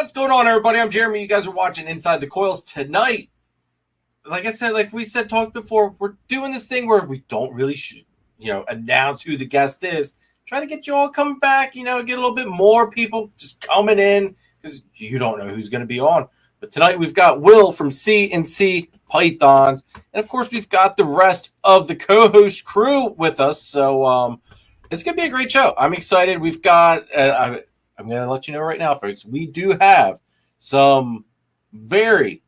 What's going on, everybody? I'm Jeremy. You guys are watching Inside the Coils tonight. Like I said, talked before, we're doing this thing where we don't really, announce who the guest is. Trying to get you all coming back, get a little bit more people just coming in because you don't know who's going to be on. But tonight we've got Will from C&C Pythons, and of course we've got the rest of the co-host crew with us. So it's going to be a great show. I'm excited. We've got. I'm going to let you know right now, folks, we do have some very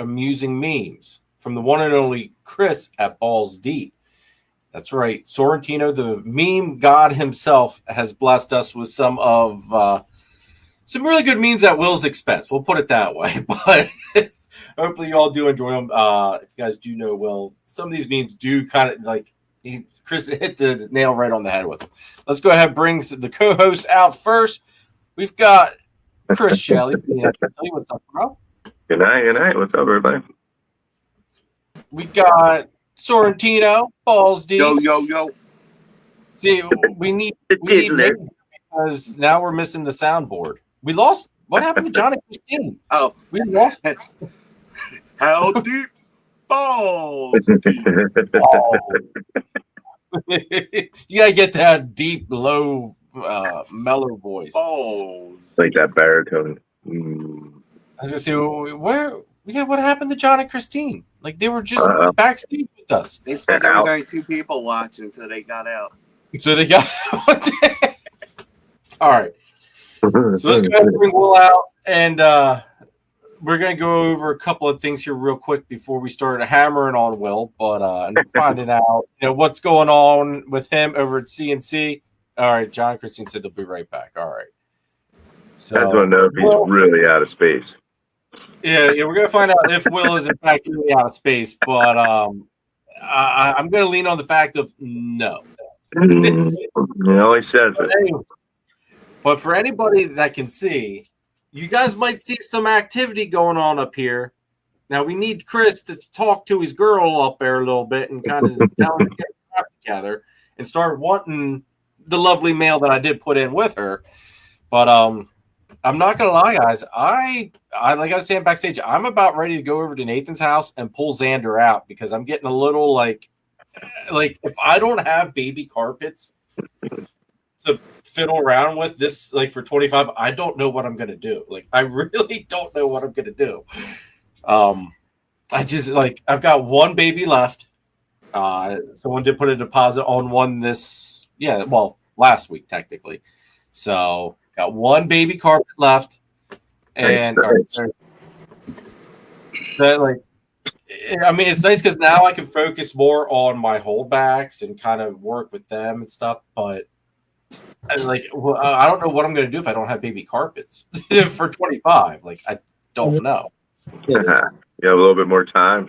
amusing memes from the one and only Chris at Balls Deep. That's right. Sorrentino, the meme god himself, has blessed us with some really good memes at Will's expense. We'll put it that way. But hopefully you all do enjoy them. If you guys do know Will, some of these memes do kind of Chris hit the nail right on the head with them. Let's go ahead and bring the co-host out first. We've got Chris Shelley. What's up, bro? Good night. What's up, everybody? We got Sorrentino, Balls Deep. Yo. See, we need because now we're missing the soundboard. We lost. What happened to John and Christine? Oh, we lost. How deep? Balls. You gotta get that deep, low, mellow voice. Oh, like that baritone. I was gonna say, what happened to John and Christine? Like they were just backstage with us. They said there was only 2 people watching until they got out. So they got. All right. So let's go ahead and bring Will out, and we're gonna go over a couple of things here real quick before we start hammering on Will, but and finding out what's going on with him over at C&C. All right, John and Christine said they'll be right back. All right. So I just want to know if he's really out of space. Yeah, we're gonna find out if Will is in fact really out of space, but I'm gonna lean on the fact of no. He always says it. But for anybody that can see, you guys might see some activity going on up here. Now we need Chris to talk to his girl up there a little bit and kind of tell him to get it together and start wanting the lovely mail that I did put in with her. But I'm not gonna lie, guys. I like I was saying backstage, I'm about ready to go over to Nathan's house and pull Xander out because I'm getting a little like if I don't have baby carpets to fiddle around with this for 25, I don't know what I'm gonna do. I really don't know what I'm gonna do. I just I've got one baby left. Someone did put a deposit on one last week technically. So got one baby carpet left, and it's nice because now I can focus more on my holdbacks and kind of work with them and stuff. But I don't know what I'm going to do if I don't have baby carpets for 25. I don't know. You have a little bit more time.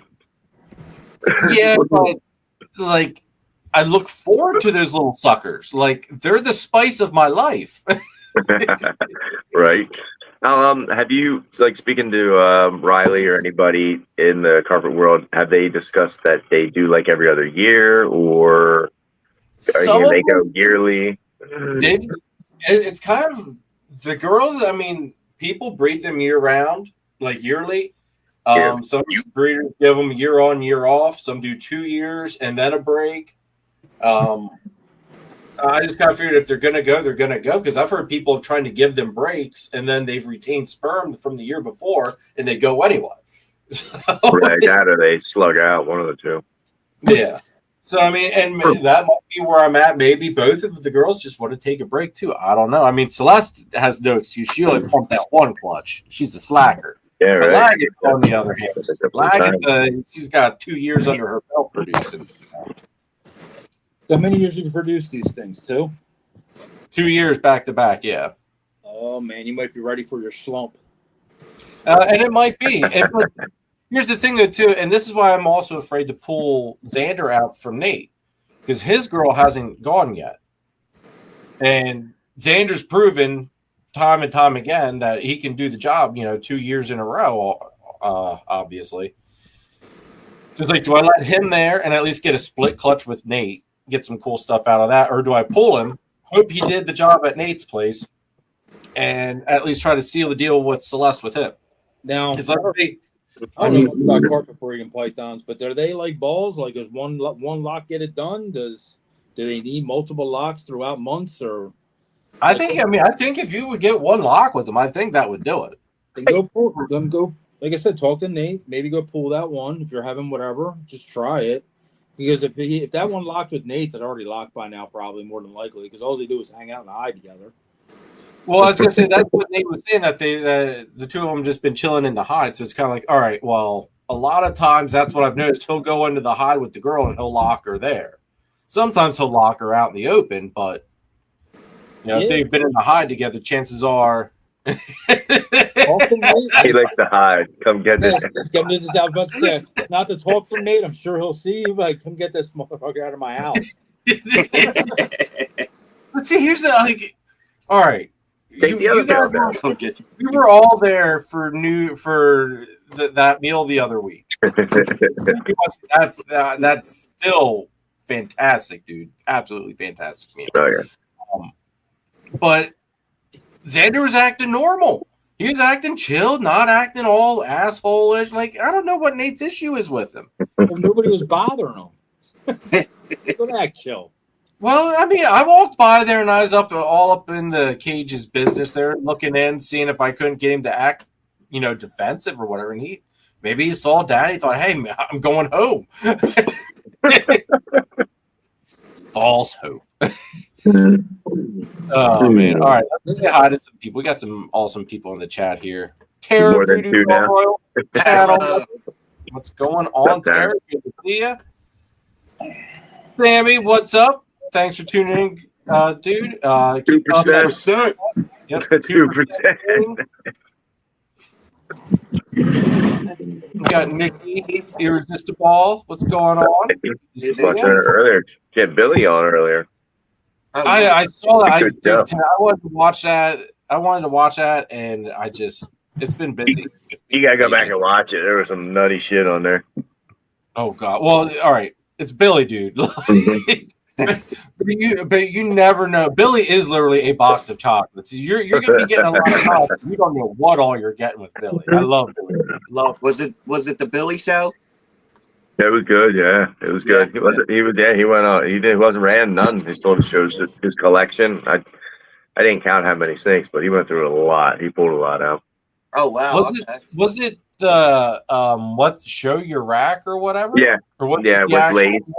Yeah, but I look forward to those little suckers. They're the spice of my life. Right. Have you speaking to Riley or anybody in the carpet world? Have they discussed that they do every other year, or they go yearly? It's kind of the girls. I mean, people breed them year round, yearly. Some breeders give them year on, year off. Some do 2 years and then a break. I just kind of figured if they're going to go, they're going to go, because I've heard people trying to give them breaks and then they've retained sperm from the year before and they go anyway. That or they slug out, one of the two. Yeah. So, I mean, and that might be where I'm at. Maybe both of the girls just want to take a break too. I don't know. I mean, Celeste has no excuse. She only pumped that one clutch. She's a slacker. Yeah, right. Laggett, on the other hand, she's got 2 years under her belt producing. How many years have you produced these things? 2? 2 years back to back, yeah. Oh, man, you might be ready for your slump. And it might be. But here's the thing, though, too, and this is why I'm also afraid to pull Xander out from Nate, because his girl hasn't gone yet. And Xander's proven time and time again that he can do the job, 2 years in a row, obviously. So it's do I let him there and at least get a split clutch with Nate, get some cool stuff out of that, or do I pull him, hope he did the job at Nate's place, and at least try to seal the deal with Celeste with him. Now, It's like, I don't know much about carpet breeding pythons, but are they like balls? Like, does one lock get it done? Do they need multiple locks throughout months? Or I think if you would get one lock with them, I think that would do it. then go. Like I said, talk to Nate. Maybe go pull that one if you're having whatever. Just try it. Because if that one locked with Nate's, it already locked by now, probably more than likely. Because all they do is hang out and hide together. Well, I was gonna say that's what Nate was saying, that the two of them just been chilling in the hide. So it's kind of like, all right, well, a lot of times that's what I've noticed. He'll go into the hide with the girl and he'll lock her there. Sometimes he'll lock her out in the open, but if they've been in the hide together, chances are. He likes to hide. Come get this. Get this out of sick. Not to talk for Nate. I'm sure he'll see you. Like, come get this motherfucker out of my house. But see, here's the all right. Take the other barrel down. We were all there for that meal the other week. That's still fantastic, dude. Absolutely fantastic meal. Oh, yeah. But Xander was acting normal. He was acting chill, not acting all asshole-ish. Like, I don't know what Nate's issue is with him. Well, nobody was bothering him. Don't act chill. Well, I mean, I walked by there and I was all up in the cage's business there, looking in, seeing if I couldn't get him to act, defensive or whatever. And maybe he saw Daddy, thought, hey, man, I'm going home. False hope. Oh, man. All right, let's say hi to some people. We got some awesome people in the chat here. Tara, More than two now. Royal channel. What's going on, Tara? Good to see you. Sammy, what's up? Thanks for tuning in, dude. 2%. Yep, 2%. We got Nikki, Irresistible. What's going on? He's watching it earlier. Get Billy on earlier. I saw that. Good stuff. I wanted to watch that. And it's been busy. You gotta go back and watch it. There was some nutty shit on there. Oh God. Well, all right. It's Billy, dude. But you never know. Billy is literally a box of chocolates. You're gonna be getting a lot of chocolates. You don't know what all you're getting with Billy. I love Billy. Was it the Billy show? It was good, yeah. It was good. He went out. He wasn't ran none. He sort of shows his collection. I didn't count how many sinks, but he went through a lot. He pulled a lot out. Oh wow. Was it the what show your rack or whatever? Yeah. Or what? Yeah, it was Lace.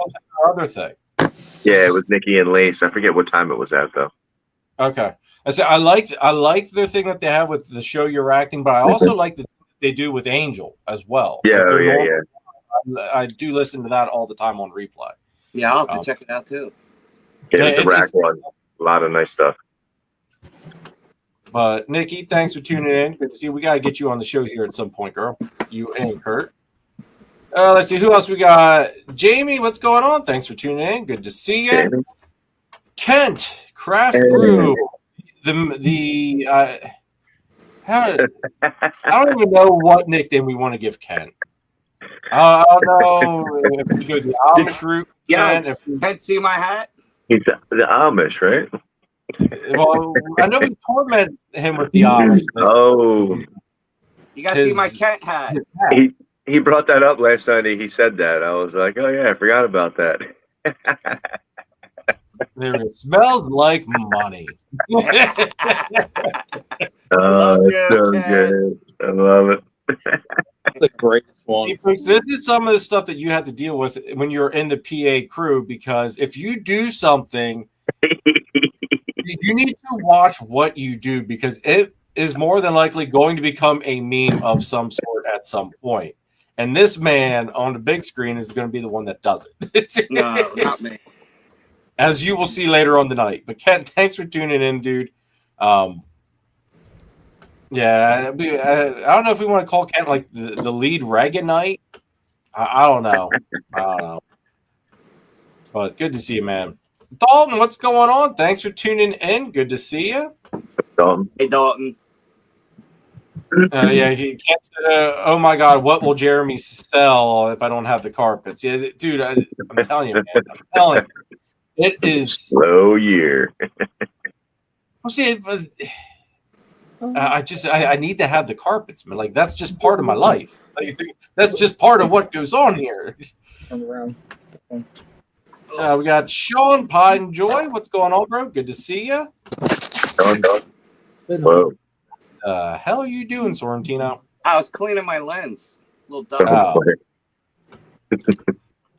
Other thing. Yeah, it was Nikki and Lace. I forget what time it was at though. Okay. I like their thing that they have with the show you're acting, but I also like the they do with Angel as well. Yeah, like yeah. I do listen to that all the time on replay. Yeah, I'll have to check it out too. Yeah, it was a rack one. A lot of nice stuff. But Nikki, thanks for tuning in. Good to see you. We got to get you on the show here at some point, girl. You and Kurt. Let's see who else we got. Jamie, what's going on? Thanks for tuning in. Good to see you. Jamie. Kent, Craft Brew. I don't even know what nickname we want to give Kent. I don't know if we go the Amish route. Yeah, Kent, see my hat? He's the Amish, right? Well, I know we torment him with the Amish. Oh. You got to see my Kent hat. He brought that up last Sunday. He said that. I was like, oh, yeah, I forgot about that. It smells like money. Oh, it's so good. I love it. The greatest one. See, folks, this is some of the stuff that you have to deal with when you're in the PA crew, because if you do something, you need to watch what you do, because it is more than likely going to become a meme of some sort at some point. And this man on the big screen is going to be the one that does it. No, not me. As you will see later on the night. But Ken, thanks for tuning in, dude. Yeah, I don't know if we want to call Ken like the lead Reaganite. I don't know. But good to see you, man. Dalton, what's going on? Thanks for tuning in. Good to see you. Dalton. Hey, Dalton. Yeah, he can't say, oh my God, what will Jeremy sell if I don't have the carpets? Yeah, dude, I'm telling you, man. I'm telling you. It is slow year. Well, see, I need to have the carpets, man. Like that's just part of my life. Like, that's just part of what goes on here. Turn around. We got Sean Pine Joy. What's going on, bro? Good to see you. Whoa. Hell, you doing, Sorrentino? I was cleaning my lens. A little dust. Oh.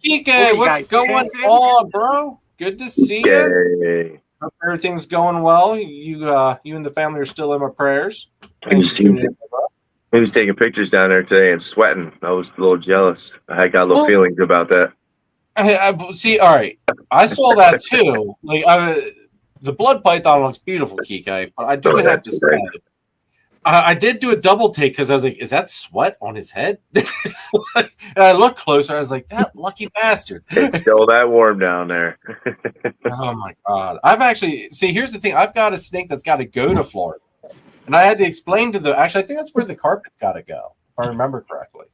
Kike, what's going on, bro? Good to see you. Yay. Hope everything's going well. You and the family are still in my prayers. He was taking pictures down there today and sweating. I was a little jealous. I got little feelings about that. I see. All right, I saw that too. Like the blood python looks beautiful, Kike. But I do have to say, I did do a double take because I was like, "Is that sweat on his head?" And I looked closer. I was like, "That lucky bastard!" It's still that warm down there. Oh my god! I've actually here's the thing. I've got a snake that's got to go to Florida, and I had to explain to actually, I think that's where the carpet's got to go, if I remember correctly.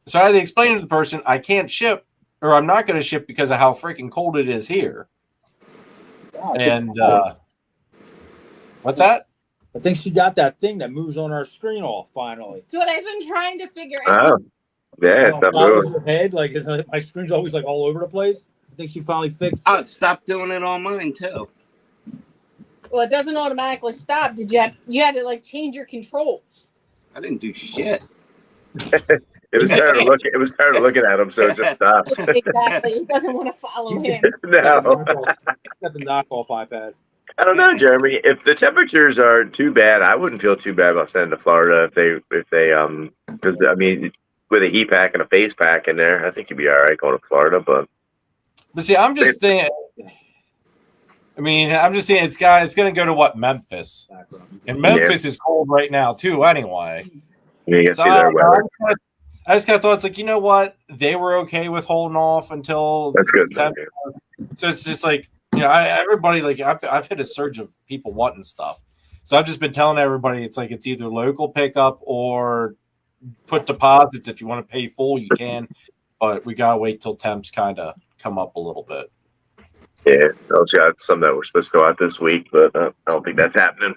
So I had to explain to the person I can't ship, or I'm not going to ship because of how freaking cold it is here. And what's that? I think she got that thing that moves on our screen off finally. That's what I've been trying to figure out. Oh, yeah, it's not moving. Your head, like my screen's always like all over the place. I think she finally fixed it. Oh, it stopped doing it on mine too. Well, it doesn't automatically stop. You had to like change your controls? I didn't do shit. It was tired of looking at him, so it just stopped. Exactly. It doesn't want to follow him. No. Got the knockoff iPad. I don't know, Jeremy. If the temperatures are too bad, I wouldn't feel too bad about sending to Florida if they because I mean, with a heat pack and a face pack in there, I think you'd be all right going to Florida. But see, I'm just saying. I mean, I'm just saying it's going to go to what, Memphis, and Memphis is cold right now too. Anyway, you can see their weather. I just kind of thought it's like, you know what, they were okay with holding off until that's good. So it's just like, you know, everybody, like I've hit a surge of people wanting stuff, so I've just been telling everybody it's like it's either local pickup or put deposits. If you want to pay full, you can, but we gotta wait till temps kind of come up a little bit. Yeah, I also got some that were supposed to go out this week, but I don't think that's happening.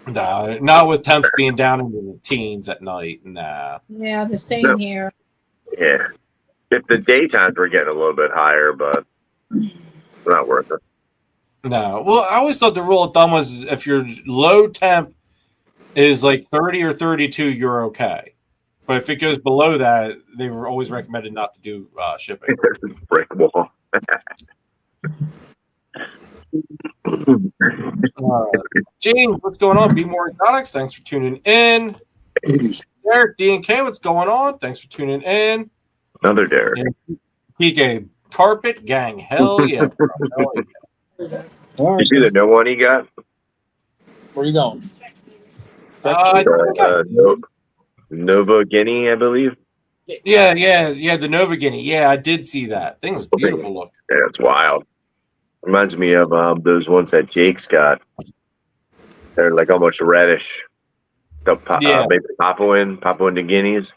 No, not with temps being down into the teens at night. Nah. Yeah, the same here. Yeah, if the daytimes were getting a little bit higher, but not worth it. No. Well, I always thought the rule of thumb was if your low temp is like 30 or 32, you're okay. But if it goes below that, they were always recommended not to do shipping. Brick wall. Gene, what's going on? Be More Exotics, thanks for tuning in. Derek D&K, what's going on? Thanks for tuning in. Another Derek. PK Carpet Gang, hell yeah. You see the no one he got? Where you going? Nova Guinea, I believe. Yeah, the Nova Guinea. Yeah, I did see that. Thing was beautiful looking. Yeah, it's wild. Reminds me of those ones that Jake's got. They're like almost reddish. Maybe Papuan New Guineas.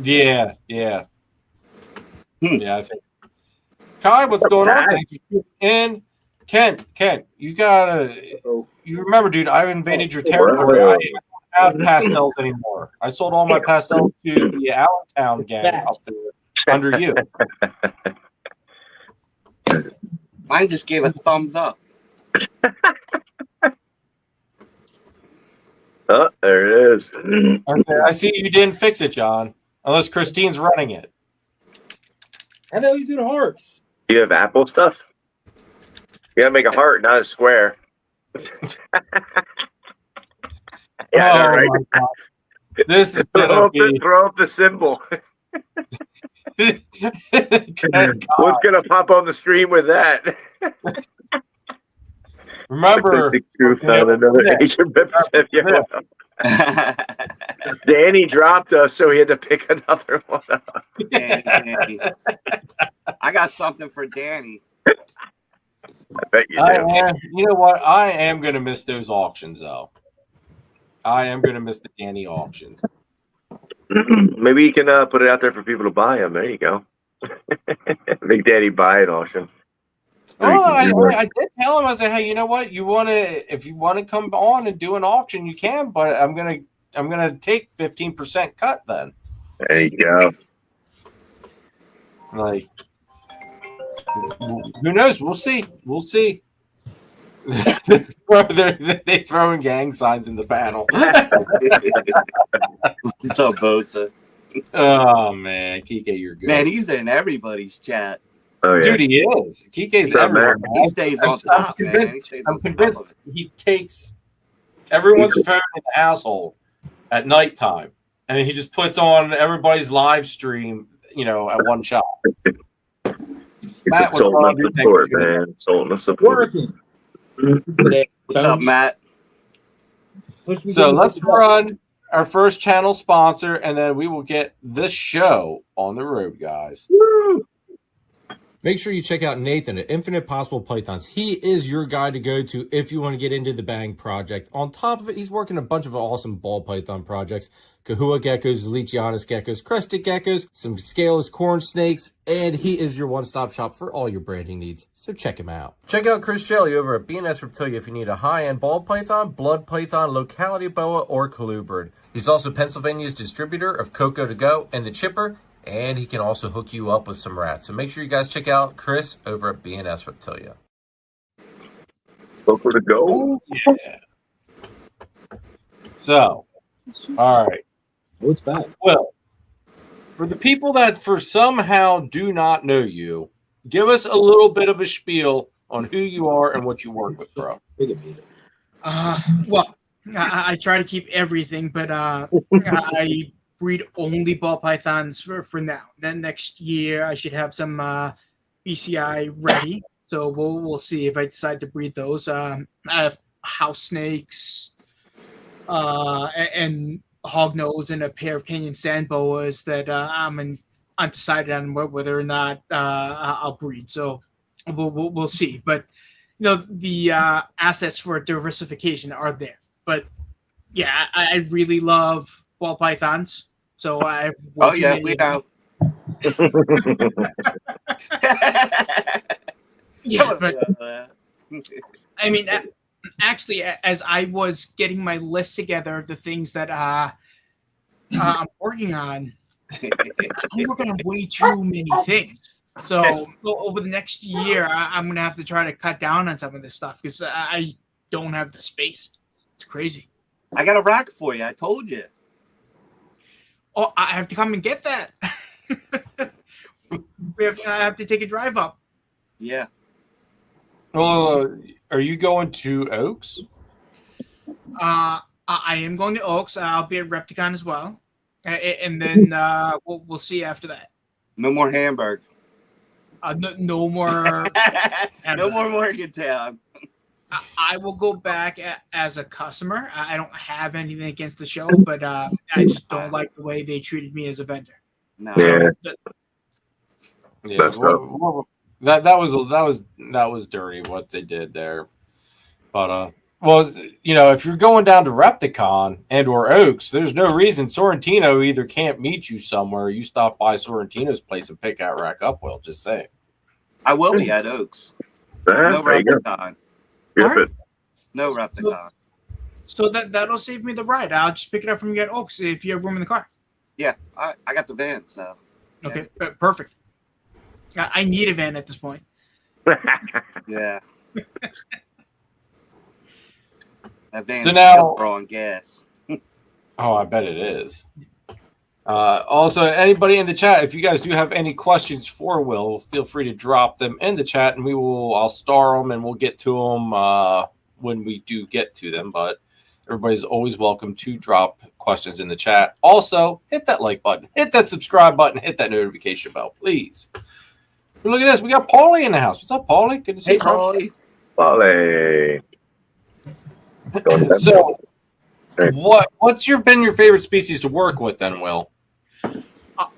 Yeah. Yeah, I think. Kai, what's going on? Thanks for tuning in. Kent, you remember, dude, I invaded your territory. I don't have pastels anymore. I sold all my pastels to the Allentown gang up there under you. Mine just gave a thumbs up. Oh, there it is. Okay, I see you didn't fix it, John. Unless Christine's running it. How the hell you do the hearts? You have Apple stuff? You gotta make a heart, not a square. Yeah, right. This is throw up the symbol. What's gonna pop on the screen with that? Remember, like the truth on another Asian representative. Danny dropped us, so he had to pick another one up. Danny. I got something for Danny. I bet you do. You know what? I am going to miss those auctions, though. I am going to miss the Danny auctions. Maybe you can put it out there for people to buy them. There you go. Big Daddy buy it auction. Well, I did tell him. I said, "Hey, you know what? If you want to come on and do an auction, you can. But I'm gonna take 15% cut then." There you go. Like, who knows? We'll see. We'll see. They throwing gang signs in the panel. What's up, Bosa? Oh man, Kike, you're good. Man, he's in everybody's chat. Oh yeah. Dude, he is. Kike's What's up, everywhere. man? He stays on top, man. He stays I'm on top convinced of it. he takes everyone's phone in the household at nighttime, and then he just puts on everybody's live stream, at one shot. Matt, what's going on? Support, man. Sultan support. Working. What's up, Matt? So let's run our first channel sponsor, and then we will get this show on the road, guys. Woo! Make sure you check out Nathan at Infinite Possible Pythons. He is your guy to go to if you want to get into the Bang project. On top of it, he's working a bunch of awesome ball python projects. Kahua geckos, Leachianus geckos, crested geckos, some scaleless corn snakes, and he is your one-stop shop for all your branding needs. So check him out. Check out Chris Shelley over at S Reptilia if you need a high-end ball python, blood python, locality boa, or colubrid. He's also Pennsylvania's distributor of Coco to Go and the Chipper, and he can also hook you up with some rats. So make sure you guys check out Chris over at S Reptilia. Coco to Go. Yeah. So, all right. What's back? Well, for the people that for somehow do not know you, give us a little bit of a spiel on who you are and what you work with, bro. Well, I try to keep everything, but I breed only ball pythons for now. Then next year I should have some BCI ready. So we'll see if I decide to breed those. I have house snakes, and hognose and a pair of Kenyan sand boas that I'm undecided on whether or not I'll breed. So we'll see. But the assets for diversification are there. But yeah, I really love ball pythons. So I. Oh yeah, we know. Yeah, but I mean, actually, as I was getting my list together of the things that I'm working on, I'm working on way too many things. So over the next year, I'm gonna have to try to cut down on some of this stuff because I don't have the space. It's crazy. I got a rack for you. I told you. Oh, I have to come and get that. I have to take a drive up. Yeah. Well, are you going to Oaks? I am going to Oaks. I'll be at Repticon as well, and then we'll see after that. No more Hamburg. No more. No more Morgantown. I will go back as a customer. I don't have anything against the show, but I just don't like the way they treated me as a vendor. No. Yeah. Yeah, that was dirty what they did there. But if you're going down to Repticon and or Oaks, there's no reason Sorrentino either can't meet you somewhere. Or you stop by Sorrentino's place and pick that rack up. Well, just saying. I will be at Oaks. No There you go. Repticon. Good. No Repticon. So that'll save me the ride. I'll just pick it up from you at Oaks if you have room in the car. Yeah, I got the van, so. Okay, perfect. I need a van at this point. Yeah. That van's So now- on gas. Oh, I bet it is. Also, anybody in the chat, if you guys do have any questions for Will, feel free to drop them in the chat, and I'll star them, and we'll get to them when we do get to them. But everybody's always welcome to drop questions in the chat. Also, hit that like button, hit that subscribe button, hit that notification bell, please. But look at this, we got Paulie in the house. What's up, Paulie? Good to see Hey, you, bro. Paulie. Paulie. So, what's been your favorite species to work with then, Will?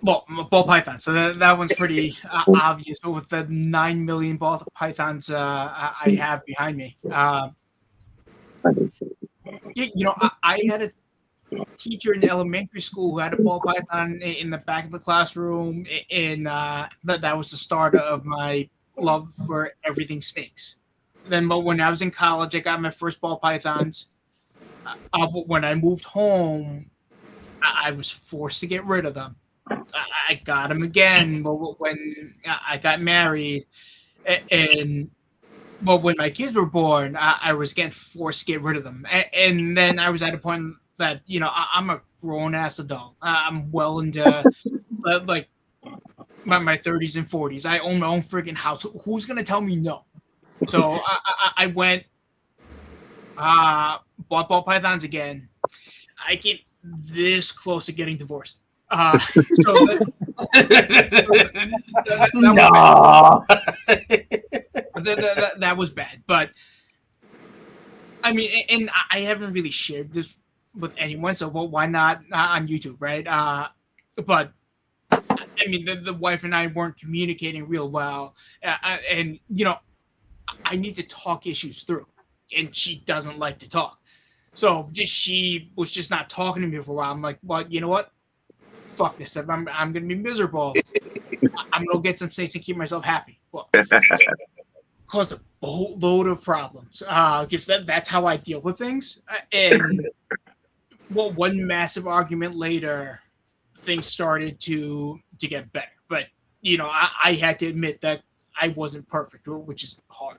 Well, ball python. So that one's pretty obvious. But with the 9 million ball pythons I have behind me, I had a teacher in elementary school who had a ball python in the back of the classroom, and that was the start of my love for everything snakes. Then, but when I was in college, I got my first ball pythons. But when I moved home, I was forced to get rid of them. I got them again when I got married, and well, when my kids were born, I was getting forced to get rid of them, and then I was at a point that I'm a grown ass adult. I'm well into like my 30s and 40s. I own my own freaking house. Who's gonna tell me no? So I went, bought ball pythons again. I get this close to getting divorced. So that was bad. But I mean, and I haven't really shared this with anyone, so why not on YouTube, right? But I mean, the wife and I weren't communicating real well, and I need to talk issues through, and she doesn't like to talk. So she was just not talking to me for a while. I'm like, well, you know what? Fuck this. I'm going to be miserable. I'm going to get some snakes and keep myself happy. Well, caused a boatload of problems. Because that's how I deal with things. And well, one massive argument later, things started to get better. But, I had to admit that I wasn't perfect, which is hard.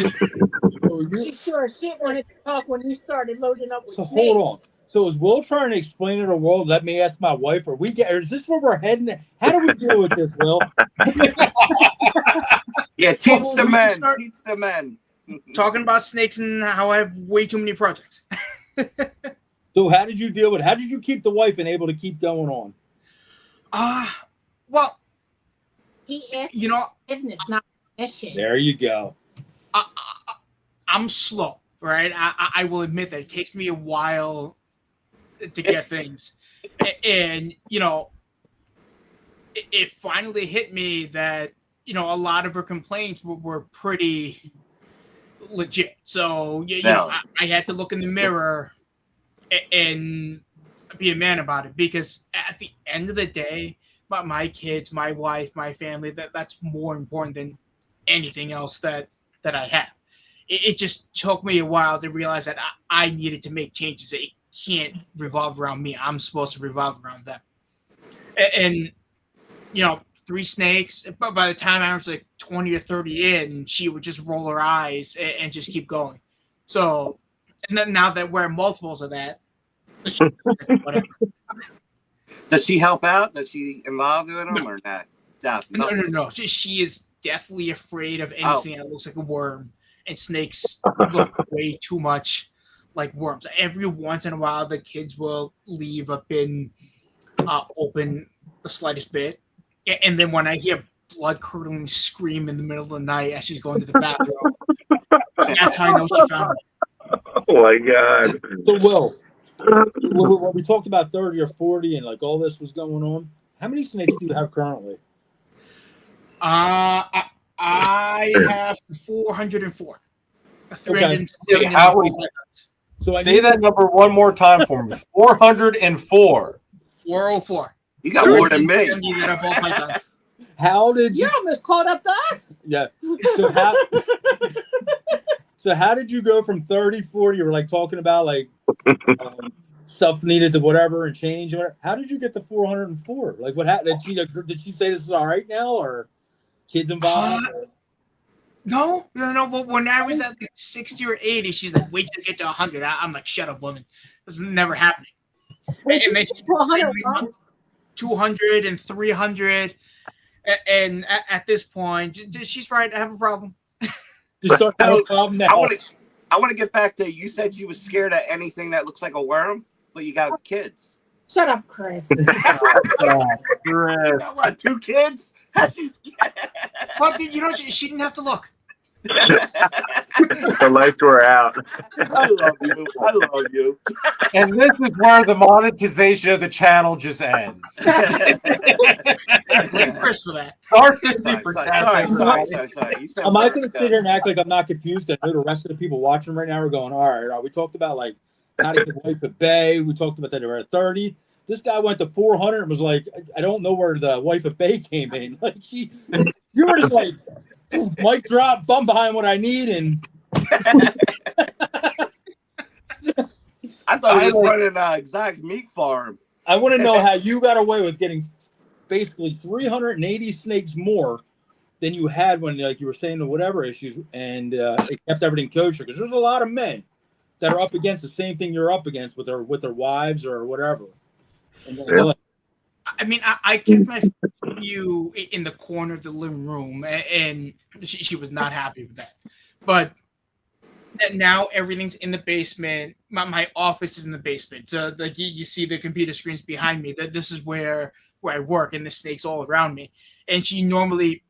She sure as shit wanted to talk when you started loading up with So snakes. hold on. So is Will trying to explain to the world? Let me ask my wife. Or is this where we're heading? How do we deal with this, Will? Yeah, teach Well, the we can men. start- Teach the men. Talking about snakes and how I have way too many projects. So how did you deal with? How did you keep the wife and able to keep going on? Well, He asked forgiveness, not permission. There you go. I'm slow, right? I will admit that it takes me a while to get things, and it finally hit me that a lot of her complaints were pretty legit. So I had to look in the mirror and be a man about it, because at the end of the day, my kids, my wife, my family, that's more important than anything else that I have. It just took me a while to realize that I needed to make changes. It can't revolve around me. I'm supposed to revolve around them. And 3 snakes, but by the time I was like 20 or 30 in, she would just roll her eyes and just keep going. So, and then now that we're multiples of that, whatever. Does she help out? Does she involve in them or not? No. She is definitely afraid of anything that looks like a worm, and snakes look way too much like worms. Every once in a while, the kids will leave a bin open the slightest bit, and then when I hear blood curdling scream in the middle of the night as she's going to the bathroom, that's how I know she found it. Oh my god! So Will, when we talked about 30 or 40 and like all this was going on, how many snakes do you have currently? I have 404. Okay. So say that number one more time for me. 404. 404. You got more than me. How did You're almost caught up to us. Yeah. So how did you go from 30, 40? You were like talking about like stuff needed to whatever and change. How did you get to 404? Like what happened? Did she say this is all right now, or kids involved? No. But when I was at like 60 or 80, she's like, wait till you get to 100. I'm like, shut up, woman. This is never happening. Wait, And they 100, 200 and 300. And at this point, she's right. I have a problem. Just start having a problem now. I want to get back to, you said she was scared of anything that looks like a worm, but you got kids. Shut up, Chris. You got what, 2 kids? How's she scared? Well, she didn't have to look. The lights were out. I love you. And this is where the monetization of the channel just ends. Blame Chris for that. Start the super chat. Sorry. Am I going to sit here and act like I'm not confused? I know the rest of the people watching right now are going, all right, we talked about like how to get wife at bay. We talked about that they were at 30. This guy went to 400 and was like, I don't know where the wife at bay came in. Like you were just like, Mic drop, bum behind what I need, and I thought he was running an exotic meat farm. I want to know how you got away with getting basically 380 snakes more than you had when, like you were saying, the whatever issues, and it kept everything kosher. Because there's a lot of men that are up against the same thing you're up against with their wives or whatever. And I mean, I kept my few in the corner of the living room, and she was not happy with that. But now everything's in the basement. My office is in the basement. So like you see the computer screens behind me. That this is where I work, and the snakes all around me. And she normally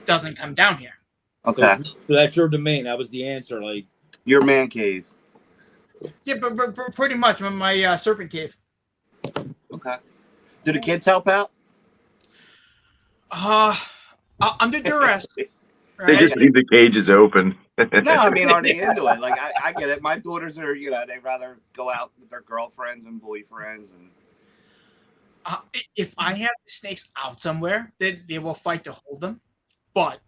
doesn't come down here. Okay. So that's your domain. That was the answer. Like your man cave. Yeah, but pretty much my serpent cave. Okay. Do the kids help out? Under duress. Right? They just leave the cages open. No, I mean, are they into it? Like, I get it. My daughters are, they rather go out with their girlfriends and boyfriends. And if I have the snakes out somewhere, they will fight to hold them. But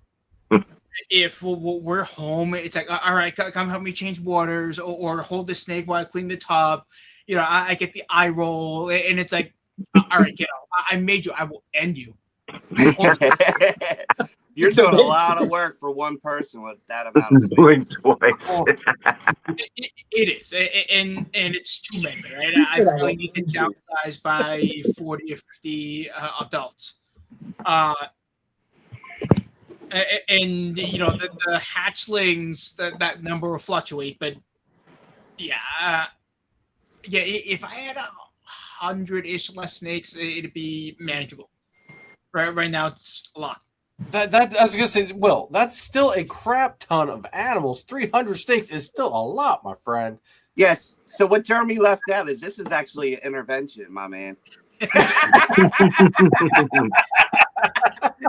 if we're home, it's like, all right, come help me change waters, or hold the snake while I clean the tub. I get the eye roll, and it's like, all right, kiddo, I made you. I will end you. You're doing a lot of work for one person with that amount of snakes. Twice. It is, and it's too many, right? I really need to downsize by 40 or 50 adults. And the hatchlings, that number will fluctuate, but yeah, if I had 100-ish less snakes, it'd be manageable. Right now, it's a lot. That I was gonna say, Will, that's still a crap ton of animals. 300 snakes is still a lot, my friend. Yes. So what Jeremy left out is this is actually an intervention, my man.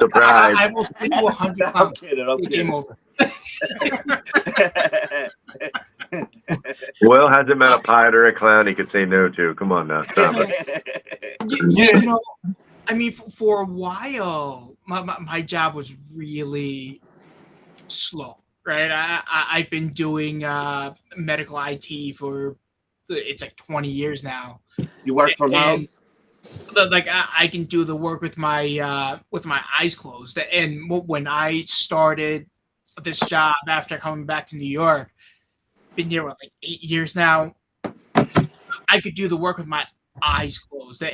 Surprise! I will send you 100 pounds. I'm kidding. Game over. Will hasn't met a pirate or a clown he could say no to. Come on now, stop it. I mean, for a while, my job was really slow, right? I've been doing medical IT for it's like 20 years now. You work from home? Like I can do the work with my eyes closed. And when I started this job after coming back to New York, been here like 8 years now. I could do the work with my eyes closed,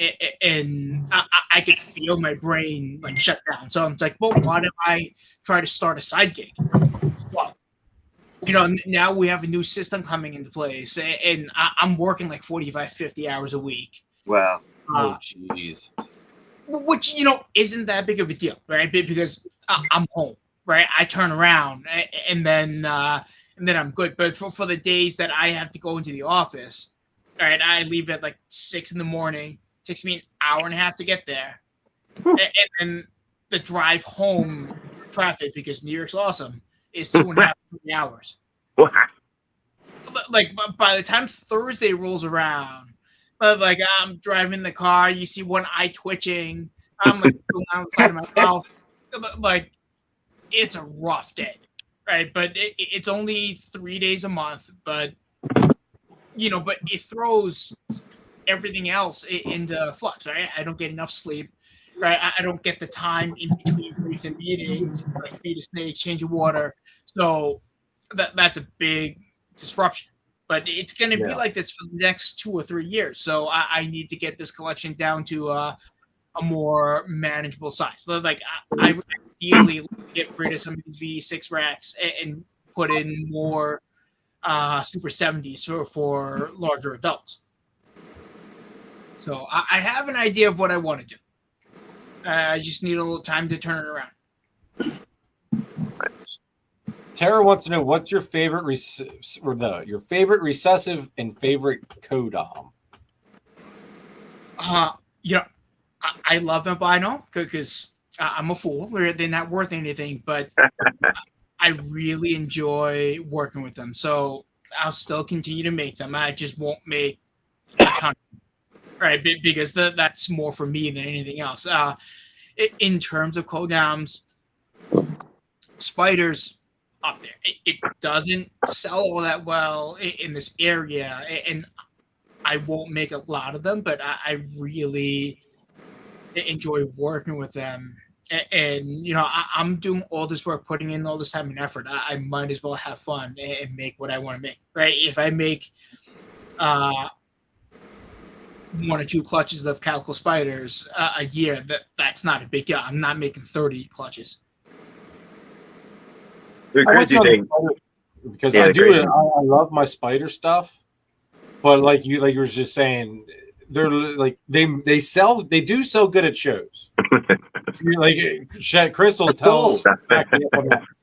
and I could feel my brain like shut down. So I'm like, well, why don't I try to start a side gig? Well, now we have a new system coming into place, and I'm working like 45, 50 hours a week. Wow. Oh, jeez. Which, isn't that big of a deal, right? Because I'm home, right? I turn around, and then I'm good. But for the days that I have to go into the office, all right, I leave at like 6 in the morning. It takes me an hour and a half to get there. And then the drive home, traffic, because New York's awesome, is 2.5 to 3 hours. Like, by the time Thursday rolls around, like, I'm driving the car, you see one eye twitching. I'm like, going on the side of my mouth. Like, it's a rough day, right? But it's only 3 days a month, but but it throws everything else into flux, right? I don't get enough sleep, right? I don't get the time in between briefs and meetings, like feed a snake, change of water. So that's a big disruption. But it's going to be like this for the next 2 or 3 years. So I need to get this collection down to a more manageable size. So like I would ideally get rid of some of these V6 racks and put in more Super 70s for larger adults. So I have an idea of what I want to do. I just need a little time to turn it around. Tara wants to know what's your favorite your favorite recessive and favorite codom. I love albino because I'm a fool. They're not worth anything, but I really enjoy working with them. So I'll still continue to make them. I just won't make a ton, right? Because that's more for me than anything else. In terms of codoms, spiders up there. It doesn't sell all that well in this area, and I won't make a lot of them, but I really enjoy working with them. And I'm doing all this work, putting in all this time and effort. I might as well have fun and make what I want to make, right? If I make 1 or 2 clutches of calico spiders a year, that's not a big deal. I'm not making 30 clutches. The crazy thing, because Yeah, I the do, crazy- I love my spider stuff, but like you were just saying, they're like they do sell good at shows. Like Crystal tells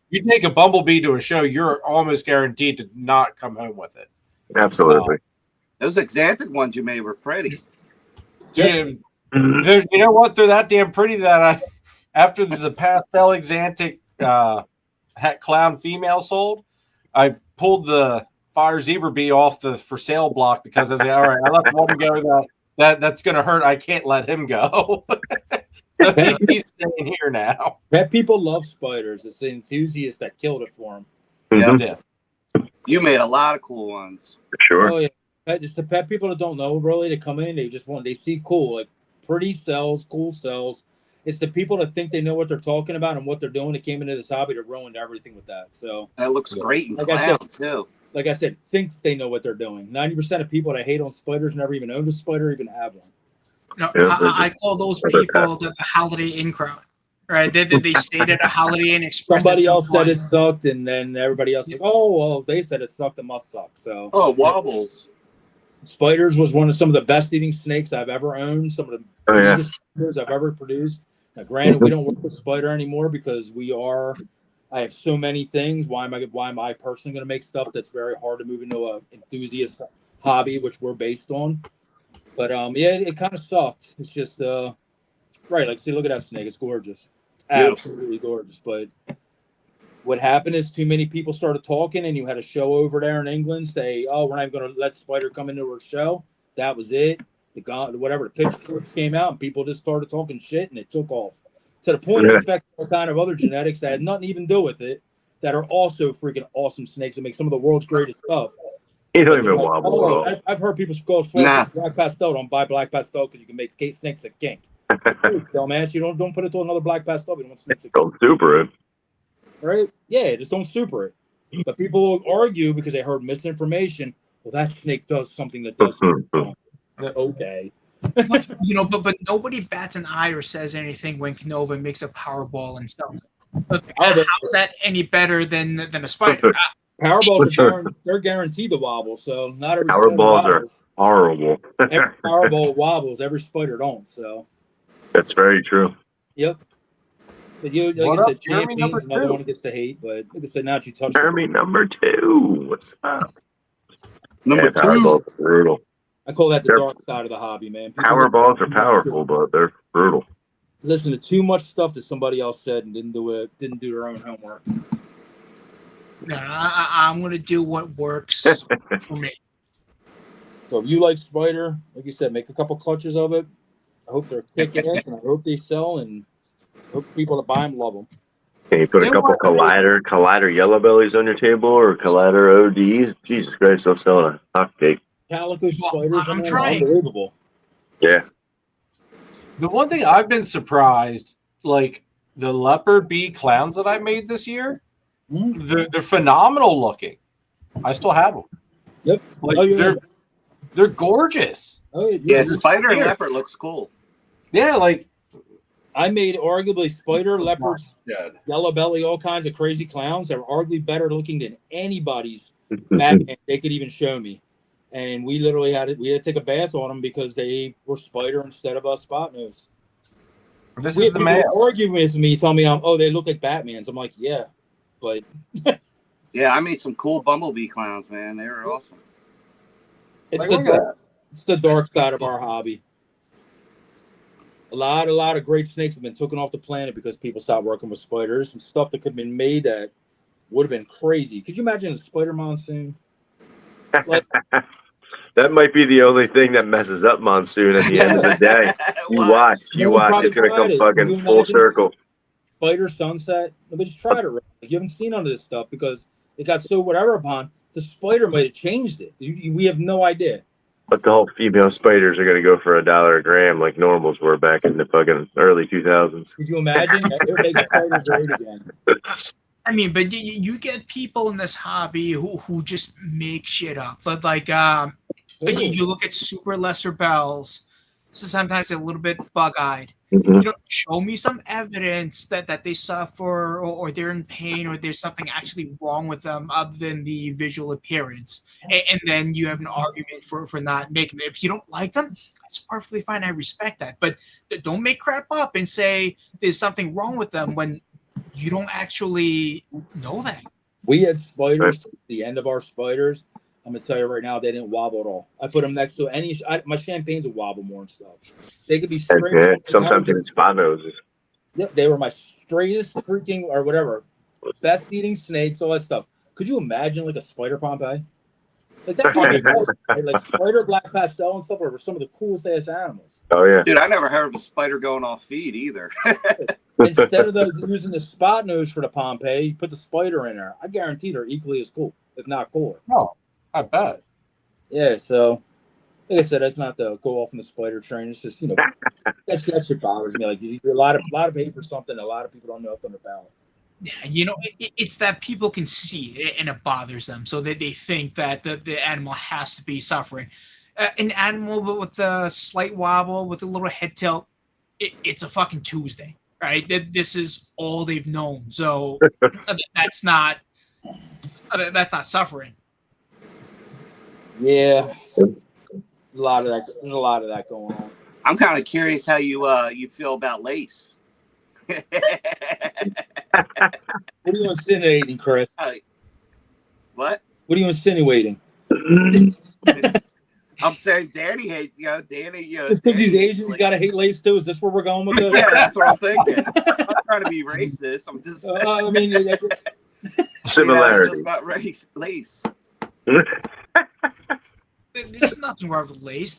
you take a bumblebee to a show, you're almost guaranteed to not come home with it. absolutely. Those Xanthic ones you made were pretty. Dude, Mhm. you know what? They're that damn pretty that after the pastel Xanthic clown female sold, I pulled the fire zebra bee off the for sale block because I was like, all right, I left one go that's gonna hurt. I can't let him go. So he's staying here now. Pet people love spiders. It's the enthusiasts that killed it for them. Mhm. Yeah. You made a lot of cool ones. For sure. Oh yeah, it's the pet people that don't know really. They come in, they see cool, like pretty cells, cool cells. It's the people that think they know what they're talking about and what they're doing that came into this hobby that ruined everything with that. So That looks great in Like I clown said- too. like I said, thinks they know what they're doing. 90% of people that hate on spiders never even owned a spider, even have one. No, Yeah, I call those people the Holiday Inn crowd, right? They stayed at a Holiday Inn Express. Somebody at some else said point. it sucked, and then everybody else like, oh well, they said it sucked, it must suck. So Oh, wobbles. spiders was one of some of the best eating snakes I've ever owned. Some of the Oh, yeah. biggest spiders I've ever produced. Now, granted, we don't work with spider anymore because I have so many things. Why am I personally going to make stuff that's very hard to move into a enthusiast hobby, which we're based on? But yeah, it kind of sucked. It's just right. Like, see, look at that snake. It's gorgeous, Beautiful. absolutely gorgeous. But what happened is too many people started talking, and you had a show over there in England say, "Oh, we're not going to let Spider come into our show." That was it. The pitchforks came out, and people just started talking shit, and it took off to the point it affected all kind of other genetics that had nothing to even do with it, that are also freaking awesome snakes and make some of the world's greatest stuff. He don't But even they're like, wobble at "Oh, all. I've heard people go Nah. black pastel. Don't buy black pastel because you can make snakes a kink. Dumbass, you don't put it to another black pastel. You don't want snakes a kink. Don't super it. Right? Yeah, just don't super it. But people will argue because they heard misinformation. Well, that snake does something that does something wrong. Okay. But nobody bats an eye or says anything when Canova makes a Powerball and stuff. But how's that any better than a spider? Powerballs they're guaranteed to wobble, so not every spider Powerballs are wobbles. horrible. Every Powerball wobbles, every spider don't. So That's very true. yep. But you, like What I up, said, Jeremy Champion's number another 2? one that gets to hate. But like I said, now that you touched Jeremy number 2. What's up? Number 2. Powerballs are brutal. I call that the They're- dark side of the hobby, man. People Powerballs are listen to powerful, but they're brutal. listen to too much stuff that somebody else said and didn't do their own homework. No, I'm gonna do what works for me. So if you like spider, like you said, make a couple clutches of it. I hope they're kick ass, and I hope they sell, and I hope people that buy them love them. Can you put a You know couple what? collider yellow bellies on your table or collider ODs? Jesus Christ, they'll sell a hotcake. Calico Well, spiders, I'm man, trying. unbelievable. Yeah. The one thing I've been surprised, like the leopard bee clowns that I made this year, Mhm. they're phenomenal looking. I still have them. Yep. Like Oh, yeah. they're gorgeous. Oh, Yeah, spider and Here. leopard looks cool. Yeah, like I made arguably spider, leopards, yeah. yellow belly, all kinds of crazy clowns that are arguably better looking than anybody's Batman they could even show me. And we literally had to take a bath on them because they were spider instead of a spot nose. This We is had the people male. arguing with me, telling me, they look like Batmans. I'm like, yeah, but Yeah, I made some cool bumblebee clowns, man. They were awesome. it's Like, the look at that. it's the dark side of our hobby. A lot of great snakes have been taken off the planet because people stopped working with spiders. Some stuff that could have been made that would have been crazy. Could you imagine a spider monsoon? Like, That might be the only thing that messes up Monsoon at the end of the day. You watch. No one probably It's going to tried come it. fucking Can you full imagine? circle. spider sunset. Nobody's tried it. Right? Like, you haven't seen none of this stuff because it got so whatever upon. The spider might have changed it. We have no idea. But the whole female spiders are going to go for $1 a gram like normals were back in the fucking early 2000s. Could you imagine? It would make spiders great again. I mean, but you get people in this hobby who just make shit up. But like, you look at super lesser bells, so sometimes they're a little bit bug-eyed. Mm-hmm. You know, show me some evidence that they suffer or they're in pain or there's something actually wrong with them other than the visual appearance. And then you have an argument for not making it. If you don't like them, that's perfectly fine. I respect that. But don't make crap up and say there's something wrong with them when you don't actually know that. We had spiders at the end of our spiders. I'm gonna tell you right now, they didn't wobble at all. I put them next to my champagnes would wobble more and stuff. They could be straight. Yeah, sometimes even spot noses. Yep, they were my straightest freaking or whatever, best eating snakes, all that stuff. Could you imagine like a spider Pompeii? Like that's like spider black pastel and stuff were some of the coolest ass animals. Oh yeah, dude, I never heard of a spider going off feed either. Instead of using the spot nose for the Pompeii, you put the spider in there. I guarantee they're equally as cool, if not cooler. Oh, I bet. Yeah, so like I said, that's not the go off in the spider train. It's just that shit bothers me. Like a lot of hate for something a lot of people don't know nothing about. Yeah, it's that people can see it and it bothers them, so that they think that the animal has to be suffering. An animal with a slight wobble, with a little head tilt, it's a fucking Tuesday, right? This is all they've known, so that's not suffering. Yeah, there's a lot of that going on. I'm kind of curious how you feel about lace. What are you insinuating, Chris? What? What are you insinuating? I'm saying Danny hates, Danny, because he's Asian, he's got to hate lace too. Is this where we're going with this? Yeah, that's what I'm thinking. I'm not trying to be racist. I'm just saying. I mean, similarity. About lace. There's nothing wrong with lace.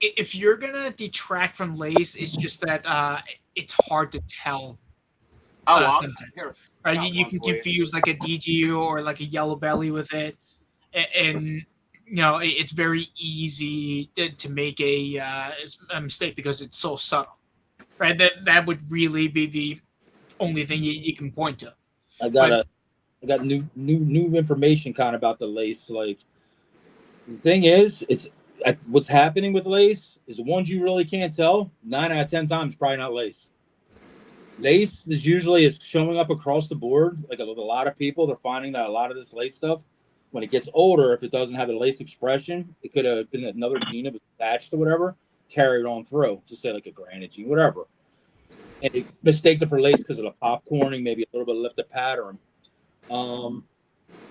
If you're gonna detract from lace, it's just that it's hard to tell. Sometimes, right? You can confuse like a DG or like a yellow belly with it, and it's very easy to make a mistake because it's so subtle, right? That would really be the only thing you can point to. I got new information kind of about the lace. Like the thing is, what's happening with lace is the ones you really can't tell. 9 out of 10 times, probably not lace. Lace is usually showing up across the board. Like a lot of people, they're finding that a lot of this lace stuff, when it gets older, if it doesn't have a lace expression, it could have been another gene that was attached or whatever, carried on through. Just say like a granite gene, whatever. And they mistake it for lace because of the popcorning, maybe a little bit of lifted pattern.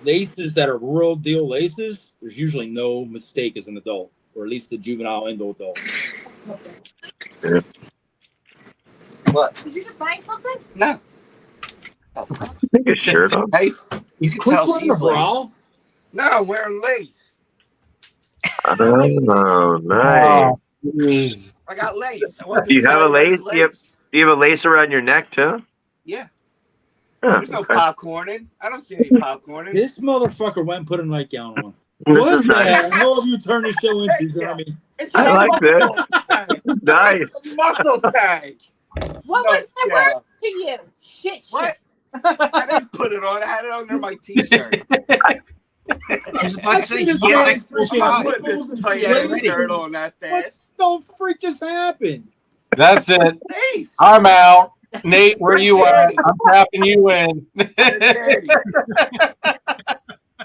Laces that are real deal laces, there's usually no mistake as an adult, or at least the juvenile into adult. Yeah. What? Did you just buy something? No. Take his shirt off. Hey, you can tell she's lace. No, I'm wearing lace. Oh, nice. I got lace. Do you have a lace? Do you have a lace around your neck too? Yeah. Oh, There's no popcorning. I don't see any popcorning. This motherfucker went and put a nightgown on. What the hell have you turned this show into, Jeremy? I like this. This is nice. Muscle tag. What was the word to you? Shit. What? I didn't put it on. I had it under my t-shirt. I was about to say, I'm putting this tight ass shirt on that fast. What the freak just happened? That's it. Ace. I'm out. Nate, where you are? I'm tapping you in.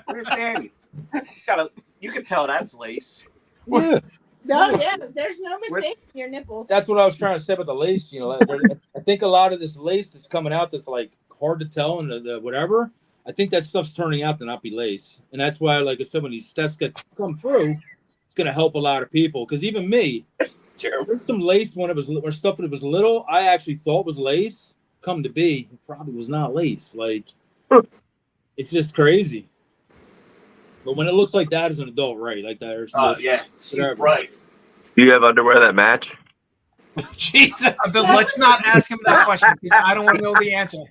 Where's Danny? You can tell that's lace. Yeah. No, yeah, there's no mistake in your nipples. That's what I was trying to say about the lace. I think a lot of this lace that's coming out that's like hard to tell and the whatever. I think that stuff's turning out to not be lace, and that's why, like I said, when these tests come through, it's gonna help a lot of people. Because even me, there's some lace when stuff that was little, I actually thought was lace. Come to be, it probably was not lace. Like, it's just crazy. But when it looks like that as an adult, right? Like that. Yeah, she's right. Do you have underwear that match? Jesus. But let's not ask him that question because I don't want to know the answer.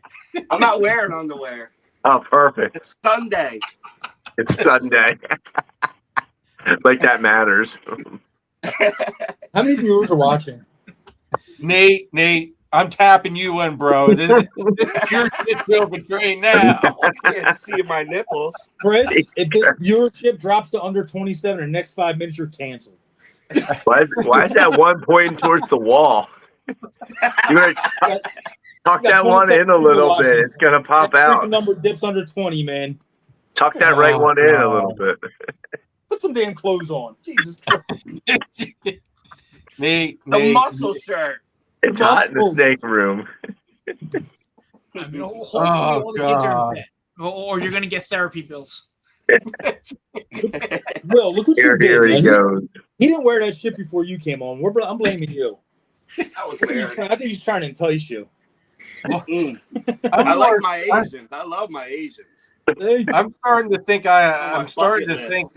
I'm not wearing underwear. Oh, perfect. It's Sunday. It's Sunday. Like that matters. How many viewers are watching? Nate, I'm tapping you in, bro. This is your shit will betray now. I can't see my nipples. Chris, if this viewership drops to under 27 in the next 5 minutes, you're canceled. Why is that one pointing towards the wall? You're gonna tuck that one in a little bit. It's gonna pop That out. number dips under 20, man. Tuck that right one in a little bit. Put some damn clothes on. Jesus Christ. Nate, The muscle shirt. It's hot in the snake room. I mean, hopefully all the kids are in bed, or you're going to get therapy bills. Will, look what you did. Here he Man. goes. He didn't wear that shit before you came on. I'm blaming you. I was wearing. I think he's trying to entice you. I like my Asians. I love my Asians. I'm starting to think I'm starting to bucket think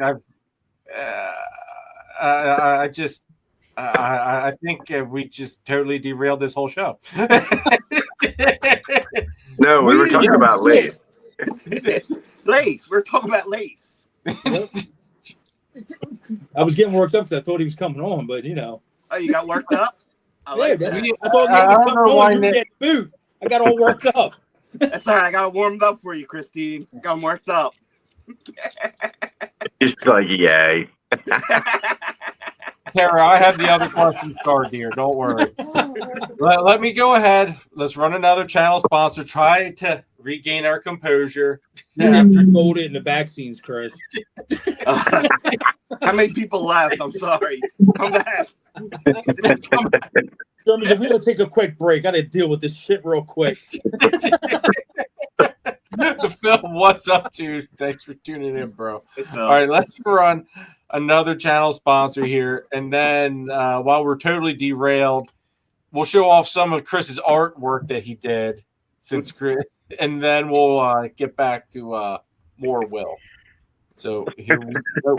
I think we just totally derailed this whole show. No, we were talking about lace. Lace. We're talking about lace. I was getting worked up because I thought he was coming on, but you know. Oh, you got worked up? I like that. I thought he was coming on. You were getting food. I got all worked up. That's all right. I got it warmed up for you, Christine. Got them worked up. It's like, yay. Tara, I have the other questions started here. Don't worry. Let me go ahead. Let's run another channel sponsor. Try to regain our composure. After you hold it in the back scenes, Chris. How many people left? I'm sorry. Come back. Germans, we gotta take a quick break. I gotta deal with this shit real quick. Phil, what's up, dude? Thanks for tuning in, bro. All right, let's run another channel sponsor here, and then while we're totally derailed, we'll show off some of Chris's artwork that he did since Chris, and then we'll get back to more Will. So here we go.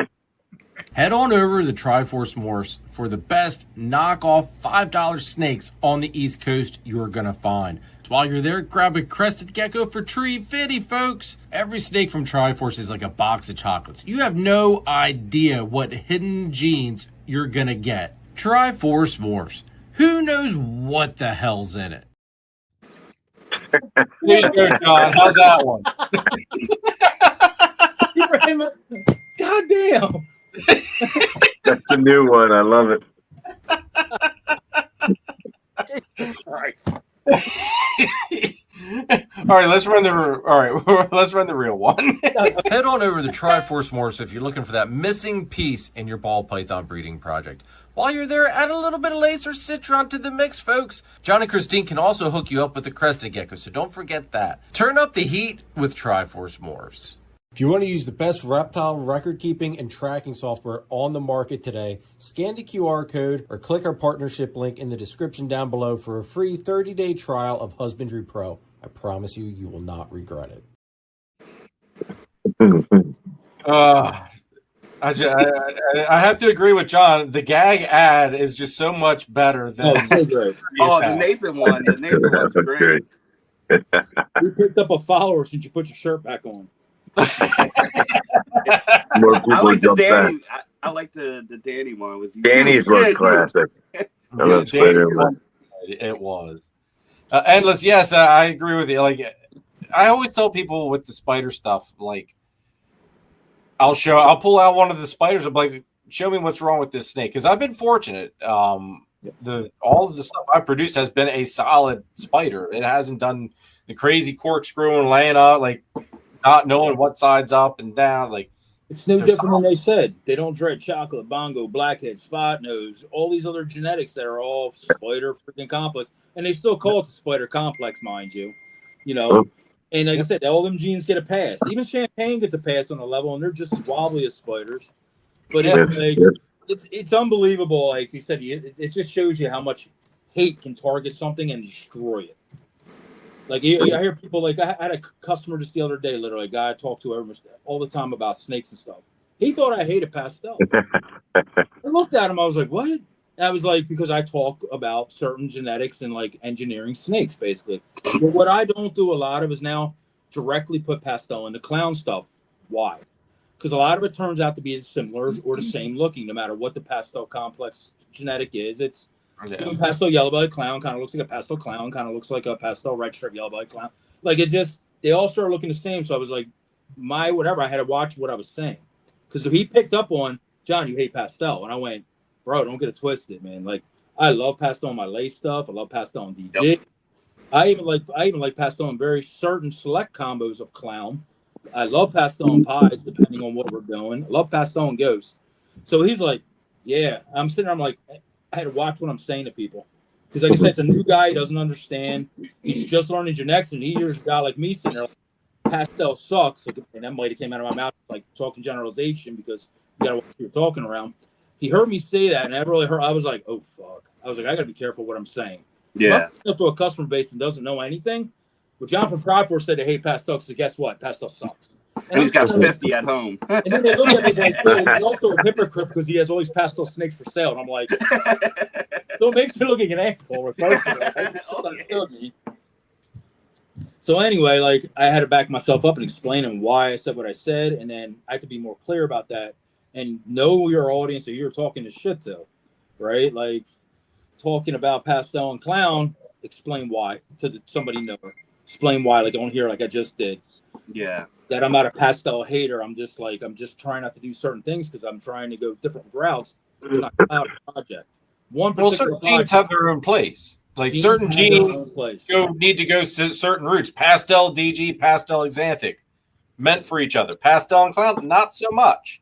Head on over to Triforce Morphs for the best knockoff $5 snakes on the East Coast you're gonna find. While you're there, grab a crested gecko for $3.50, folks. Every snake from Triforce is like a box of chocolates. You have no idea what hidden genes you're gonna get. Triforce Morphs. Who knows what the hell's in it? There you go, John. How's that one? God damn. That's the new one. I love it. All right, let's run the real one. Head on over to Triforce Morphs if you're looking for that missing piece in your ball python breeding project. While you're there, add a little bit of lace or citron to the mix, folks. John and Christine can also hook you up with the crested gecko, so don't forget that. Turn up the heat with Triforce Morphs. If you want to use the best reptile record keeping and tracking software on the market today, scan the QR code or click our partnership link in the description down below for a free 30-day trial of Husbandry Pro. I promise you will not regret it. I have to agree with John. The gag ad is just so much better than. The Nathan one. The Nathan one's great. You picked up a follower since you put your shirt back on. I like the Danny. I like the Danny one. Danny's was classic. It was endless. Yes, I agree with you. Like, I always tell people with the spider stuff, like, I'll pull out one of the spiders. I'm like, show me what's wrong with this snake, because I've been fortunate. All of the stuff I produced has been a solid spider. It hasn't done the crazy corkscrewing, laying out, like, not knowing what side's up and down. Like, it's no different than they said. They don't dread chocolate, bongo, blackhead, spot nose, all these other genetics that are all spider freaking complex, and they still call it the spider complex, mind you. You know, and like I said, all them genes get a pass. Even champagne gets a pass on the level, and they're just as wobbly as spiders. But it's unbelievable. Like you said, it just shows you how much hate can target something and destroy it. Like, I hear people, like, I had a customer just the other day, literally, a guy I talked to all the time about snakes and stuff. He thought I hated pastel. I looked at him, I was like, what? That was like because I talk about certain genetics and like engineering snakes, basically. But what I don't do a lot of is now directly put pastel in the clown stuff. Why? Because a lot of it turns out to be similar or the same looking, no matter what the pastel complex genetic is. It's even pastel yellow-bellied clown kind of looks like a pastel clown, kind of looks like a pastel red-striped yellow-bellied clown. Like it just, they all started looking the same. So I was like, I had to watch what I was saying. Because he picked up on, John, you hate pastel. And I went, bro, don't get it twisted, man. Like, I love pastel on my lace stuff. I love pastel on DG. Yep. I even like pastel on very certain select combos of clown. I love pastel on pies, depending on what we're doing. I love pastel on ghost. So he's like, yeah. I'm sitting there, I'm like, I had to watch what I'm saying to people. Because like I said, it's a new guy, he doesn't understand. He's just learning genetics, and he hears a guy like me sitting there like, pastel sucks. And that might have came out of my mouth like talking generalization because you gotta watch what you're talking around. He heard me say that, and I was like, oh fuck. I was like, I gotta be careful what I'm saying. Yeah. Up to a customer base and doesn't know anything. But John from Prideful said they hate pastel, so guess what? Pastel sucks. And he's got 50 at home. And then they look at me like, well, he's also a hypocrite because he has all these pastel snakes for sale. And I'm like, so it makes me look like an asshole. So anyway, like I had to back myself up and explain him why I said what I said, and then I had to be more clear about that and know your audience that you're talking to shit to, right? Like talking about pastel and clown, explain why to somebody know. Explain why, like on here, like I just did. Yeah. That I'm not a pastel hater. I'm just trying not to do certain things because I'm trying to go different routes. It's not about a project. Certain genes have their own place. Like certain genes need to go certain routes. Pastel, DG, pastel, Xanthic, meant for each other. Pastel and clown, not so much.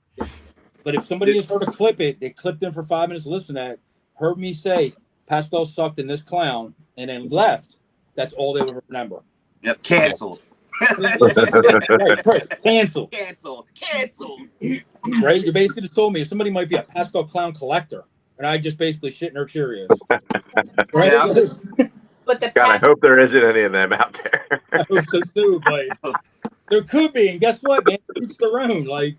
But if somebody has heard a clip it, they clipped in for 5 minutes, listened to that, heard me say pastel sucked in this clown, and then left. That's all they would remember. Yep, canceled. Right, canceled. Right? You basically just told me if somebody might be a pastel clown collector, and I just basically shit in her Cheerios. Right? Yeah, but the God, I hope there isn't any of them out there. I hope so too, but there could be, and guess what, man? Each their own. Like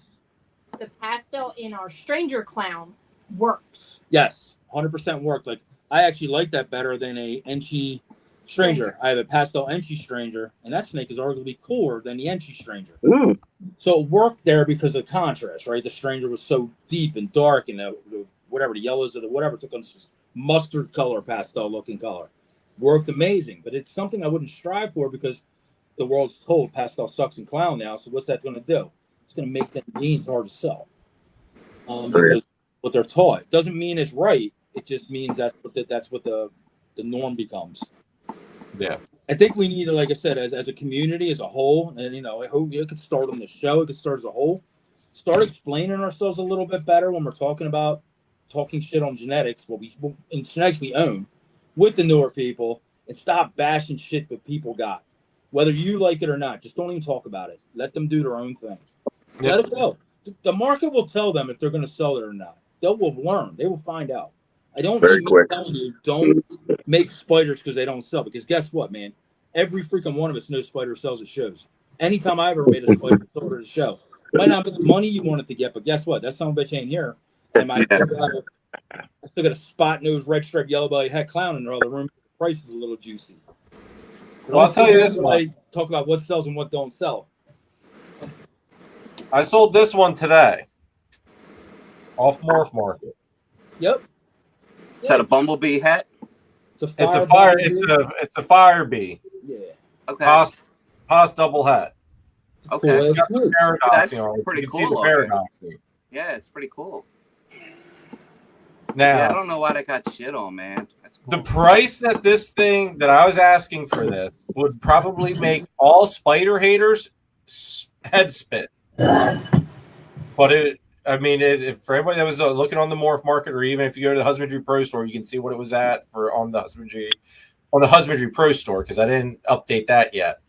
the pastel in our stranger clown works. Yes, 100% worked. Like I actually like that better than a Enchi Stranger. I have a pastel Enchi Stranger, and that snake is arguably cooler than the Enchi Stranger. Ooh. So it worked there because of the contrast, right? The Stranger was so deep and dark, and the whatever the yellows or the whatever took on this mustard color, pastel looking color. Worked amazing, but it's something I wouldn't strive for because the world's told pastel sucks in clown now. So what's that going to do? It's going to make them jeans hard to sell. Because what they're taught doesn't mean it's right. It just means that's what the norm becomes. Yeah, I think we need to, like I said, as a community, as a whole, and I hope it could start on the show. It could start as a whole. Start explaining ourselves a little bit better when we're talking shit on genetics. In genetics we own with the newer people, and stop bashing shit that people got. Whether you like it or not, just don't even talk about it. Let them do their own thing. Yep. Let it go. The market will tell them if they're going to sell it or not. They will learn. They will find out. I don't need me telling you don't make spiders because they don't sell. Because guess what, man? Every freaking one of us knows spider sells at shows. Anytime I ever made a spider sold at a show, might not be the money you wanted to get, but guess what? That son of a bitch ain't here. And I still got a spot nose, red stripe, yellow belly head clown in the other room. The price is a little juicy. Well, I'll tell you this one. I talk about what sells and what don't sell. I sold this one today off Morph Market. Yep. Is that a bumblebee hat? It's a fire. It's a fire bee. Yeah. Okay. Pos double hat. Okay. Cool. It's got the paradox. That's pretty cool. You can see the paradox. Yeah, it's pretty cool. Now, yeah, I don't know why they got shit on, man. That's cool. The price that this thing that I was asking for this would probably make all spider haters head spin. But for everybody that was looking on the Morph Market, or even if you go to the Husbandry Pro Store, you can see what it was at on the Husbandry Pro Store, because I didn't update that yet.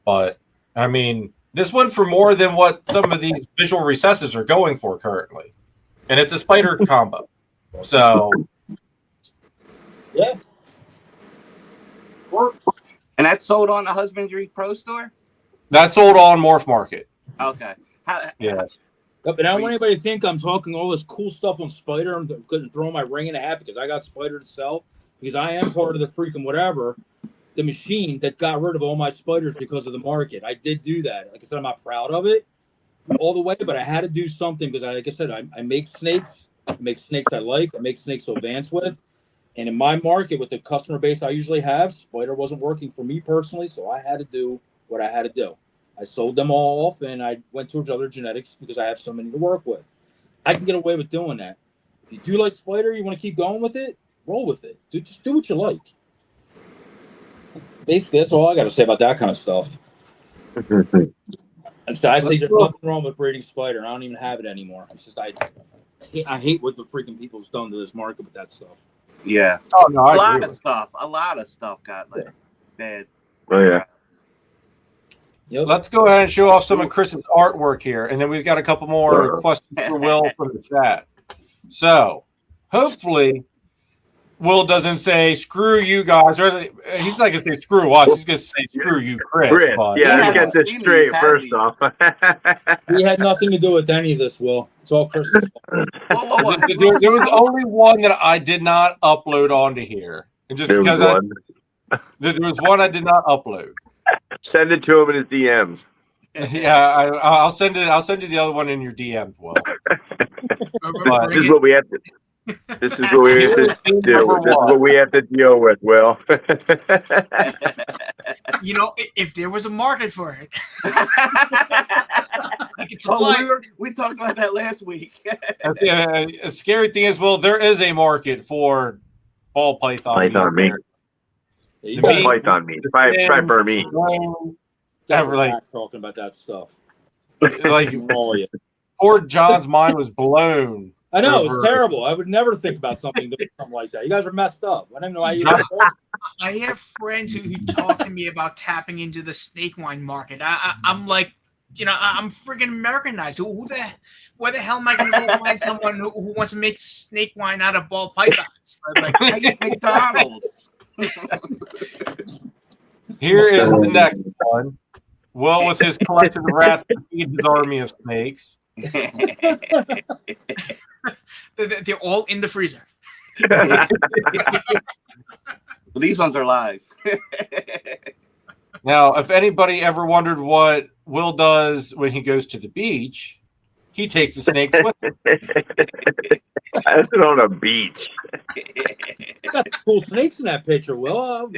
But I mean, this went for more than what some of these visual recessives are going for currently, and it's a spider combo. So yeah. And that's sold on the Husbandry Pro Store? That's sold on Morph Market. Okay. Yeah. But I don't want anybody to think I'm talking all this cool stuff on Spider and couldn't throw my ring in a hat because I got Spider to sell. Because I am part of the freaking whatever, the machine that got rid of all my spiders because of the market. I did do that. Like I said, I'm not proud of it all the way, but I had to do something because, like I said, I make snakes. I make snakes I like. I make snakes to advance with. And in my market, with the customer base I usually have, Spider wasn't working for me personally, so I had to do what I had to do. I sold them all off, and I went towards other genetics because I have so many to work with. I can get away with doing that. If you do like Spider, you want to keep going with it, roll with it. Just do what you like. Basically, that's all I got to say about that kind of stuff. And so I say there's nothing wrong with breeding Spider. I don't even have it anymore. It's just I hate what the freaking people's done to this market with that stuff. Yeah. Oh no, a lot of stuff got like bad. Oh yeah. Yep. Let's go ahead and show off some of Chris's artwork here, and then we've got a couple more questions for Will from the chat. So, hopefully, Will doesn't say "screw you guys," or he's not gonna say "screw us." He's gonna say "screw you, Chris." But, yeah, let's get this straight first off. We had nothing to do with any of this, Will. It's all Chris's fault. There was only one that I did not upload onto here, and just because there was one I did not upload. Send it to him in his DMs. Yeah, I'll send it. I'll send you the other one in your DMs. Well, this is what we have to. This is what we have to do. This is what we have to deal with. Will. You know, if there was a market for it, I could Oh, supply. we talked about that last week. A scary thing is, well, there is a market for ball python. Meat. Python meat. Try Burmese. Ever like talking about that stuff. Like poor John's mind was blown. I know it was terrible. I would never think about something like that. You guys are messed up. I don't know how you. I have friends who talk to me about tapping into the snake wine market. I'm like, you know, I'm freaking Americanized. Where the hell am I going to go find someone who wants to make snake wine out of ball pythons? Like, I get McDonald's. Here is the next one. Will, with his collection of rats to feed his army of snakes. They're all in the freezer. Well, these ones are live. Now, if anybody ever wondered what Will does when he goes to the beach, he takes the snakes with him. That's it on a beach. Got some cool snakes in that picture, Will.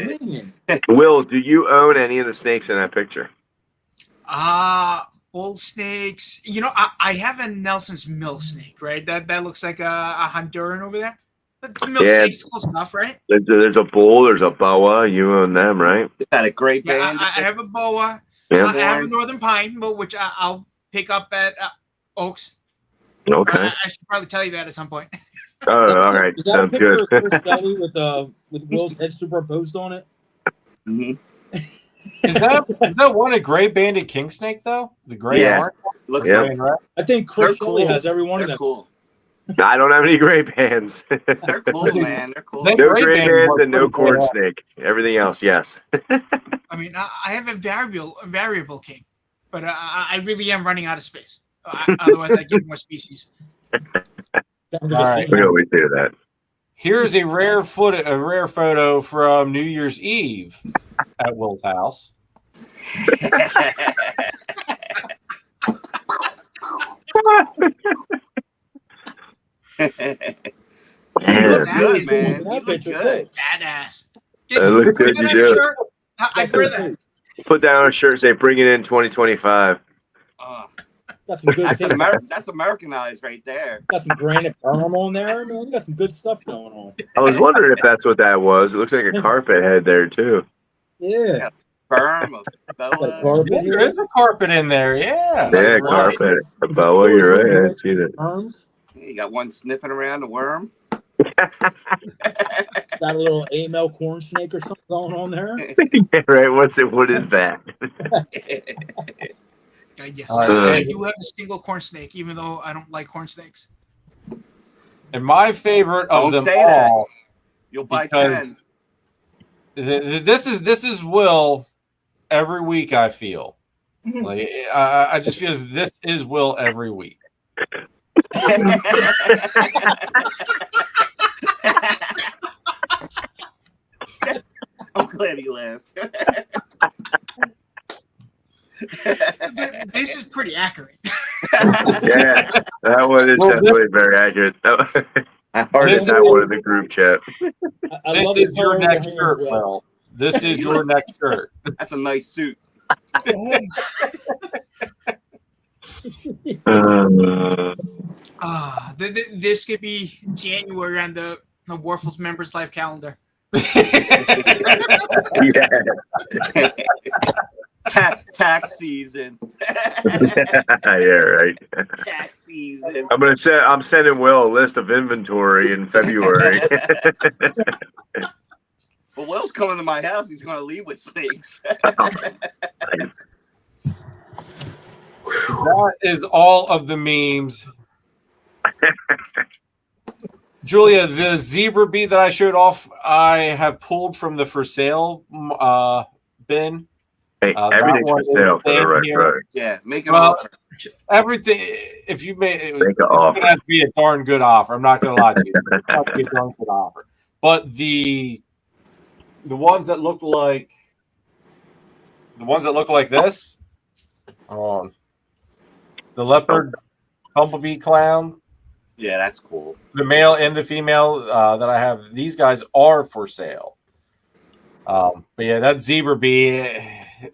Will, do you own any of the snakes in that picture? Bull snakes. You know, I have a Nelson's milk snake, right? That looks like a Honduran over there. It's a milk snake. It's close enough, right? There's a bull. There's a boa. You own them, right? Is that a great band? I have a boa. Yeah. I have a northern pine, which I'll pick up at Oaks. Okay. I should probably tell you that at some point. Oh, all right. Is that Sounds a picture good. of Chris Kelly with Will's head superimposed on it? Mm-hmm. Is that one a gray banded king snake though? The gray orange? Looks Yeah. like I think Chris Kelly has every one of they're them. cool. I don't have any gray bands. They're cool, man. They're cool. They- No Gray gray band bands was and no pretty corn cool. snake. Everything else, yes. I mean, I have a variable king, but I really am running out of space. Otherwise, I get more species. Sounds All like right. We always do that. Here's a rare photo from New Year's Eve at Will's house. Man, Good, man. That You look picture good. Badass. That looks good, Put you that on a do. shirt. I'd wear that. put that on a shirt. Say, bring it in 2025. Got some good That's, things. that's Americanized right there. Got some granite perm on there. Man, you got some good stuff going on. I was wondering if that's what that was. It looks like a carpet head there too. Yeah. Firm, a Got a boa. carpet Yeah, here. there is a carpet in there. Yeah. Yeah, That's right. carpet. A boa. You're right. I see that. Perms. You got one sniffing around a worm. Got a little AML corn snake or something going on there. Yeah, right. What is that? Yes, All right. I do have a single corn snake, even though I don't like corn snakes. And my favorite of Don't them say that. all, You'll buy because 10. this is Will every week. I feel like I just feel this is Will every week. I'm glad he laughed. This is pretty accurate. Yeah, that one is definitely very accurate. I hearted that one in the group chat. I This love is the your color of the next hair shirt, as well. Will. This is your next shirt. That's a nice suit. This could be January on the Warfel's members life calendar. Yeah, Tax season. yeah, right. Tax season. I'm sending Will a list of inventory in February. Well, Will's coming to my house. He's going to leave with snakes. That is all of the memes. Julia, the zebra bee that I showed off, I have pulled from the for sale bin. Hey, That everything's one for sale is for the staying right here. price. Yeah, make an Well, offer. everything. If you made it, Make an it's offer. gonna have to be a darn good offer. I'm not gonna lie to you. It's gonna have to be a darn good offer. But the ones that look like this, the leopard bumblebee clown, Yeah, that's cool. the male and the female that I have, these guys are for sale. But yeah, that zebra bee,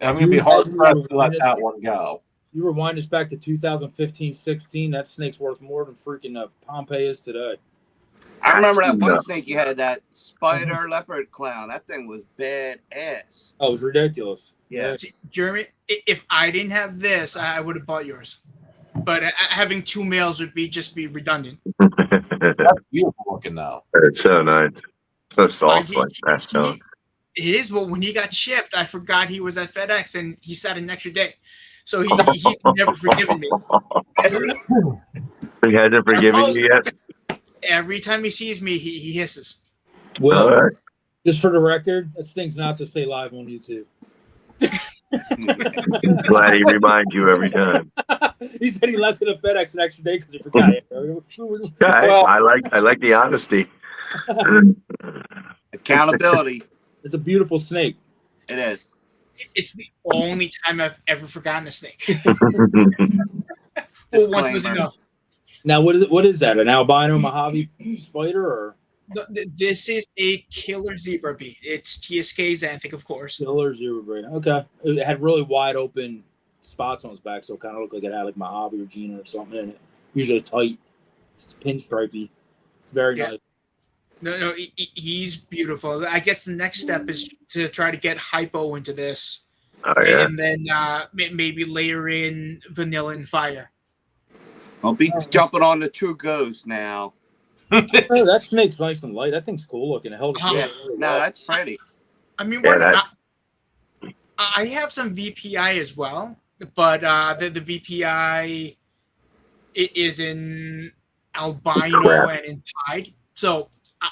I'm gonna be hard pressed to let that one go. You rewind us back to 2015-16. That snake's worth more than freaking Pompeii is today. I remember that one nuts. snake you had, that spider leopard clown. That thing was badass. Oh, it was ridiculous. Yeah. See, Jeremy, if I didn't have this, I would have bought yours. But having two males would just be redundant. That's beautiful looking though. It's so nice. So soft like that stone. It is, but when he got shipped, I forgot he was at FedEx and he sat an extra day. So he's never forgiven me. He hasn't forgiven you yet? Every time he sees me, he hisses. Well, All right. just for the record, that thing's not to stay live on YouTube. Glad he reminds you every time. He said he left it at FedEx an extra day because he forgot it. Yeah, I like the honesty. Accountability. It's a beautiful snake. It is. It's the only time I've ever forgotten a snake. Well, once was Disclaimer. enough. Now, what is that? An albino Mojave spider or This is a killer zebra bee. It's TSK Xanthic, of course. killer zebra breed? Okay, it had really wide open spots on its back, so it kind of looked like it had like Mojave or Gina or something in it. Usually tight, it's pinstripey, very Yeah. nice. No, he's beautiful. I guess the next step is to try to get hypo into this, Oh yeah. and then maybe layer in vanilla and fire. Don't be jumping on the true ghost now. Oh, that snake's nice and light. That thing's cool looking. It held its Yeah. shape really No, well. that's pretty. I mean, Yeah, I have some VPI as well, but the VPI is in albino Crap. and in pied, so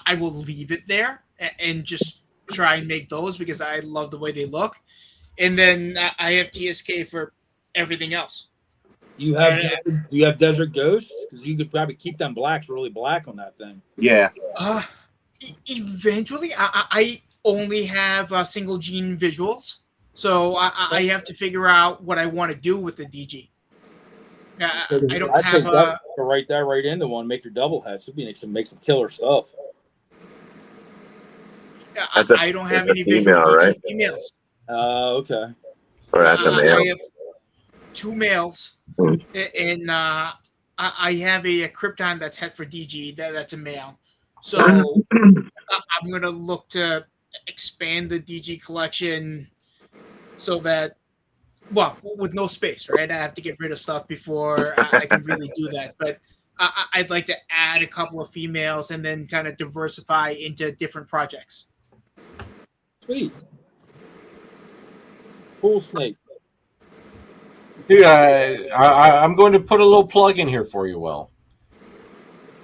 I will leave it there and just try and make those because I love the way they look. And then I have TSK for everything else. You have Desert Ghosts because you could probably keep them blacks really black on that thing. Yeah. Eventually, I only have single gene visuals, so I have to figure out what I want to do with the DG. I don't I'd have take that to write that right into one. Make your double heads. It'd be make some killer stuff. I don't have that's a any visual female, DG right? females. Okay. Or that's a I male. have two males, Hmm. and I have a Krypton that's het for DG. That's a male. So I'm gonna look to expand the DG collection so that, well, with no space, right? I have to get rid of stuff before I can really do that. But I'd like to add a couple of females and then kind of diversify into different projects. Sweet. Cool snake. Dude, I'm going to put a little plug in here for you, Will.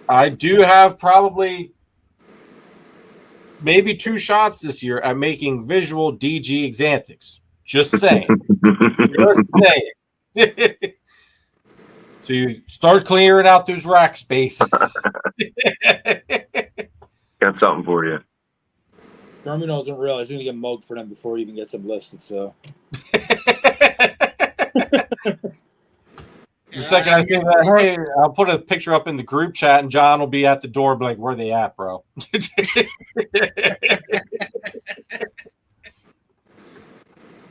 I do have probably maybe 2 shots this year at making visual DG Xanthics. Just saying. Just saying. So you start clearing out those rack spaces. Got something for you. Terminal doesn't realize he's gonna get mugged for them before he even gets them listed. So The second I say that, hey, I'll put a picture up in the group chat, and John will be at the door, be like, "Where they at, bro?"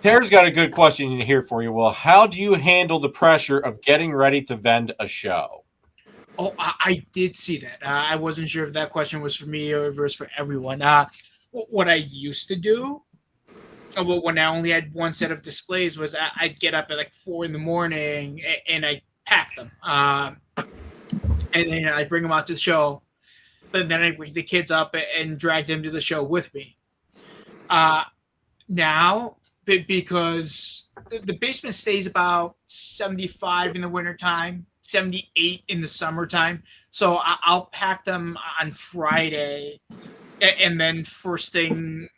Tara's got a good question here for you. Well, how do you handle the pressure of getting ready to vend a show? Oh, I did see that. I wasn't sure if that question was for me or if it was for everyone. What I used to do, when I only had one set of displays, was I'd get up at like 4 a.m. and I'd pack them. And then I'd bring them out to the show. But then I'd wake the kids up and drag them to the show with me. Now, because the basement stays about 75 in the wintertime, 78 in the summertime. So I'll pack them on Friday, and then first thing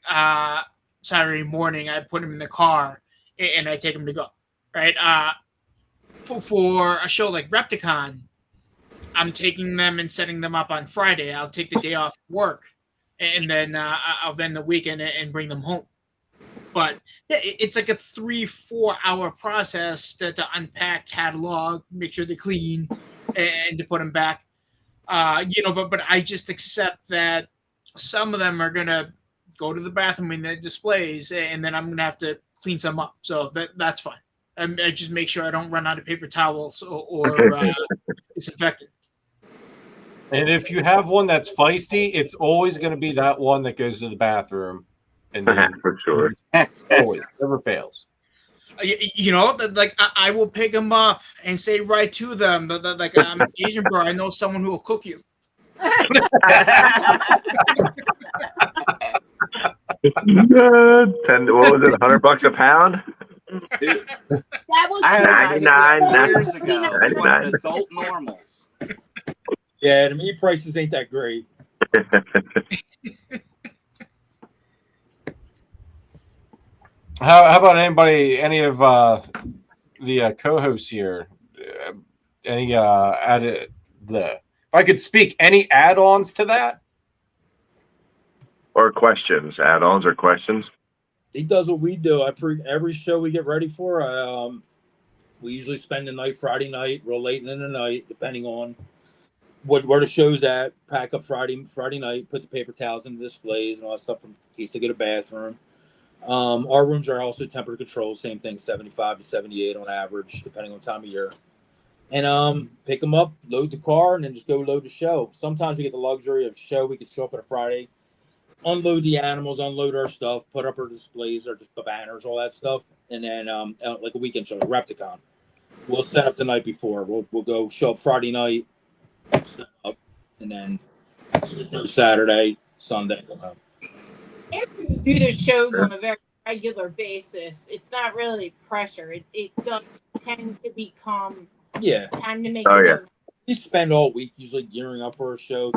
Saturday morning, I put them in the car and I take them to go. Right? For a show like Repticon, I'm taking them and setting them up on Friday. I'll take the day off work, and then I'll vend the weekend and bring them home. But it's like a 3-4 hour process to unpack, catalog, make sure they're clean, and to put them back. But I just accept that some of them are gonna go to the bathroom in the displays, and then I'm gonna have to clean some up. So that's fine. I just make sure I don't run out of paper towels or disinfectant. And if you have one that's feisty, it's always going to be that one that goes to the bathroom. And then For sure. Always, never fails. Like I will pick them up and say right to them, like I'm Asian bro. I know someone who will cook you. What was it? $100 a pound? Dude, That was I had a guy 99, years ago. 99. Adult normals. yeah, the meat prices ain't that great. How about any of the co-hosts here? Any added? If I could speak, any add-ons to that? Or questions, add-ons or questions? He does what we do. Every show we get ready for. We usually spend the night Friday night, real late in the night, depending on where the show's at. Pack up Friday night, put the paper towels in the displays and all that stuff in case they get a bathroom. Our rooms are also temperature controlled, same thing, 75 to 78 on average, depending on time of year. And pick them up, load the car, and then just go load the show. Sometimes we get the luxury of show. We could show up on a Friday, unload the animals, unload our stuff, put up our displays, our banners, all that stuff, and then like a weekend show, like Repticon. We'll set up the night before. We'll go show up Friday night, set up, and then Saturday, Sunday. After you do the shows on a very regular basis, it's not really pressure. It does tend to become time to make You spend all week usually gearing up for a show,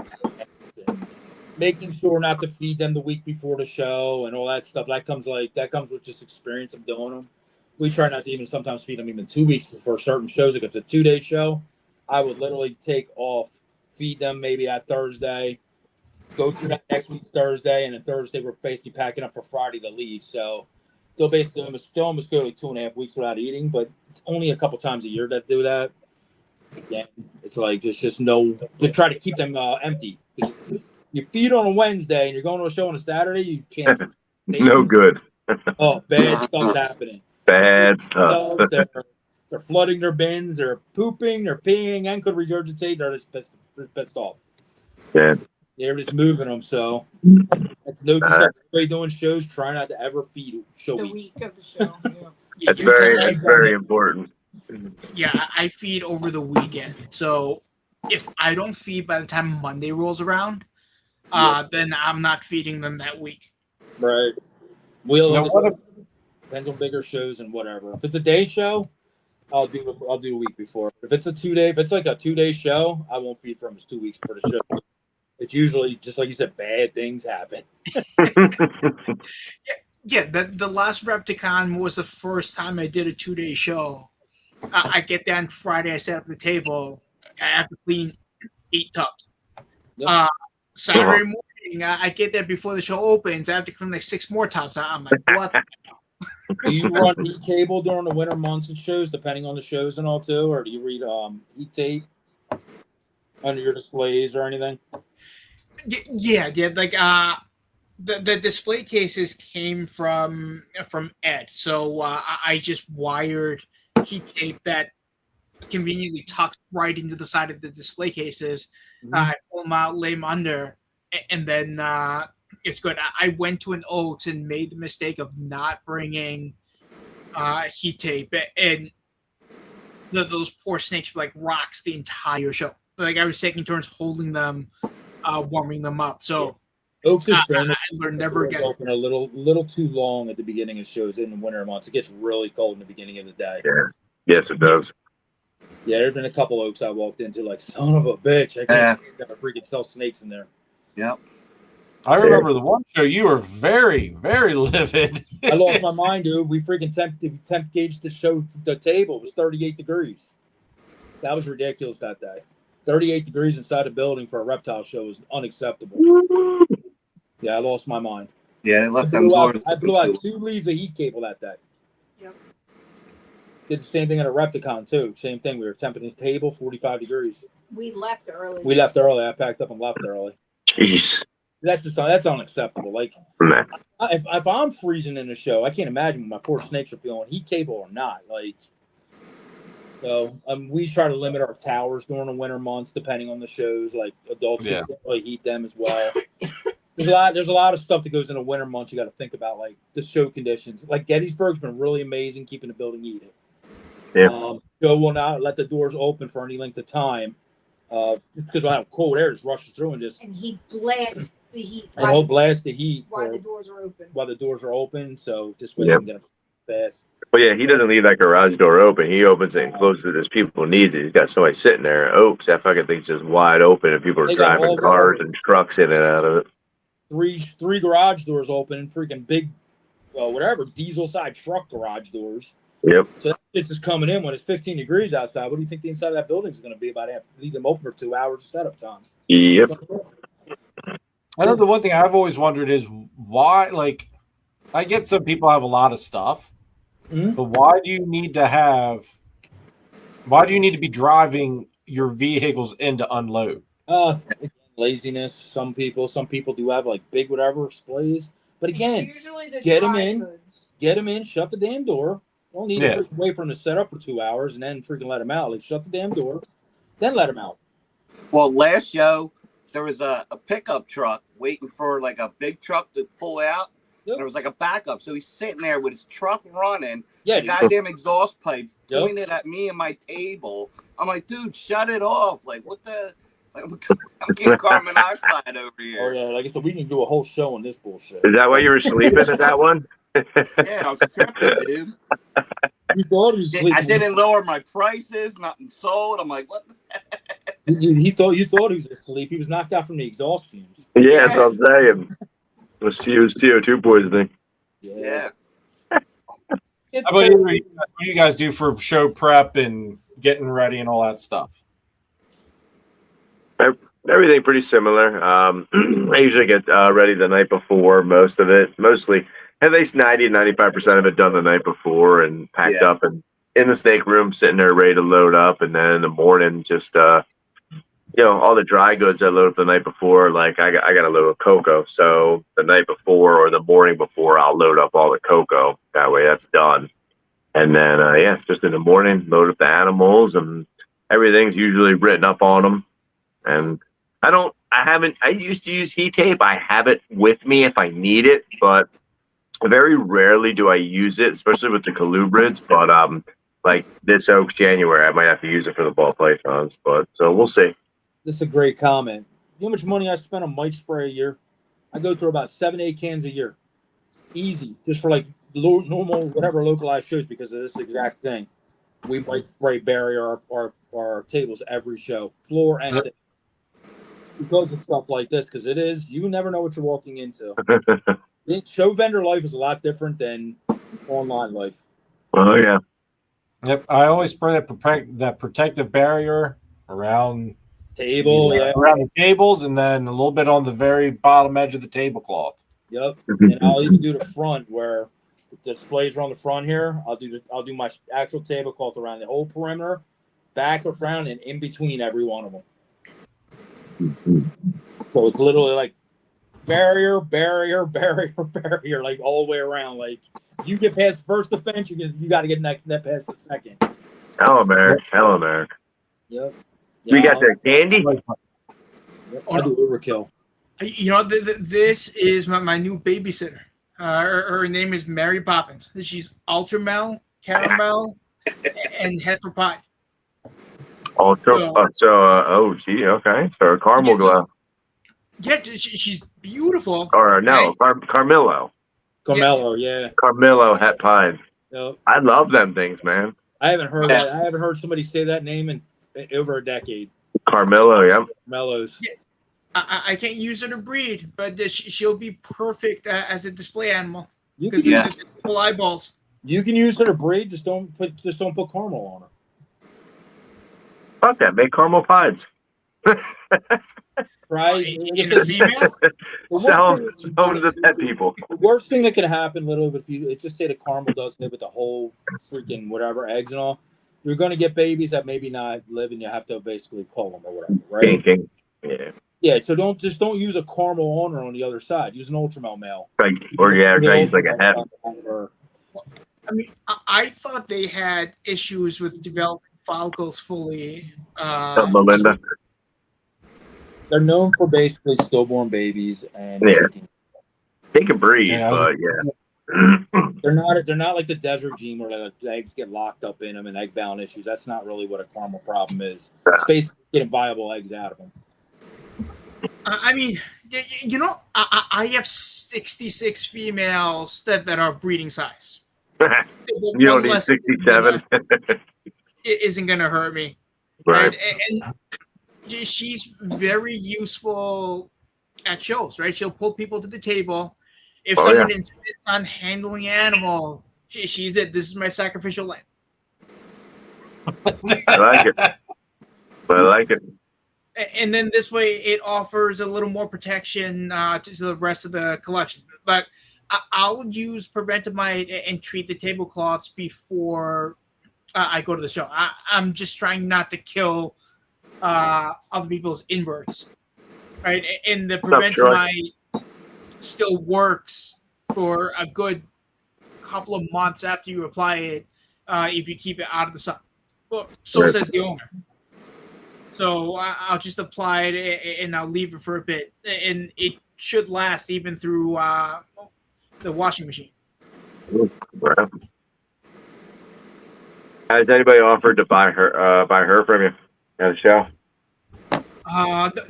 making sure not to feed them the week before the show and all that stuff. That comes with just experience of doing them. We try not to even sometimes feed them even 2 weeks before certain shows. If it's a 2-day show, I would literally take off, feed them maybe that Thursday, go through that next week's Thursday, and then Thursday we're basically packing up for Friday to leave. So they'll basically almost go like 2.5 weeks without eating, but it's only a couple times a year that do that. Again, it's like there's just no to try to keep them empty. You feed on a Wednesday and you're going to a show on a Saturday, you can't. No good. Oh, bad stuff's happening. Bad stuff. They're flooding their bins. They're pooping. They're peeing and could regurgitate. They're just pissed off. Yeah. They're just moving them. So that's no way doing shows. Try not to ever feed show the week of the show. Yeah. That's very important. Yeah, I feed over the weekend. So if I don't feed by the time Monday rolls around, then I'm not feeding them that week. Right. Depends on bigger shows and whatever. If it's a day show, I'll do a week before. If it's like a 2-day show, I won't feed for them 2 weeks for the show. It's usually just like you said, bad things happen. Yeah. The last Repticon was the first time I did a 2-day show, I get there on Friday. I set up the table. I have to clean 8 tubs. Yep. Saturday morning, I get there before the show opens. I have to clean like 6 more tubs. I'm like, what? Do you run heat cable during the winter months and shows, depending on the shows and all too, or do you read heat tape under your displays or anything? Yeah. Like the display cases came from Ed, so I just wired heat tape that conveniently tucks right into the side of the display cases. I pull them out, lay them under, and then it's good. I went to an Oaks and made the mistake of not bringing heat tape, and those poor snakes were like rocks the entire show. Like I was taking turns holding them, warming them up. So Oaks is I learned never again. Open a little too long at the beginning of shows in the winter months. It gets really cold in the beginning of the day. Yeah. Yes, it does. Yeah, there's been a couple Oaks I walked into like, son of a bitch. I can't freaking sell snakes in there. Yep. I remember the one show you were very, very livid. I lost my mind, dude. We freaking temp gauged the show. The table was 38 degrees. That was ridiculous that day. 38 degrees inside a building for a reptile show is unacceptable. Yeah, I lost my mind. Yeah, they left I blew out 2 leads of heat cable that day. Yep. Did the same thing at a Repticon too. Same thing. We were temping the table 45 degrees. We left early. I packed up and left early. Jeez. That's unacceptable. Like, Man. if I'm freezing in the show, I can't imagine what my poor snakes are feeling, heat cable or not. Like, so we try to limit our towers during the winter months, depending on the shows. Like adults can really heat them as well. There's a lot of stuff that goes into winter months. You got to think about, like the show conditions. Like Gettysburg's been really amazing keeping the building heated. Yeah. Joe will not let the doors open for any length of time, just because we'll have cold air just rushes through and he blasts the heat. And he'll blast the heat while the doors are open. So just wait and get them fast. Well, yeah, he doesn't leave that garage door open. He opens it and closes it as people need it. He's got somebody sitting there. Oaks, that fucking thing's just wide open, and people are driving cars and trucks in and out of it. Three garage doors open, freaking big, diesel side truck garage doors. Yep. So it's just coming in when it's 15 degrees outside. What do you think the inside of that building is going to be about? Have to leave them open for 2 hours of setup time. Yep. I know the one thing I've always wondered is why, like, I get some people have a lot of stuff, but why do you need to be driving your vehicles in to unload? Laziness. Some people do have like big whatever displays, but again, the get them in, shut the damn door. Don't need to wait for them to set up for 2 hours and then freaking let them out. Like, shut the damn door, then let them out. Well, last show there was a pickup truck waiting for like a big truck to pull out. Yep. There was like a backup, so he's sitting there with his truck running. The goddamn exhaust pipe pointed at me and my table. I'm like, dude, shut it off! Like, what the? Like, I'm getting carbon monoxide over here. Oh yeah, like I said, we can do a whole show on this bullshit. Is that why you were sleeping at that one? Yeah, I was tripping, dude. You thought he was sleeping. I didn't lower my prices, nothing sold. I'm like, what the heck? You thought he was asleep. He was knocked out from the exhaust fumes. Yeah, that's what I'm saying. It was CO2 poisoning. Yeah. How about you? What do you guys do for show prep and getting ready and all that stuff? Everything pretty similar. I usually get ready the night before, mostly at least 95% of it done the night before and packed up and in the snake room, sitting there ready to load up. And then in the morning, just, all the dry goods I load up the night before, like I got a load of cocoa. So the night before or the morning before, I'll load up all the cocoa. That way that's done. And then, just in the morning, load up the animals and everything's usually written up on them. And I used to use heat tape. I have it with me if I need it, but very rarely do I use it, especially with the colubrids. But like this Oaks January, I might have to use it for the ball pythons. But so we'll see. This is a great comment. You know how much money I spend on mite spray a year? I go through about 7 to 8 cans a year. Easy, just for like normal, whatever localized shows because of this exact thing. We mite spray bury our tables every show, floor and table. Because of stuff like this, because you never know what you're walking into. Show vendor life is a lot different than online life. Oh yeah. Yep, I always spray that protective barrier around around the tables, and then a little bit on the very bottom edge of the tablecloth. Yep, and I'll even do the front where the displays are on the front here. I'll do my actual tablecloth around the whole perimeter, back or front, and in between every one of them. So it's literally like barrier, like all the way around. Like you get past first defense, you got to get next net past the second. Hello, Merrick. Yep. We got their candy. Yep, I do overkill. You know, this is my new babysitter. Her name is Mary Poppins. She's ultramel, caramel, and heifer pie. Okay. So a caramel glow. Yeah, she's beautiful. Or no, right? Carmelo. Carmelo, yeah. Carmelo het pie. Yep. I love them things, man. I haven't heard that. I haven't heard somebody say that name in over a decade. Carmelo, yeah. Carmelos. Yeah. I can't use her to breed, but she'll be perfect as a display animal. Because full eyeballs. You can use her to breed. Just don't put caramel on her. Fuck that. Make caramel pies. Right? In a female? Sell them to the pet people. The worst thing that can happen, literally, if you just say the caramel does inhibit the whole freaking whatever eggs and all, you're going to get babies that maybe not live, and you have to basically cull them or whatever, right? Yeah. Yeah. So don't use a caramel on her on the other side. Use an ultramel male. Right. Or use like a het. I mean, I thought they had issues with developing follicles fully. Melinda. They're known for basically stillborn babies, and they can breed, but they're not like the desert gene where the eggs get locked up in them and egg balance issues. That's not really what a caramel problem is. It's basically getting viable eggs out of them. I mean, you know, I have 66 females that are breeding size. You don't need 67. It isn't going to hurt me. Right. And she's very useful at shows, right? She'll pull people to the table. If someone insists on handling an animal, she's it. This is my sacrificial lamb. I like it. And then this way, it offers a little more protection to the rest of the collection. But I'll use Preventamide and treat the tablecloths before I go to the show. I'm just trying not to kill other people's inverts, right? And the Preventamide still works for a good couple of months after you apply it if you keep it out of the sun. Well, so says the owner. So I'll just apply it and I'll leave it for a bit, and it should last even through the washing machine. Has anybody offered to buy her from you at a show?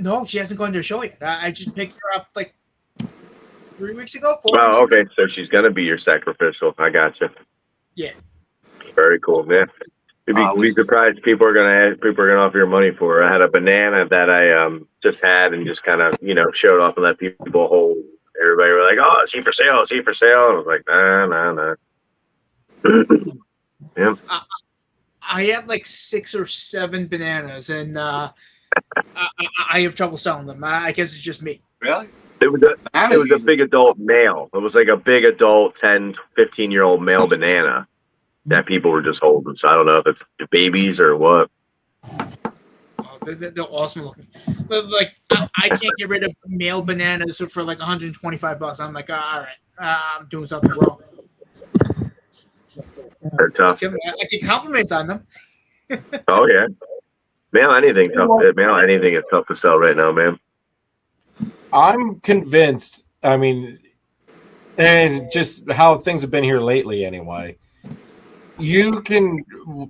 No, she hasn't gone to a show yet. I just picked her up like 3 weeks ago. 4 weeks okay. ago. So she's gonna be your sacrificial. I gotcha. Yeah. Very cool, man. You'd be surprised. People are gonna offer your money for her. I had a banana that I just had and just kind of showed off and let people hold. Everybody were like, "Oh, is he for sale? Is he for sale?" I was like, "Nah." Yeah. I have like 6 or 7 bananas, and I have trouble selling them. I guess it's just me. Really? It was a big adult male. It was like a big adult 10, 15-year-old male banana that people were just holding. So I don't know if it's babies or what. Oh, they're awesome looking. But like, I can't get rid of male bananas for like $125. I'm like, all right, I'm doing something wrong. They're tough. I can compliment on them. Oh yeah, male anything tough. Male anything is tough to sell right now, man. I'm convinced. I mean, and just how things have been here lately, anyway. You can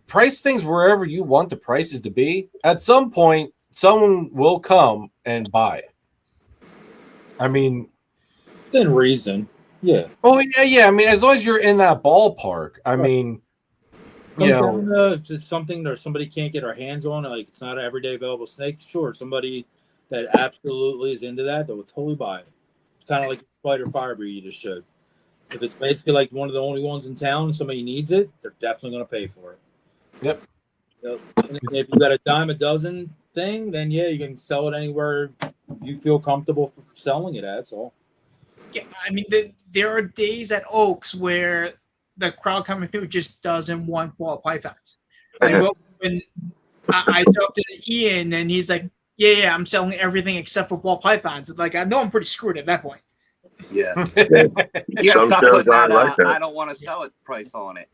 price things wherever you want the prices to be. At some point, someone will come and buy it. I mean, within reason. Yeah. Oh yeah. I mean, as long as you're in that ballpark. I mean, if it's something that somebody can't get their hands on, like it's not an everyday available snake. Sure, somebody that absolutely is into that will totally buy it. It's kind of like the spider fire breed you just showed. If it's basically like one of the only ones in town, and somebody needs it, they're definitely going to pay for it. Yep. And if you got a dime a dozen thing, then yeah, you can sell it anywhere you feel comfortable for selling it at. That's all. Yeah, I mean, there are days at Oaks where the crowd coming through just doesn't want ball pythons. Like when I talked to Ian and he's like, yeah, I'm selling everything except for ball pythons. Like, I know I'm pretty screwed at that point. Yeah. You Some stop putting that, that I don't want to sell it price on it.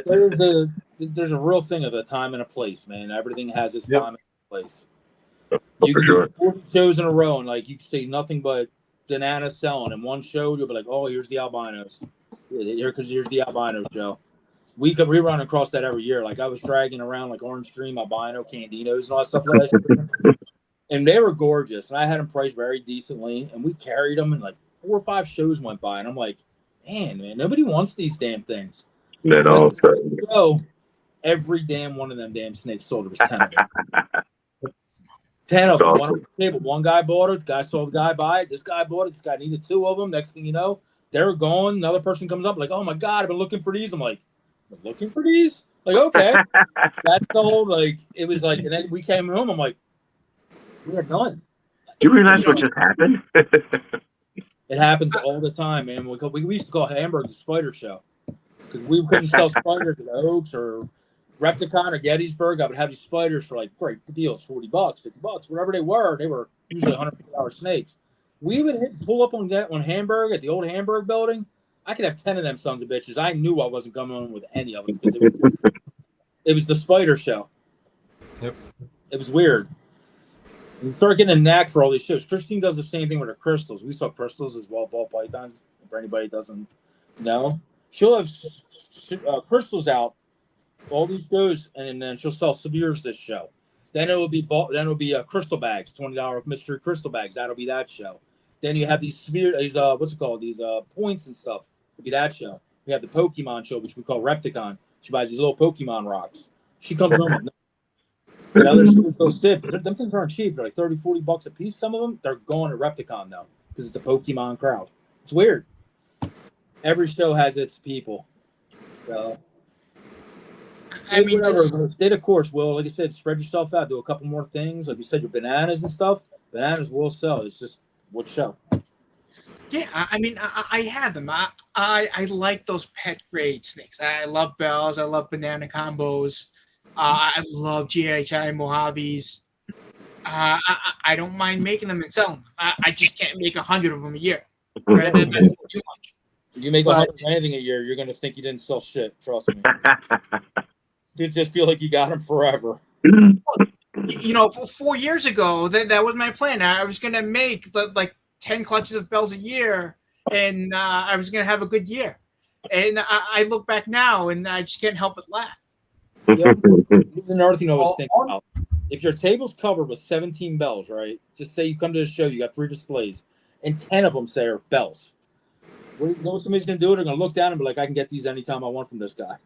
There's a real thing of a time and a place, man. Everything has its time and place. You can do 40 shows in a row and like you can say nothing but bananas selling. And one show you'll be like, oh, here's the albinos. Here's the albino show. We run across that every year. Like I was dragging around like Orange Dream, albino, Candinos, and all that stuff last year. And they were gorgeous. And I had them priced very decently. And we carried them and like 4 or 5 shows went by. And I'm like, man, nobody wants these damn things. Then all of a sudden, so every damn one of them damn snakes sold. There was 10 of them. 10 of them. Awesome. One on the table. One guy bought it. The guy saw the guy buy it. This guy bought it. This guy needed 2 of them. Next thing you know, they're gone. Another person comes up like, oh my God, I've been looking for these. I'm like, looking for these? Like, okay. That's the whole, like, it was like, and then we came home. I'm like, we are done. Do you realize what just happened? It happens all the time, man. We used to call Hamburg the spider show because we couldn't sell spiders at Oaks or Repticon or Gettysburg. I would have these spiders for like great deals, $40, $50, whatever they were. They were usually $150 snakes. We would pull up on Hamburg at the old Hamburg building. I could have 10 of them sons of bitches. I knew I wasn't coming on with any of them because it was the spider show. Yep. It was weird. We started getting a knack for all these shows. Christine does the same thing with her crystals. We saw crystals as well, ball pythons. If anybody doesn't know, she'll have crystals out all these shows, and then she'll sell Severes this show. Then it'll be crystal bags, $20 mystery crystal bags. That'll be that show. Then you have these what's it called? These points and stuff. It'll be that show. We have the Pokemon show, which we call Repticon. She buys these little Pokemon rocks. She comes home with the other shows go sit. Them things aren't cheap. They're like $30, $40 a piece. Some of them, they're going to Repticon now because it's the Pokemon crowd. It's weird. Every show has its people. So, I mean, whatever. Stay the course, Will. Like I said, spread yourself out. Do a couple more things. Like you said, your bananas and stuff. Bananas will sell. It's just what show. Yeah, I mean, I have them. I like those pet grade snakes. I love bells. I love banana combos. I love GHI Mojaves. I don't mind making them and selling them. I just can't make 100 of them a year. Right? That's too much. If you make 100 of anything a year, you're going to think you didn't sell shit. Trust me. You just feel like you got them forever. You know, 4 years ago, that was my plan. I was going to make like 10 clutches of bells a year, and I was going to have a good year. And I look back now, and I just can't help but laugh. Yep. Here's another thing I was thinking about. If your table's covered with 17 bells, right? Just say you come to the show, you got 3 displays, and 10 of them say are bells. What you know somebody's going to do? They're going to look down and be like, I can get these anytime I want from this guy.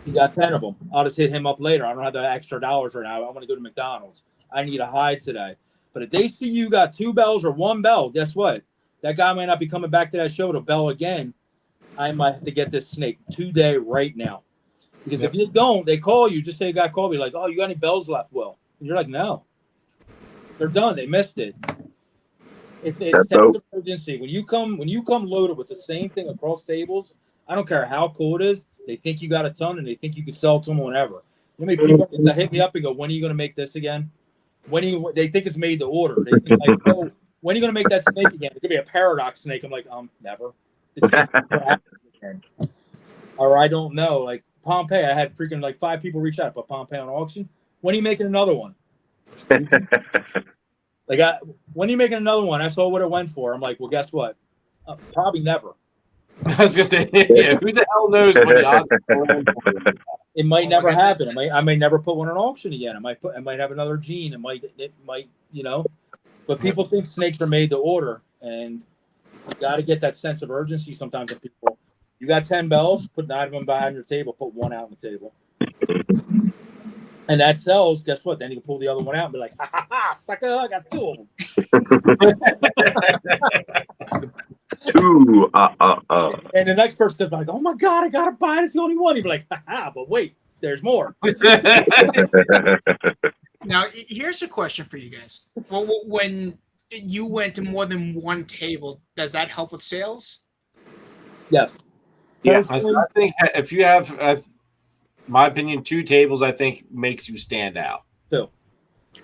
You got 10 of them. I'll just hit him up later. I don't have the extra dollars right now. I want to go to McDonald's. I need a hide today. But if they see you got 2 bells or 1 bell, guess what? That guy might not be coming back to that show to bell again. I might have to get this snake today, right now. Because if you don't, they call you. Just say a guy called me like, oh, you got any bells left, Will? And you're like, no. They're done. They missed it. It's sense of urgency. When you come loaded with the same thing across tables, I don't care how cool it is, they think you got a ton and they think you can sell it to them whenever. You know, people hit me up and go, when are you going to make this again? They think it's made to order. They think like, oh, when are you going to make that snake again? It could be a paradox snake. I'm like, never. It's again. Or I don't know. Like Pompeii, I had freaking like 5 people reach out, put Pompeii on auction. When are you making another one? Like, when are you making another one? That's all what it went for. I'm like, well, guess what? Probably never. I was gonna say, yeah, who the hell knows what the odds are? It might never happen. I may never put one on auction again. I might have another gene. It might, you know. But people think snakes are made to order, and you got to get that sense of urgency sometimes in people. You got 10 bells, put 9 of them behind your table, put 1 out on the table. And that sells, guess what? Then you can pull the other one out and be like, ha ha ha, sucker, I got 2 of them. 2. And the next person is like, oh my God, I got to buy it. It's the only one. You'd be like, ha ha, but wait, there's more. Now, here's a question for you guys. Well, when you went to more than one table, does that help with sales? Yes. Yeah. I think if you have, my opinion, 2 tables, I think makes you stand out. So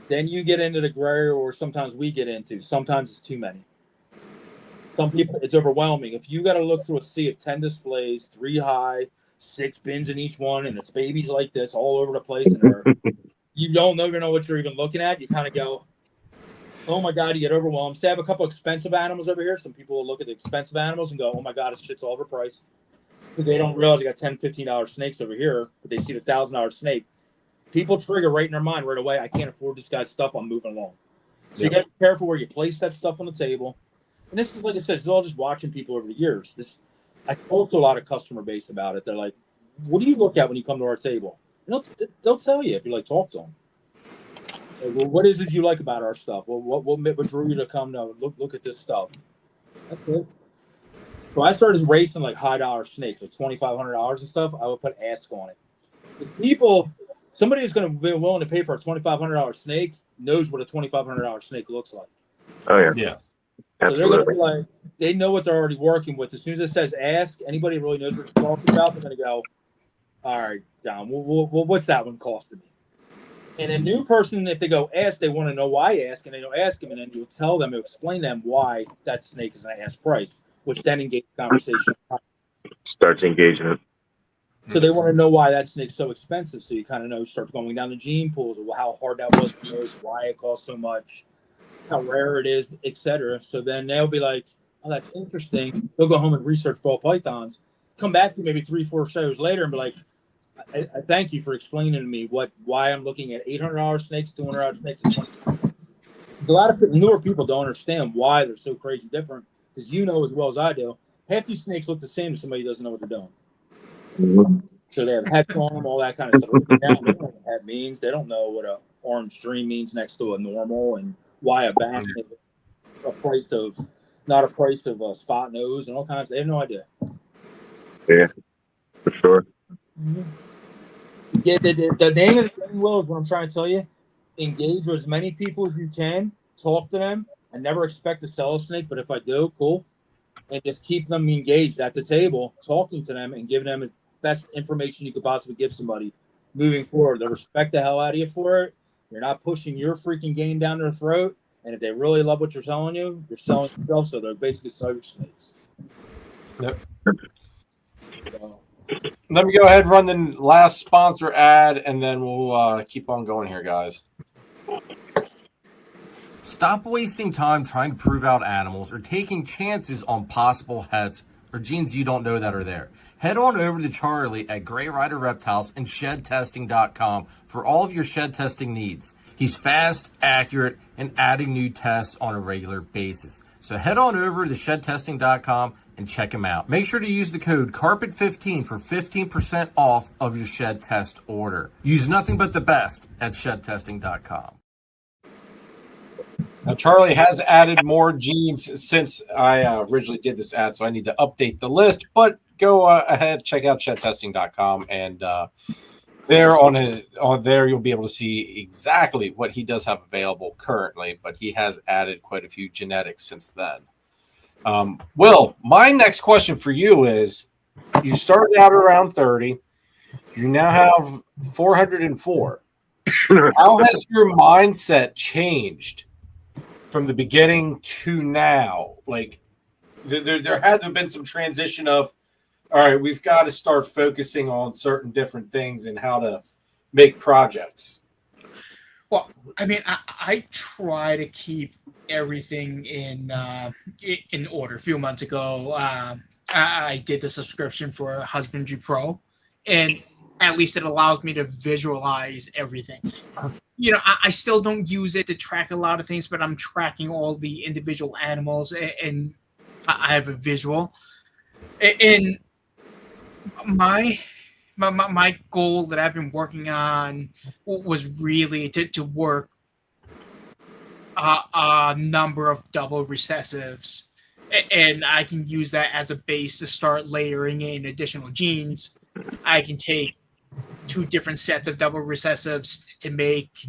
then you get into the gray, or sometimes we get into. Sometimes it's too many. Some people, it's overwhelming. If you got to look through a sea of 10 displays, 3 high, 6 bins in each one, and it's babies like this all over the place, and you don't even know what you're even looking at, you kind of go, oh my God, you get overwhelmed. So I have a couple expensive animals over here. Some people will look at the expensive animals and go, oh my God, this shit's all overpriced. Because they don't realize they got $10, $15 snakes over here, but they see the $1,000 snake. People trigger right in their mind right away, I can't afford this guy's stuff, I'm moving along. So you got to be careful where you place that stuff on the table. And this is, like I said, it's all just watching people over the years. I talk to a lot of customer base about it. They're like, what do you look at when you come to our table? And they'll tell you if you like talk to them. Like, well, what is it you like about our stuff? Well, what drew you to come to look at this stuff? That's it. So I started racing like high dollar snakes, like $2,500 and stuff. I would put ask on it. If somebody who's going to be willing to pay for a $2,500 snake knows what a $2,500 snake looks like. Oh yeah. Yes. So they're going to be like, they know what they're already working with. As soon as it says ask, anybody really knows what you're talking about, they're going to go, all right, John, well, what's that one costing me? And a new person, if they go ask, they want to know why ask, and they don't ask them, and then you'll tell them, you'll explain them why that snake is an ask price, which then engages the conversation. Starts engagement. So they want to know why that snake's so expensive. So you kind of know, start going down the gene pools, or how hard that was to make, why it costs so much, how rare it is, etc. So then they'll be like, oh, that's interesting. They'll go home and research ball pythons, come back to maybe 3-4 shows later and be like, I thank you for explaining to me why I'm looking at $800 snakes, $200 snakes, and $20. A lot of newer people don't understand why they're so crazy different, because you know as well as I do, half these snakes look the same to somebody who doesn't know what they're doing. Mm-hmm. So they have heads on them, all that kind of stuff. They don't know what that means. They don't know what an orange dream means next to a normal, and why a back is not a price of a spot nose and all kinds. They have no idea. Yeah, for sure. Mm-hmm. Yeah, the name of the game, Will, is what I'm trying to tell you. Engage with as many people as you can. Talk to them. I never expect to sell a snake, but if I do, cool. And just keep them engaged at the table, talking to them and giving them the best information you could possibly give somebody moving forward. They'll respect the hell out of you for it. You're not pushing your freaking game down their throat. And if they really love what you're telling you, you're selling yourself. So they're basically selling snakes. Yep. So. Let me go ahead and run the last sponsor ad, and then we'll keep on going here, guys. Stop wasting time trying to prove out animals or taking chances on possible hets or genes you don't know that are there. Head on over to Charlie at Gray Rider Reptiles and ShedTesting.com for all of your shed testing needs. He's fast, accurate, and adding new tests on a regular basis. So head on over to ShedTesting.com and check him out. Make sure to use the code CARPET15 for 15% off of your shed test order. Use nothing but the best at ShedTesting.com. Now, Charlie has added more genes since I originally did this ad, so I need to update the list. But go ahead, check out ShedTesting.com, and there on there you'll be able to see exactly what he does have available currently. But he has added quite a few genetics since then. Will, my next question for you is: you started out around 30, you now have 404. How has your mindset changed from the beginning to now? Like, there had to have been some transition of, all right, we've got to start focusing on certain different things and how to make projects. Well, I mean, I try to keep everything in order. A few months ago, I did the subscription for Husbandry Pro, and at least it allows me to visualize everything. You know, I still don't use it to track a lot of things, but I'm tracking all the individual animals, and I have a visual. And my goal that I've been working on was really to work a number of double recessives, and I can use that as a base to start layering in additional genes. I can take 2 different sets of double recessives to make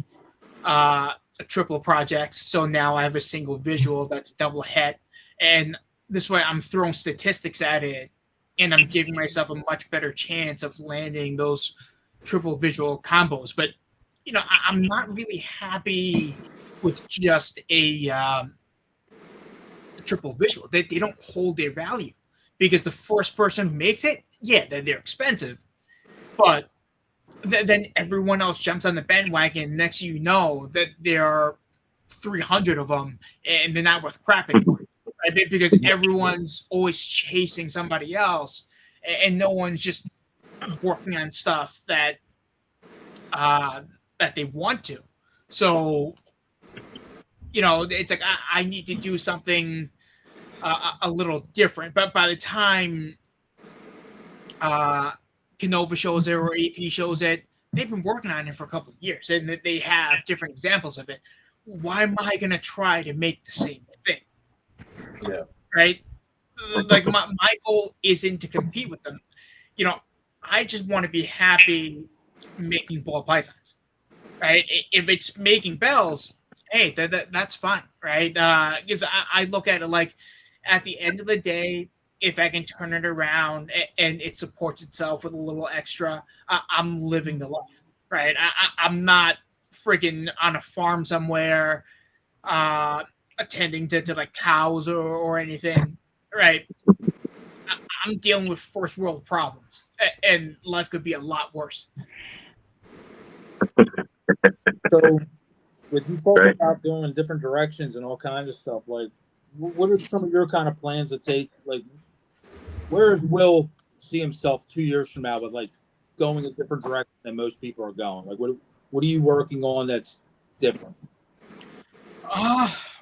a triple project. So now I have a single visual that's double het, and this way I'm throwing statistics at it, and I'm giving myself a much better chance of landing those triple visual combos. But I'm not really happy with just a triple visual. They don't hold their value, because the first person who makes it, they're expensive, but then everyone else jumps on the bandwagon. Next you know that there are 300 of them, and they're not worth crap anymore, right? Because everyone's always chasing somebody else, and no one's just working on stuff that they want to. So it's like I need to do something a little different. But by the time Canova shows it or AP shows it, they've been working on it for a couple of years, and they have different examples of it. Why am I going to try to make the same thing? Yeah. Right? Like my goal isn't to compete with them. I just want to be happy making ball pythons. Right? If it's making bells, hey, that's fine. Right? Because I look at it like, at the end of the day, if I can turn it around and it supports itself with a little extra, I'm living the life, right? I'm not freaking on a farm somewhere, attending to like cows or anything, right? I'm dealing with first world problems, and life could be a lot worse. So, with you talking about going different directions and all kinds of stuff, like, what are some of your kind of plans to take? Like, where does Will see himself 2 years from now with like going a different direction than most people are going? Like, what are you working on that's different?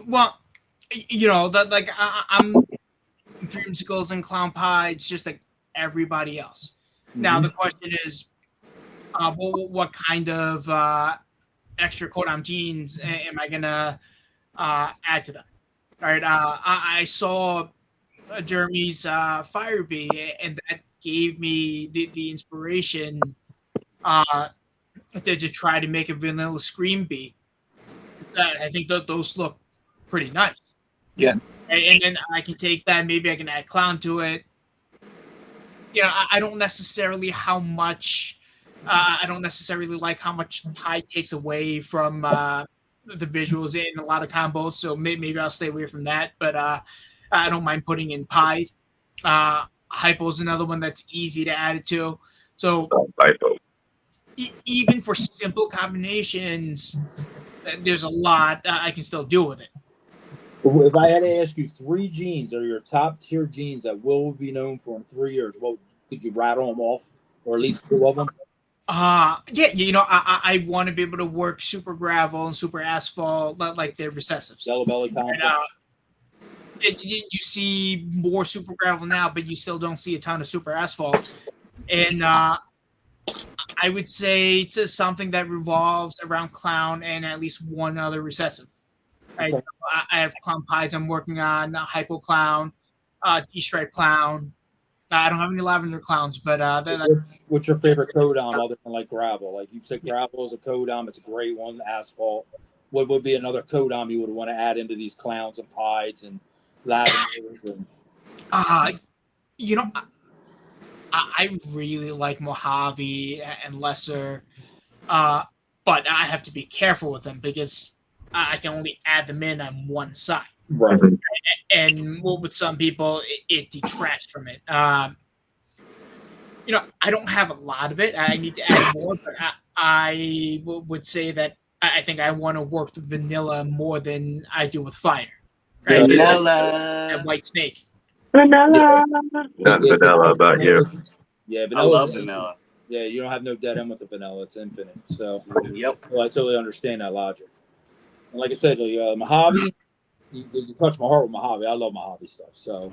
Well, that like I'm dreamsicles and clown pies just like everybody else. Mm-hmm. Now the question is, what kind of extra codon genes am I gonna add to them? All right, I saw Jeremy's Fire Bee, and that gave me the inspiration to try to make a vanilla Scream Bee. I think that those look pretty nice. Yeah. And then I can take that, maybe I can add clown to it. I don't necessarily like how much pie takes away from the visuals in a lot of combos, so maybe I'll stay away from that. But I don't mind putting in pie. Hypo is another one that's easy to add it to. So even for simple combinations, there's a lot I can still do with it. If I had to ask you 3 genes are your top tier genes that will be known for in 3 years, what could you rattle them off, or at least 2 of them? I want to be able to work super gravel and super asphalt like the recessives. Yellow belly complex. You see more super gravel now, but you still don't see a ton of super asphalt. And I would say to something that revolves around clown and at least one other recessive. Right? Okay. I have clown pies I'm working on, hypo clown, D-stripe clown. I don't have any lavender clowns, but what's your favorite codon other than like gravel? Like, you said gravel is a codon, it's a great one. Asphalt. What would be another codon you would want to add into these clowns and pies and lavenders? I really like Mojave and Lesser, but I have to be careful with them because I can only add them in on one side. Right. And with some people, it detracts from it. I don't have a lot of it. I need to add more, but I would say that I think I want to work with vanilla more than I do with fire. Right? Vanilla. That white snake. Vanilla. Not vanilla about you. Yeah, vanilla. I love vanilla. Yeah, you don't have no dead end with the vanilla. It's infinite. So, yep. Well, I totally understand that logic. And like I said, Mojave, you touch my heart with Mojave. I love Mojave stuff. So,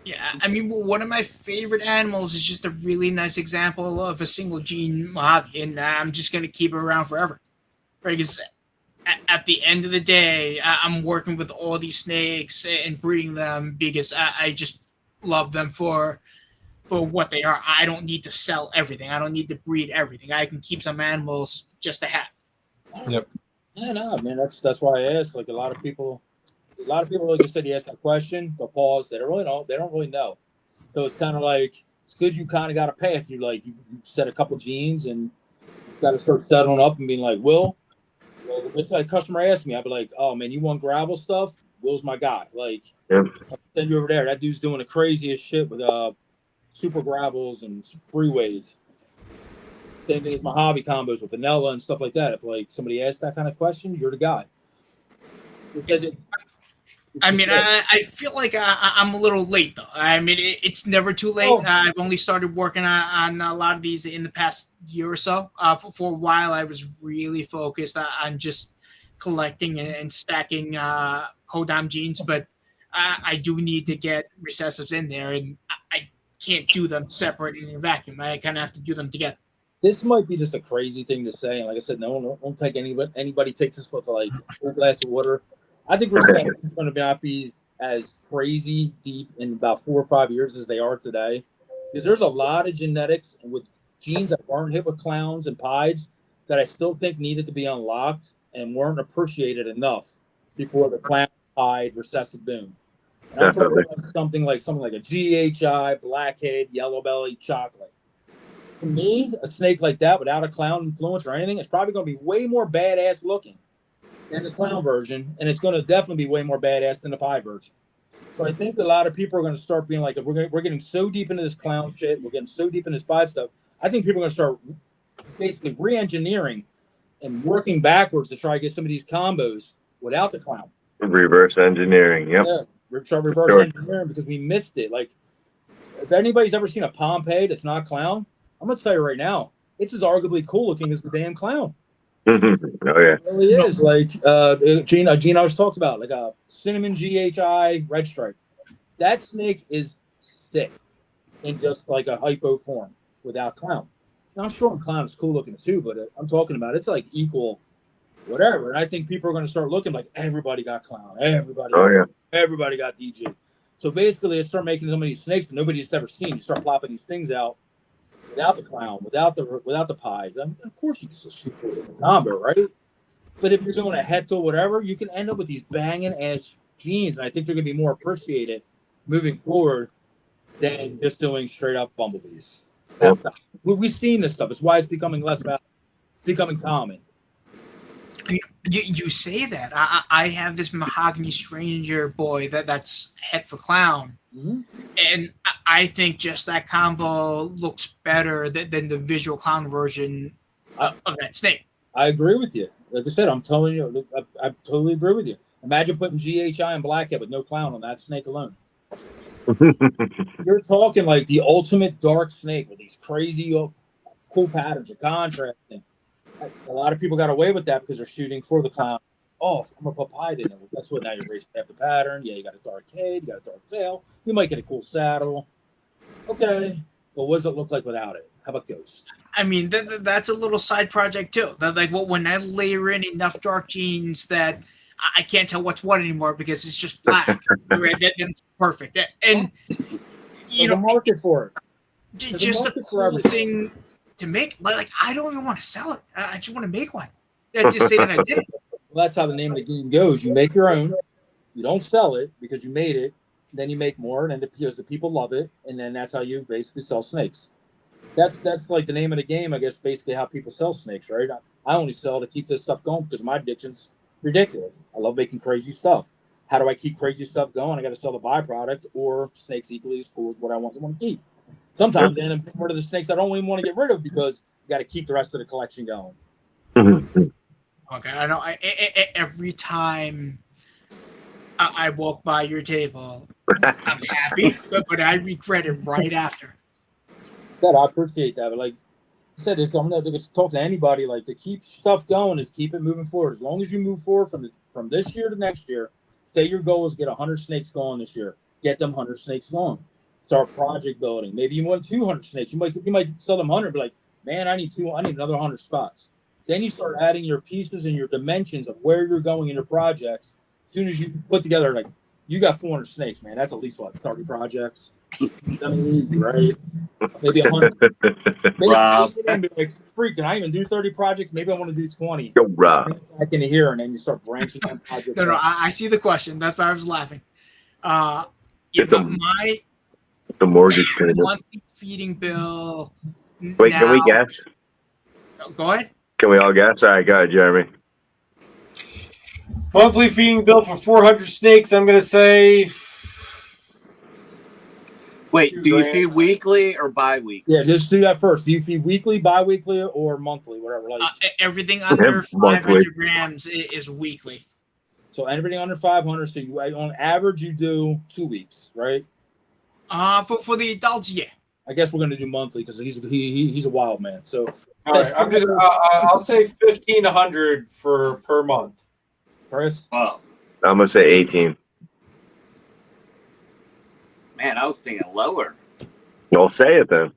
yeah, I mean, one of my favorite animals is just a really nice example of a single gene Mojave, and I'm just going to keep it around forever. Right? Because at the end of the day, I'm working with all these snakes and breeding them because I just love them for for what they are. I don't need to sell everything. I don't need to breed everything. I can keep some animals just to have. Yep. Yeah, no, man. That's why I ask. Like a lot of people, like you said, you ask that question, they'll pause. They don't really know. So it's kind of like it's good. You kind of got a path. You set a couple genes and got to start settling up and being like, Will. Well, it's like a customer asked me, I'd be like, oh man, you want gravel stuff? Will's my guy. Like, I'll send you over there. That dude's doing the craziest shit with super gravels and freeways. Same thing as my hobby combos with vanilla and stuff like that. If like somebody asks that kind of question, you're the guy. I mean, I feel like I'm a little late though. I mean, it's never too late. Oh. I've only started working on a lot of these in the past year or so. For a while, I was really focused on just collecting and stacking Hodam genes, but I do need to get recessives in there, and I can't do them separate in a vacuum. I kind of have to do them together. This might be just a crazy thing to say, and like I said, no, don't take anybody take this with like a glass of water. I think we're going to not be as crazy deep in about 4 or 5 years as they are today, because there's a lot of genetics with genes that weren't hit with clowns and pieds that I still think needed to be unlocked and weren't appreciated enough before the clown pied recessive boom. And I'm talking about something like a GHI, blackhead, yellow belly, chocolate. To me, a snake like that without a clown influence or anything is probably going to be way more badass looking than the clown version, and it's going to definitely be way more badass than the pie version. So I think a lot of people are going to start being like, we're getting so deep into this clown shit, we're getting so deep into this pie stuff. I think people are going to start basically re-engineering and working backwards to try to get some of these combos without the clown. Reverse engineering, yep. Yeah, reverse engineering because we missed it. Like, if anybody's ever seen a Pompeii that's not clown, I'm going to tell you right now, it's as arguably cool looking as the damn clown. Oh yeah, it really is. Like Gene always talked about, like a cinnamon GHI red stripe. That snake is sick in just like a hypo form without clown. Now I'm sure clown is cool looking too, but I'm talking about it's like equal, whatever. And I think people are going to start looking like everybody got clown, everybody got DG. So basically, they start making some of these snakes that nobody's ever seen. You start plopping these things out. Without the clown, without the pies, I mean, of course you can still shoot for the combo, right? But if you're doing a head to whatever, you can end up with these banging ass genes, and I think they're gonna be more appreciated moving forward than just doing straight up bumblebees. Yep. We've seen this stuff. It's why it's becoming less valuable. It's becoming common. You say that. I have this mahogany stranger boy that's head for clown. Mm-hmm. And I think just that combo looks better than the visual clown version of that snake. I agree with you. Like I said, I'm telling you, I totally agree with you. Imagine putting GHI and blackhead with no clown on that snake alone. You're talking like the ultimate dark snake with these crazy cool patterns of contrasting. A lot of people got away with that because they're shooting for the clown. Oh, I'm going to put pied in it. Well, guess what? Now you're racing after the pattern. Yeah, you got a dark head. You got a dark tail. You might get a cool saddle. Okay. But what does it look like without it? How about Ghost? I mean, that's a little side project too. Like, when I layer in enough dark genes that I can't tell what's what anymore because it's just black. That's perfect. And, you know, the market for it. Just a cool thing to make. Like, I don't even want to sell it. I just want to make one. Just say that I did it. Well, that's how the name of the game goes. You make your own. You don't sell it because you made it. Then you make more, and then because the people love it, and then that's how you basically sell snakes. That's like the name of the game, I guess. Basically, how people sell snakes, right? I only sell to keep this stuff going because my addiction's ridiculous. I love making crazy stuff. How do I keep crazy stuff going? I got to sell the byproduct, or snakes equally as cool as what I want to keep. Sometimes then I'm rid of the snakes I don't even want to get rid of because you got to keep the rest of the collection going. Okay, I know. Every time I walk by your table, I'm happy, but I regret it right after. I appreciate that, but like I said, I'm going to talk to anybody. Like, to keep stuff going is keep it moving forward. As long as you move forward from this year to next year, say your goal is get 100 snakes going this year. Get them 100 snakes going. Start project building. Maybe you want 200 snakes. You might sell them 100, but like, man, I need another 100 spots. Then you start adding your pieces and your dimensions of where you're going in your projects. As soon as you put together, like, you got 400 snakes, man. That's at least, 30 projects? right? Maybe 100. Maybe Rob. be like, freaking, I even do 30 projects. Maybe I want to do 20. Yo, Rob. Back in here, and then you start branching on projects. No, I see the question. That's why I was laughing. It's my the mortgage payment. monthly feeding bill. Wait, can we guess? Go ahead. Can we all guess? All right, go ahead, Jeremy. Monthly feeding bill for 400 snakes. I'm going to say. Wait, do you feed weekly or bi-weekly? Yeah, just do that first. Do you feed weekly, bi-weekly, or monthly, whatever? Like everything under 500 grams is weekly. So everything under 500. So you, on average, you do 2 weeks, right? For the adults, yeah. I guess we're gonna do monthly because he's a wild man. So all right, I'll say 1,500 per month. Chris? Oh. I'm gonna say 18. Man, I was thinking lower. Well, say it then.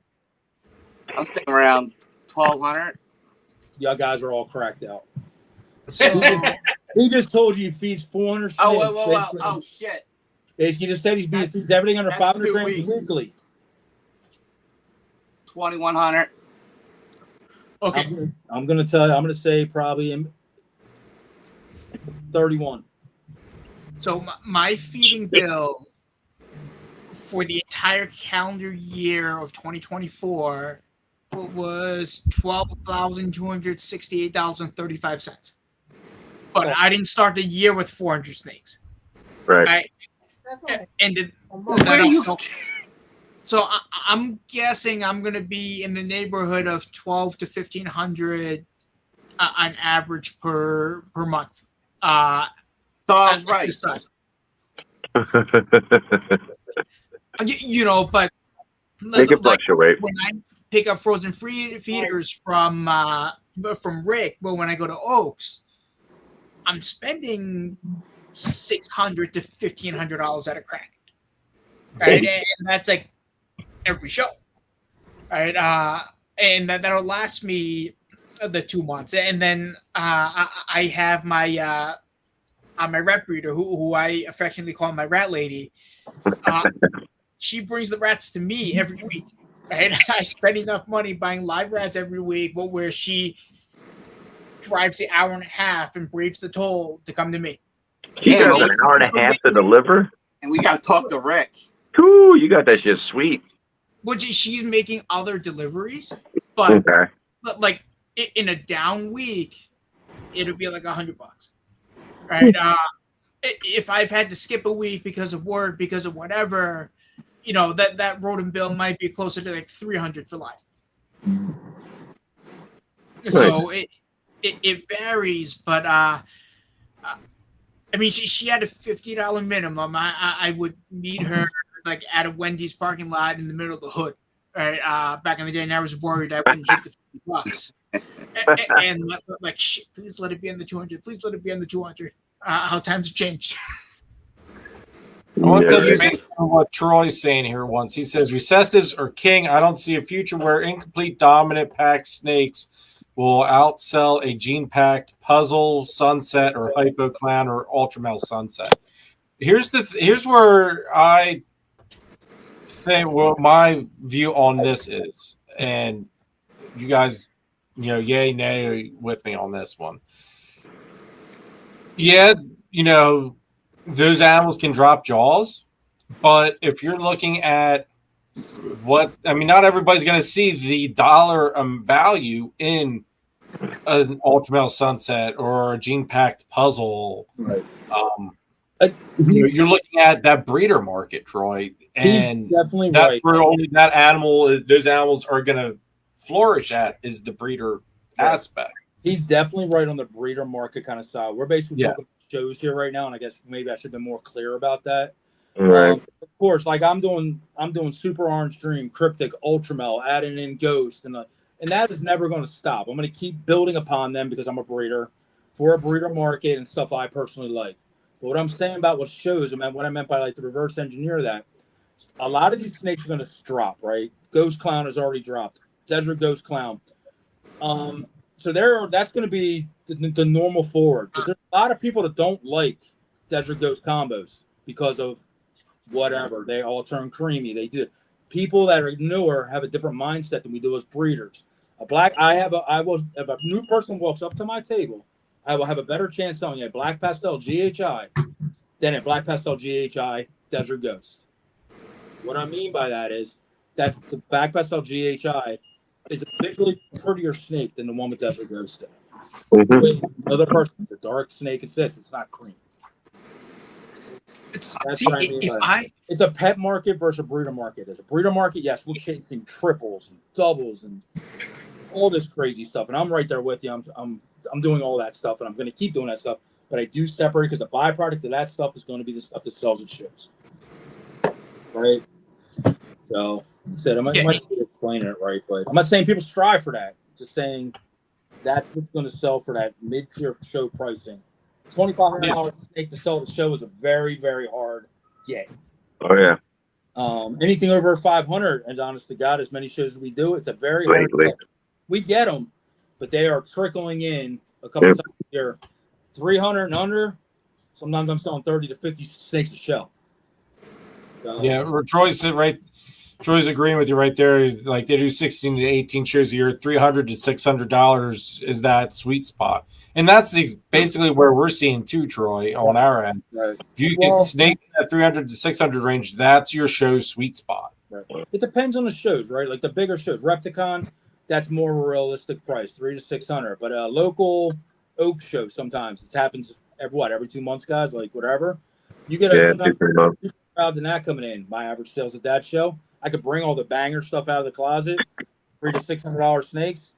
I was thinking around 1,200. Y'all guys are all cracked out. So, he just told you he feeds 400. Oh, shit. He just said he feeds everything under 500 grams weekly. 2,100. Okay. I'm gonna tell you. I'm gonna say probably 31. So my feeding bill for the entire calendar year of 2024 was $12,268.35. But I didn't start the year with 400 snakes. Right. So I'm guessing I'm going to be in the neighborhood of 1,200 to 1,500 on average per month. That's right. But make it fluctuate. When I pick up frozen feeders from Rick, but when I go to Oaks, I'm spending $600 to $1,500 at a crack, right? And that's like every show, right? And that'll last me the 2 months, and then I have my my rat breeder, who I affectionately call my rat lady. She brings the rats to me every week, right? I spend enough money buying live rats every week, but where she drives the hour and a half and braves the toll to come to me. He does an hour and a half to deliver? And we got to talk to Rick. Ooh, you got that shit sweet. Which she's making other deliveries, but like in a down week, it'll be like $100, right? If I've had to skip a week because of work, because of whatever, that rodent bill might be closer to like 300 for life. So it varies, but I mean, she had a $50 minimum. I would meet her like at a Wendy's parking lot in the middle of the hood, right? Back in the day, and I was worried I wouldn't hit the $50. and like, shit, please let it be on the 200. Please let it be on the 200. How times have changed. I want to use what Troy's saying here once. He says, recessives are king. I don't see a future where incomplete dominant pack snakes will outsell a gene-packed puzzle, sunset, or hypo clown or ultramel sunset. Here's where I think my view on this is, and you guys, yay, nay with me on this one. Yeah, those animals can drop jaws, but if you're looking at not everybody's going to see the dollar value in an ultramel sunset or a gene-packed puzzle. Right. You're looking at that breeder market, Troy, and definitely that's where only those animals are going to flourish at is the breeder aspect. He's definitely right on the breeder market kind of side. We're basically talking shows here right now, and I guess maybe I should have been more clear about that. Right. Of course, like I'm doing Super Orange Dream, Cryptic, Ultramel, adding in Ghost, and that is never going to stop. I'm going to keep building upon them because I'm a breeder for a breeder market and stuff I personally like. But what I'm saying about what shows, what I meant by like the reverse engineer that, a lot of these snakes are going to drop, right? Ghost Clown has already dropped. Desert Ghost Clown. So that's going to be the normal forward. But there's a lot of people that don't like Desert Ghost combos because of whatever. They all turn creamy. They do. People that are newer have a different mindset than we do as breeders. If a new person walks up to my table, I will have a better chance telling you a black pastel GHI than a black pastel GHI Desert Ghost. What I mean by that is that the black pastel GHI is a visually prettier snake than the one with Desert Ghost. Another person, the dark snake exists. It's not cream. It's a pet market versus a breeder market. As a breeder market, yes, we're chasing triples and doubles and all this crazy stuff, and I'm right there with you. I'm doing all that stuff, and I'm going to keep doing that stuff. But I do separate because the byproduct of that stuff is going to be the stuff that sells at shows, right? So instead, I might explain it right, but I'm not saying people strive for that. Just saying that's what's going to sell for that mid-tier show pricing. $2,500 snake to sell at the show is a very, very hard get. Oh yeah. Anything over 500, and honest to God, as many shows as we do, it's a very hard get. We get them, but they are trickling in a couple times a year. 300 and under. Sometimes I'm selling 30 to 50 snakes a show. So, yeah, Troy's agreeing with you right there. Like they do 16 to 18 shows a year, $300 to $600 is that sweet spot, and that's basically where we're seeing too, Troy, on our end. Right. If you get snakes in that 300 to 600 range, that's your show's sweet spot. Right. It depends on the shows, right? Like the bigger shows, Repticon, that's more of a realistic price, $300 to $600. But a local oak show, sometimes it happens every 2 months, guys. Like whatever, you get sometimes crowd than that coming in. My average sales at that show. I could bring all the banger stuff out of the closet, $300 to $600 snakes.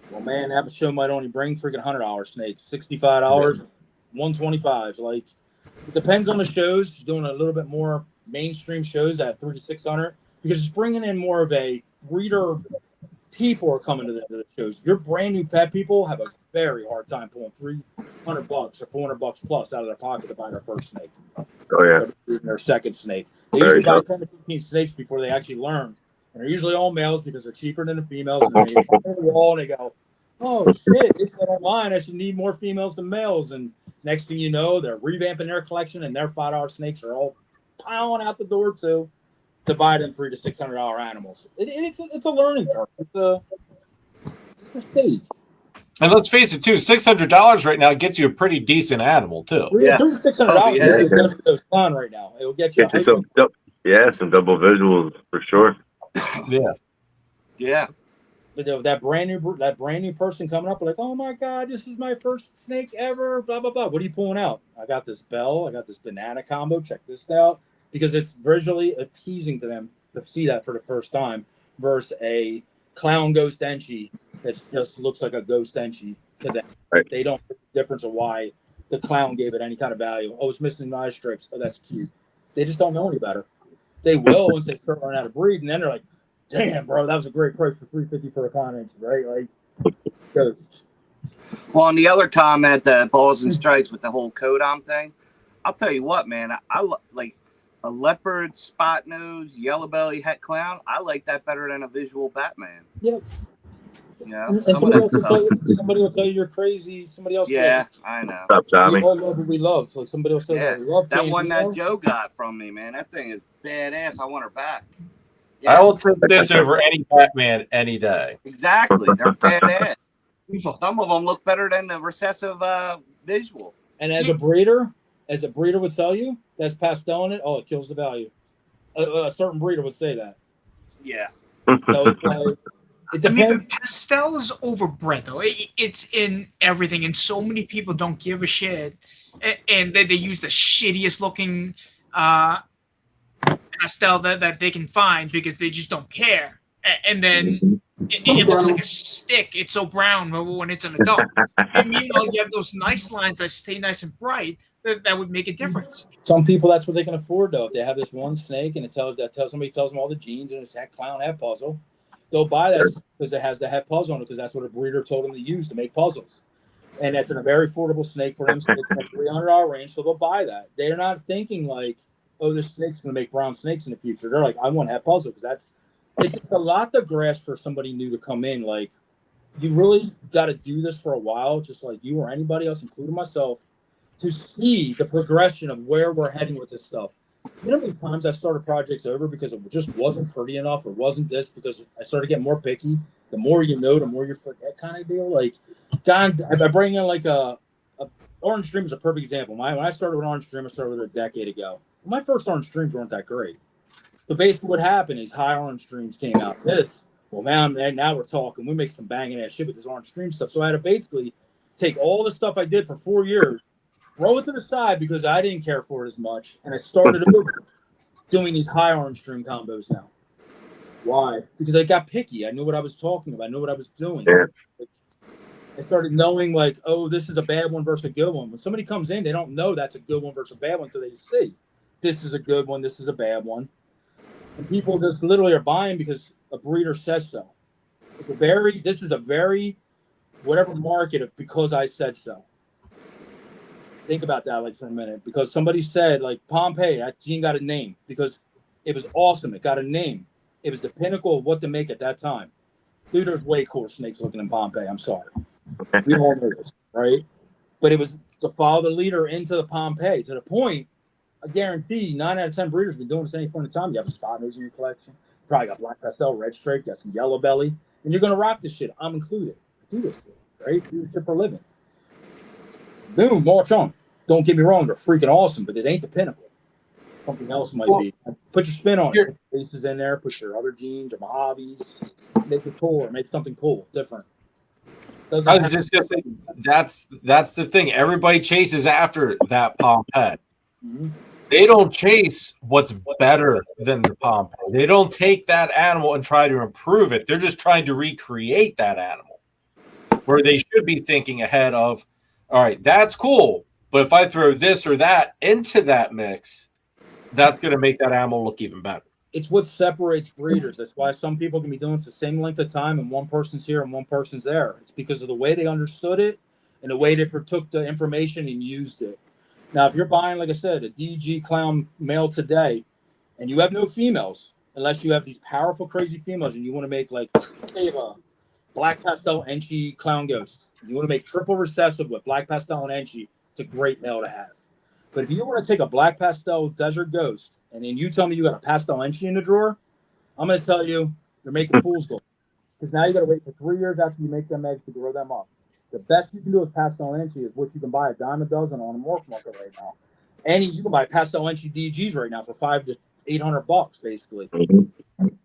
Well, man, that show might only bring freaking $100 snakes, $65, $125. Like, it depends on the shows. Doing a little bit more mainstream shows at $300 to $600 because it's bringing in more of a breeder. People are coming to the shows. Your brand new pet people have a very hard time pulling $300 or $400 plus out of their pocket to buy their first snake. Oh yeah, their second snake. They usually buy 10 to 15 snakes before they actually learn. And they're usually all males because they're cheaper than the females. And they go on the wall and they go, oh shit, it's online. I should need more females than males. And next thing you know, they're revamping their collection and their $5 snakes are all piling out the door to buy them $300 to $600 animals. It's a learning curve. It's a stage. And let's face it, too, $600 right now gets you a pretty decent animal, too. Yeah, $600 goes fun right now. It will get you some double visuals for sure. Yeah. But that brand new person coming up, like, oh my God, this is my first snake ever. Blah blah blah. What are you pulling out? I got this bell. I got this banana combo. Check this out, because it's visually appeasing to them to see that for the first time versus a clown ghost enchi that just looks like a ghost enchi to them. Right. They don't know the difference of why the clown gave it any kind of value. Oh, it's missing eye strips. Oh, that's cute. They just don't know any better. They will once they start learning how to breed, and then they're like, damn, bro, that was a great price for $350 for a clown enchi, right? Like, ghost. Well, on the other comment, balls and strikes with the whole codom thing, I'll tell you what, man, I like a leopard, spot nose, yellow belly, het clown. I like that better than a visual Batman. Yep. You know, and somebody will tell you you're crazy. Somebody else. Yeah, I know. Stop, Tommy. We all love what we love. Like somebody else said, we love that one that Joe got from me, man. That thing is badass. I want her back. Yeah. I will take this over any Batman any day. Exactly. They're badass. Some of them look better than the recessive visual. And as a breeder would tell you, that's pastel in it. Oh, it kills the value. A certain breeder would say that. Yeah. So it's like, it depends. I mean, the pastel is overbred, though. It's in everything, and so many people don't give a shit. And they use the shittiest looking pastel that they can find because they just don't care. And then it looks like a stick. It's so brown when it's an adult. And meanwhile, you have those nice lines that stay nice and bright. That would make a difference. Some people, that's what they can afford, though. If they have this one snake and somebody tells them all the genes and it's hat clown hat puzzle, they'll buy that because it has the hat puzzle on it because that's what a breeder told them to use to make puzzles. And that's a very affordable snake for them. So it's in the $300 range, so they'll buy that. They're not thinking like, oh, this snake's going to make brown snakes in the future. They're like, I want that puzzle because it's a lot to grasp for somebody new to come in. Like, you really got to do this for a while, just like you or anybody else, including myself, to see the progression of where we're heading with this stuff. You know how many times I started projects over because it just wasn't pretty enough or wasn't this, because I started getting more picky. The more you know, the more you forget, kind of deal. Like, God, I bring in like a Orange Dream is a perfect example. When I started with Orange Dream, I started with it a decade ago. My first Orange Dreams weren't that great. So basically what happened is high Orange Dreams came out. Well, now we're talking. We make some banging ass shit with this Orange Dream stuff. So I had to basically take all the stuff I did for 4 years, throw it to the side because I didn't care for it as much, and I started over doing these high Orange Dream combos now. Why? Because I got picky. I knew what I was talking about. I knew what I was doing. Yeah. I started knowing, like, oh, this is a bad one versus a good one. When somebody comes in, they don't know that's a good one versus a bad one until they see this is a good one, this is a bad one. And people just literally are buying because a breeder says so. This is a very whatever market of because I said so. Think about that like for a minute, because somebody said like Pompeii, that gene got a name because it was awesome. It got a name. It was the pinnacle of what to make at that time. Dude, there's way cooler snakes looking in Pompeii. I'm sorry. We all know this, right? But it was to follow the leader into the Pompeii to the point, I guarantee 9 out of 10 breeders have been doing this at any point in time. You have a spot nose in your collection. You probably got black pastel, red stripe, got some yellow belly, and you're going to rock this shit. I'm included. I do this shit, right? Do this shit for a living. Boom, march on. Don't get me wrong, they're freaking awesome, but it ain't the pinnacle. Something else might be. Put your spin on it. Put your faces in there. Put your other jeans, your Mojaves. Make it cool or make something cool, different. I was just gonna say that's the thing. Everybody chases after that Pompeii. Mm-hmm. They don't chase what's better than the Pompeii. They don't take that animal and try to improve it. They're just trying to recreate that animal. Where they should be thinking ahead of, all right, that's cool, but if I throw this or that into that mix, that's going to make that animal look even better. It's what separates breeders. That's why some people can be doing it the same length of time and one person's here and one person's there. It's because of the way they understood it and the way they took the information and used it. Now, if you're buying, like I said, a DG clown male today and you have no females, unless you have these powerful, crazy females and you want to make like, say, a black pastel Enchi clown ghost. You want to make triple recessive with black pastel and Enchi, it's a great male to have. But if you want to take a black pastel desert ghost and then you tell me you got a pastel Enchi in the drawer, I'm going to tell you you're making fool's gold. Because now you got to wait for 3 years after you make them eggs to grow them up. The best you can do with pastel Enchi is what you can buy a dime a dozen on a morph market right now. You can buy pastel Enchi DGs right now for $500 to $800, basically.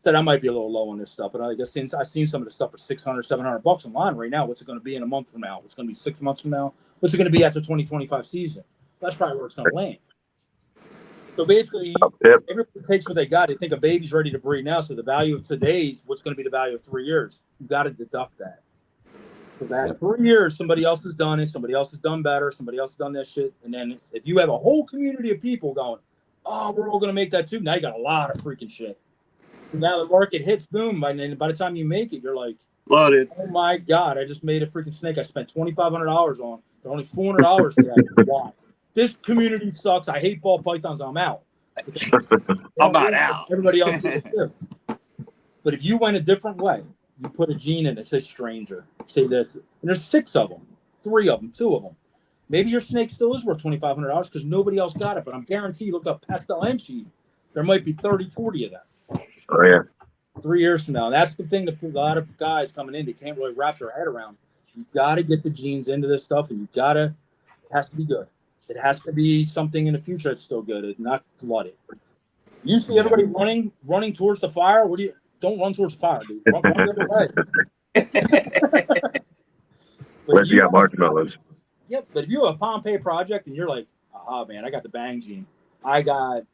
So that might be a little low on this stuff, but I guess since I've seen some of the stuff for $600, $700 online right now, what's it going to be in a month from now? What's going to be 6 months from now? What's it going to be after 2025 season? That's probably where it's going to land. So basically, everybody takes what they got. They think a baby's ready to breed now, so the value of today's what's going to be the value of 3 years. You got to deduct that. So that 3 years, somebody else has done it, somebody else has done better, somebody else has done that shit, and then if you have a whole community of people going, oh, we're all going to make that too. Now you got a lot of freaking shit. Now the market hits, boom, and then by the time you make it, you're like, loaded. Oh my God, I just made a freaking snake I spent $2,500 on. They're only $400 today. Why? This community sucks. I hate ball pythons. I'm out. I'm not out. Everybody else is too. But if you went a different way, you put a gene in it, say stranger, say this, and there's 6 of them, 3 of them, 2 of them. Maybe your snake still is worth $2,500 because nobody else got it, but I'm guaranteed you look up pastel Enchi, there might be 30, 40 of them. Oh, yeah. 3 years from now. And that's the thing that a lot of guys coming in, they can't really wrap their head around. You got to get the genes into this stuff, and it has to be good. It has to be something in the future that's still good. It's not flooded. You see everybody running towards the fire. Don't run towards the fire, dude. Run the other way. Unless you got marshmallows. Yep, but if you have a Pompeii project and you're like, aha, man, I got the bang gene. I got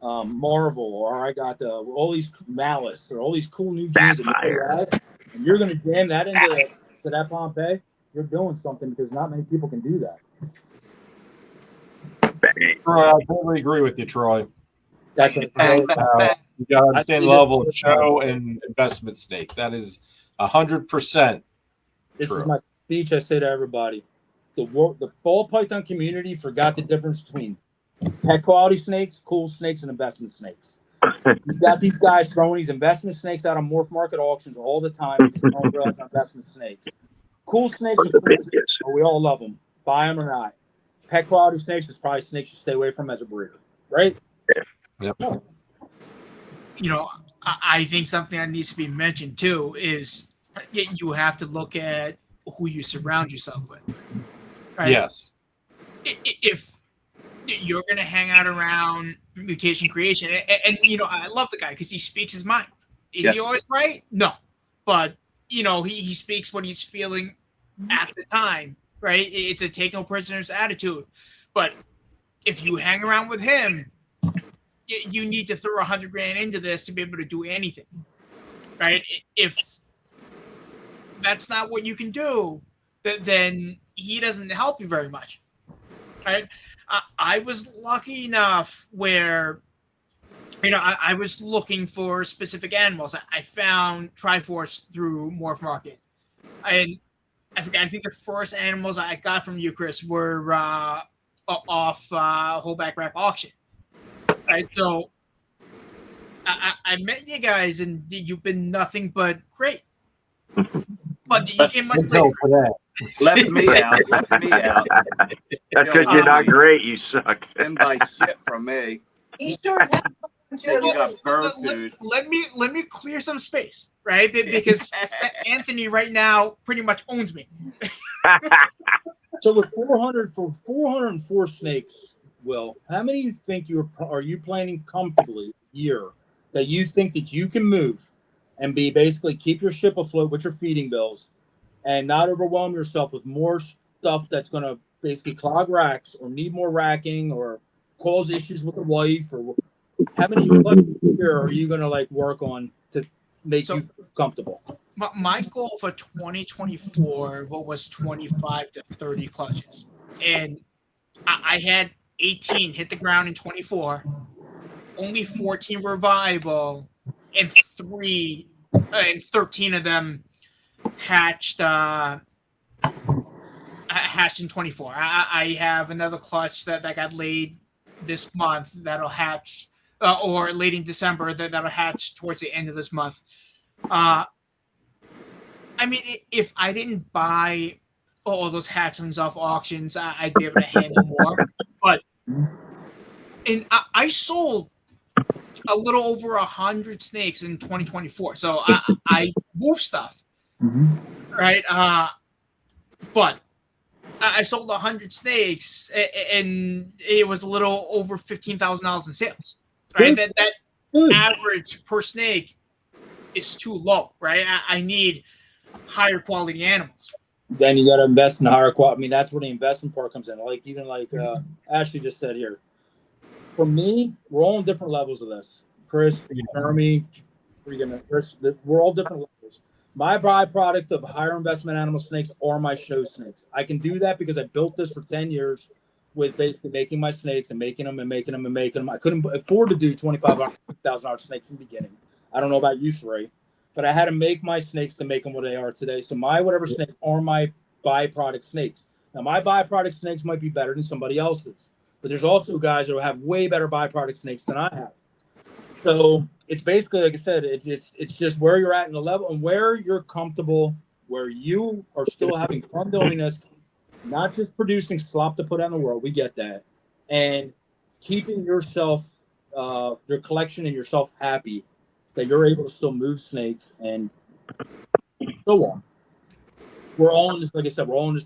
Marvel, or I got all these Malice, or all these cool new genes, and you're going to jam that into that Pompeii, you're doing something because not many people can do that. Troy, I totally agree with you, Troy. That's what you got to understand the level of show and investment snakes. That is 100% This true. is my speech I say to everybody. The ball python community forgot the difference between pet quality snakes, cool snakes, and investment snakes. You've got these guys throwing these investment snakes out on morph market auctions all the time because they don't realize they're investment snakes. Cool snakes, we all love them. Buy them or not. Pet quality snakes is probably snakes you stay away from as a breeder, right? Yeah. Yep. You know, I think something that needs to be mentioned too is you have to look at who you surround yourself with. Right? Yes. If you're going to hang out around Mutation Creation, and you know, I love the guy because he speaks his mind. Is he always right? No. But, you know, he speaks what he's feeling at the time, right? It's a take no prisoners attitude. But if you hang around with him, you need to throw $100,000 into this to be able to do anything, right? If that's not what you can do, then he doesn't help you very much, right? I was lucky enough where, you know, I was looking for specific animals. I found Triforce through Morph Market. And I think the first animals I got from you, Chris, were off Holdback Rack Auction. Right, so I met you guys, and you've been nothing but great. But you came much later. Left me out. That's because you're not great. You suck. Didn't buy shit from me. He sure has. You got bird food. Let me clear some space, right? Because Anthony right now pretty much owns me. So with 404 snakes, Will, how many you think are you planning comfortably a year that you think that you can move and be basically keep your ship afloat with your feeding bills and not overwhelm yourself with more stuff that's going to basically clog racks or need more racking or cause issues with the wife? Or how many year are you going to like work on to make you comfortable? My goal for 2024 was 25 to 30 clutches, and I had 18 hit the ground in 24. Only 14 were viable, and 13 of them hatched. Hatched in 24. I have another clutch that got laid this month that'll hatch, or late in December that'll hatch towards the end of this month. I mean, if I didn't buy all those hatchlings off auctions, I'd be able to handle more. But I sold a little over 100 snakes in 2024, so I move stuff, right? But I sold 100 snakes, and it was a little over $15,000 in sales, right? That average per snake is too low, right? I need higher quality animals. Then you got to invest in higher quality. I mean, that's where the investment part comes in. Like even like Ashley just said here. For me, we're all on different levels of this. Chris, Jeremy, Chris, we're all different levels. My byproduct of higher investment animal snakes are my show snakes. I can do that because I built this for 10 years with basically making my snakes and making them. I couldn't afford to do $25,000 snakes in the beginning. I don't know about you three, but I had to make my snakes to make them what they are today. So my whatever snakes are my byproduct snakes. Now, my byproduct snakes might be better than somebody else's, but there's also guys who have way better byproduct snakes than I have. So it's basically, like I said, it's just where you're at in the level and where you're comfortable, where you are still having fun doing this, not just producing slop to put out in the world. We get that. And keeping yourself, your collection and yourself happy that you're able to still move snakes and so on. We're all in this, like I said, we're all in this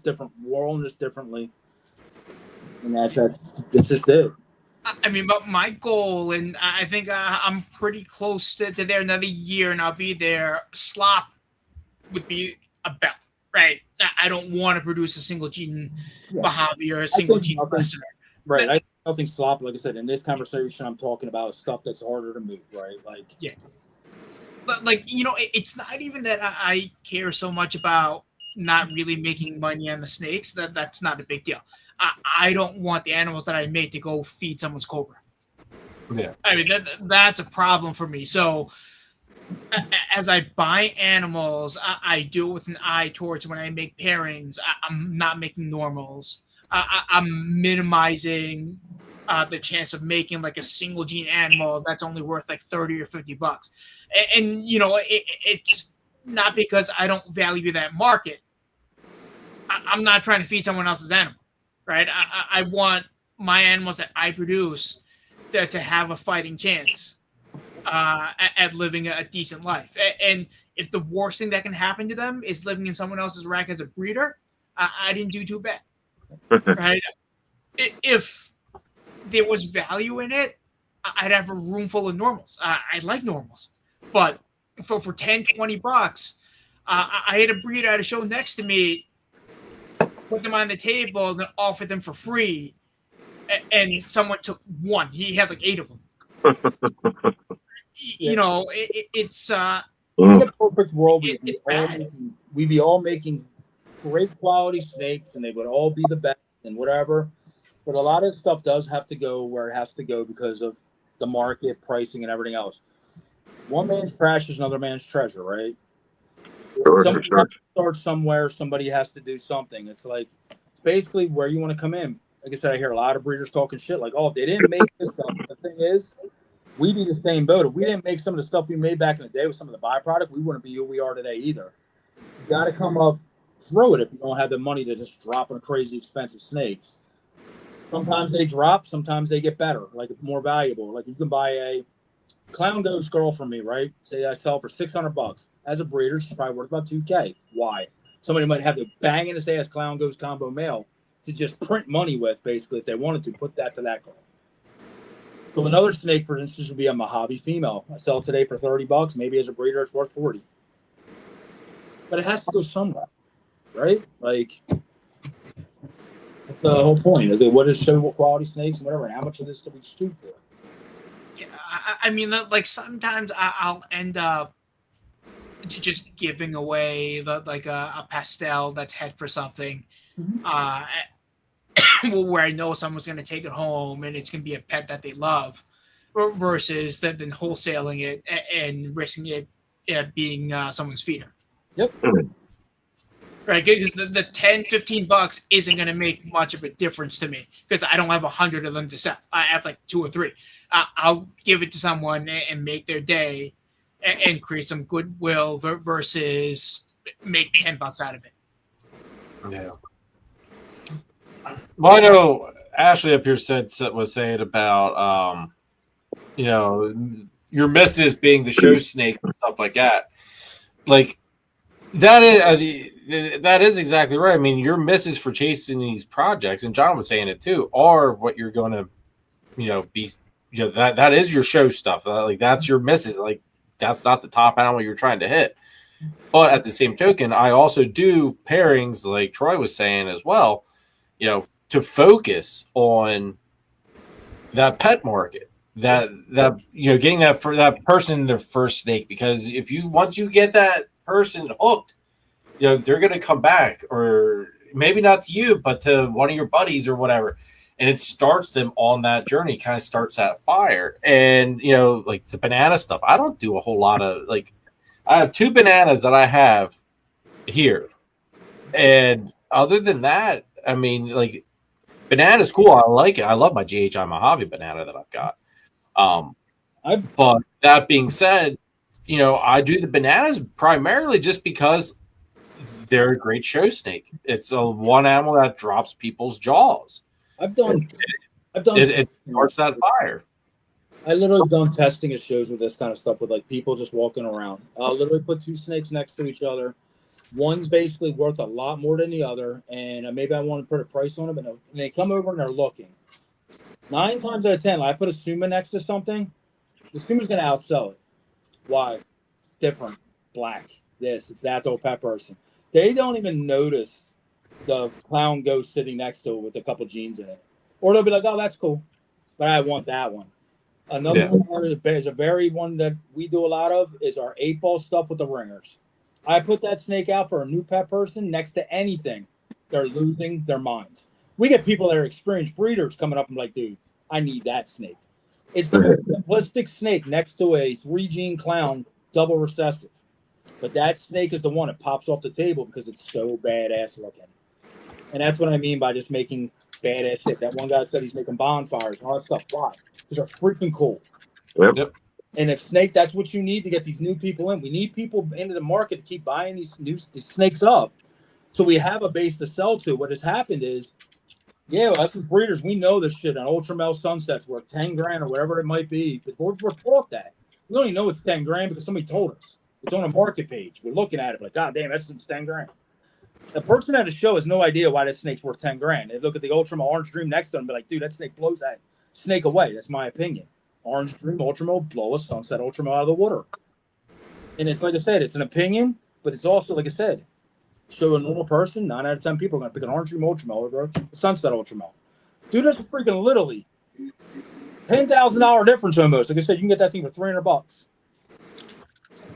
differently. And that's just it. I mean, but my goal, and I think I'm pretty close to there another year, and I'll be there. Slop would be a belt, right? I don't want to produce a single gene Mojave or a single gene listener. Right. I think slop, like I said, in this conversation, I'm talking about stuff that's harder to move, right? Like, yeah. But, like, you know, it's not even that I care so much about not really making money on the snakes. That's not a big deal. I don't want the animals that I make to go feed someone's cobra. Yeah. I mean, that's a problem for me. So as I buy animals, I do it with an eye towards when I make pairings. I'm not making normals. I'm minimizing the chance of making like a single gene animal that's only worth like $30 or $50. And you know, it's not because I don't value that market. I'm not trying to feed someone else's animal. Right, I want my animals that I produce to have a fighting chance at living a decent life. And if the worst thing that can happen to them is living in someone else's rack as a breeder, I didn't do too bad. Right? If there was value in it, I'd have a room full of normals. I like normals. But for $10-$20, I had a breeder at a show next to me, put them on the table, and then offer them for free. And someone took one. He had like 8 of them. You know, it's in a perfect world, we'd be all making great quality snakes, and they would all be the best and whatever. But a lot of stuff does have to go where it has to go because of the market, pricing, and everything else. One man's trash is another man's treasure, right? Somebody has to start somewhere. Somebody has to do something. It's basically where you want to come in. Like I said, I hear a lot of breeders talking shit like, oh, if they didn't make this stuff. The thing is, we'd be the same boat. If we didn't make some of the stuff we made back in the day with some of the byproduct, we wouldn't be who we are today either. You got to come up through it if you don't have the money to just drop on crazy expensive snakes. Sometimes they drop, sometimes they get better, like more valuable. Like you can buy a clown ghost girl from me, right? Say I sell for $600. As a breeder, she's probably worth about $2K. Why? Somebody might have the bang in his ass clown ghost combo male to just print money with, basically, if they wanted to put that to that girl. So another snake, for instance, would be a Mojave female. I sell it today for $30. Maybe as a breeder, it's worth $40. But it has to go somewhere, right? Like, that's the whole point. Is it what is show quality snakes and whatever, and how much of this do we shoot for? Yeah, I mean, like sometimes I'll end up just giving away like a pastel that's head for something, where I know someone's going to take it home and it's going to be a pet that they love, versus then wholesaling it and risking it being someone's feeder. Yep. Right, because the $10-$15 isn't going to make much of a difference to me because I don't have 100 of them to sell. I have like 2 or 3. I'll give it to someone and make their day and create some goodwill versus make $10 out of it. Yeah. Well, I know Ashley up here was saying about your missus being the show snake and stuff like that. Like that is exactly right. I mean, your misses for chasing these projects, and John was saying it too, are what you're going to, be. That is your show stuff. Like that's your misses. Like that's not the top animal you're trying to hit. But at the same token, I also do pairings, like Troy was saying as well. To focus on that pet market, that getting that for that person their first snake, because once you get that person hooked, they're going to come back, or maybe not to you, but to one of your buddies or whatever. And it starts them on that journey, kind of starts that fire. And, like the banana stuff, I don't do a whole lot of, like, I have 2 bananas that I have here. And other than that, I mean, like, banana's cool. I like it. I love my GHI Mojave banana that I've got. But that being said, I do the bananas primarily just because they're a great show snake. It's one animal that drops people's jaws. It starts that fire. I literally done testing at shows with this kind of stuff with like people just walking around. I'll literally put 2 snakes next to each other. One's basically worth a lot more than the other, and maybe I want to put a price on it, but no. And they come over and they're looking. 9 times out of 10, I put a Suma next to something, the Suma's going to outsell it. Why? It's different. Black. This. It's that old pet person. They don't even notice the clown ghost sitting next to it with a couple jeans in it. Or they'll be like, oh, that's cool, but I want that one. Another one is a very one that we do a lot of is our 8-ball stuff with the ringers. I put that snake out for a new pet person next to anything. They're losing their minds. We get people that are experienced breeders coming up and like, dude, I need that snake. It's the most simplistic snake next to a 3-gene clown, double recessive. But that snake is the one that pops off the table because it's so badass looking. And that's what I mean by just making badass shit. That one guy said he's making bonfires and all that stuff. Why? Because they're freaking cool. Yep. And if snake, that's what you need to get these new people in. We need people into the market to keep buying these snakes up, so we have a base to sell to. What has happened is Yeah, well, us as breeders, we know this shit. An ultramel sunset's worth 10 grand or whatever it might be. But we're taught that. We only know it's 10 grand because somebody told us. It's on a market page. We're looking at it like, God damn, that's 10 grand. The person at the show has no idea why that snake's worth 10 grand. They look at the ultramel orange dream next to them and be like, dude, that snake blows that snake away. That's my opinion. Orange dream ultramel blow a sunset ultramel out of the water. And it's like I said, it's an opinion, but it's also, like I said, show a normal person, 9 out of 10 people are going to pick an orange dream ultramel over a sunset ultramel. Dude, that's freaking literally $10,000 difference almost. Like I said, you can get that thing for $300.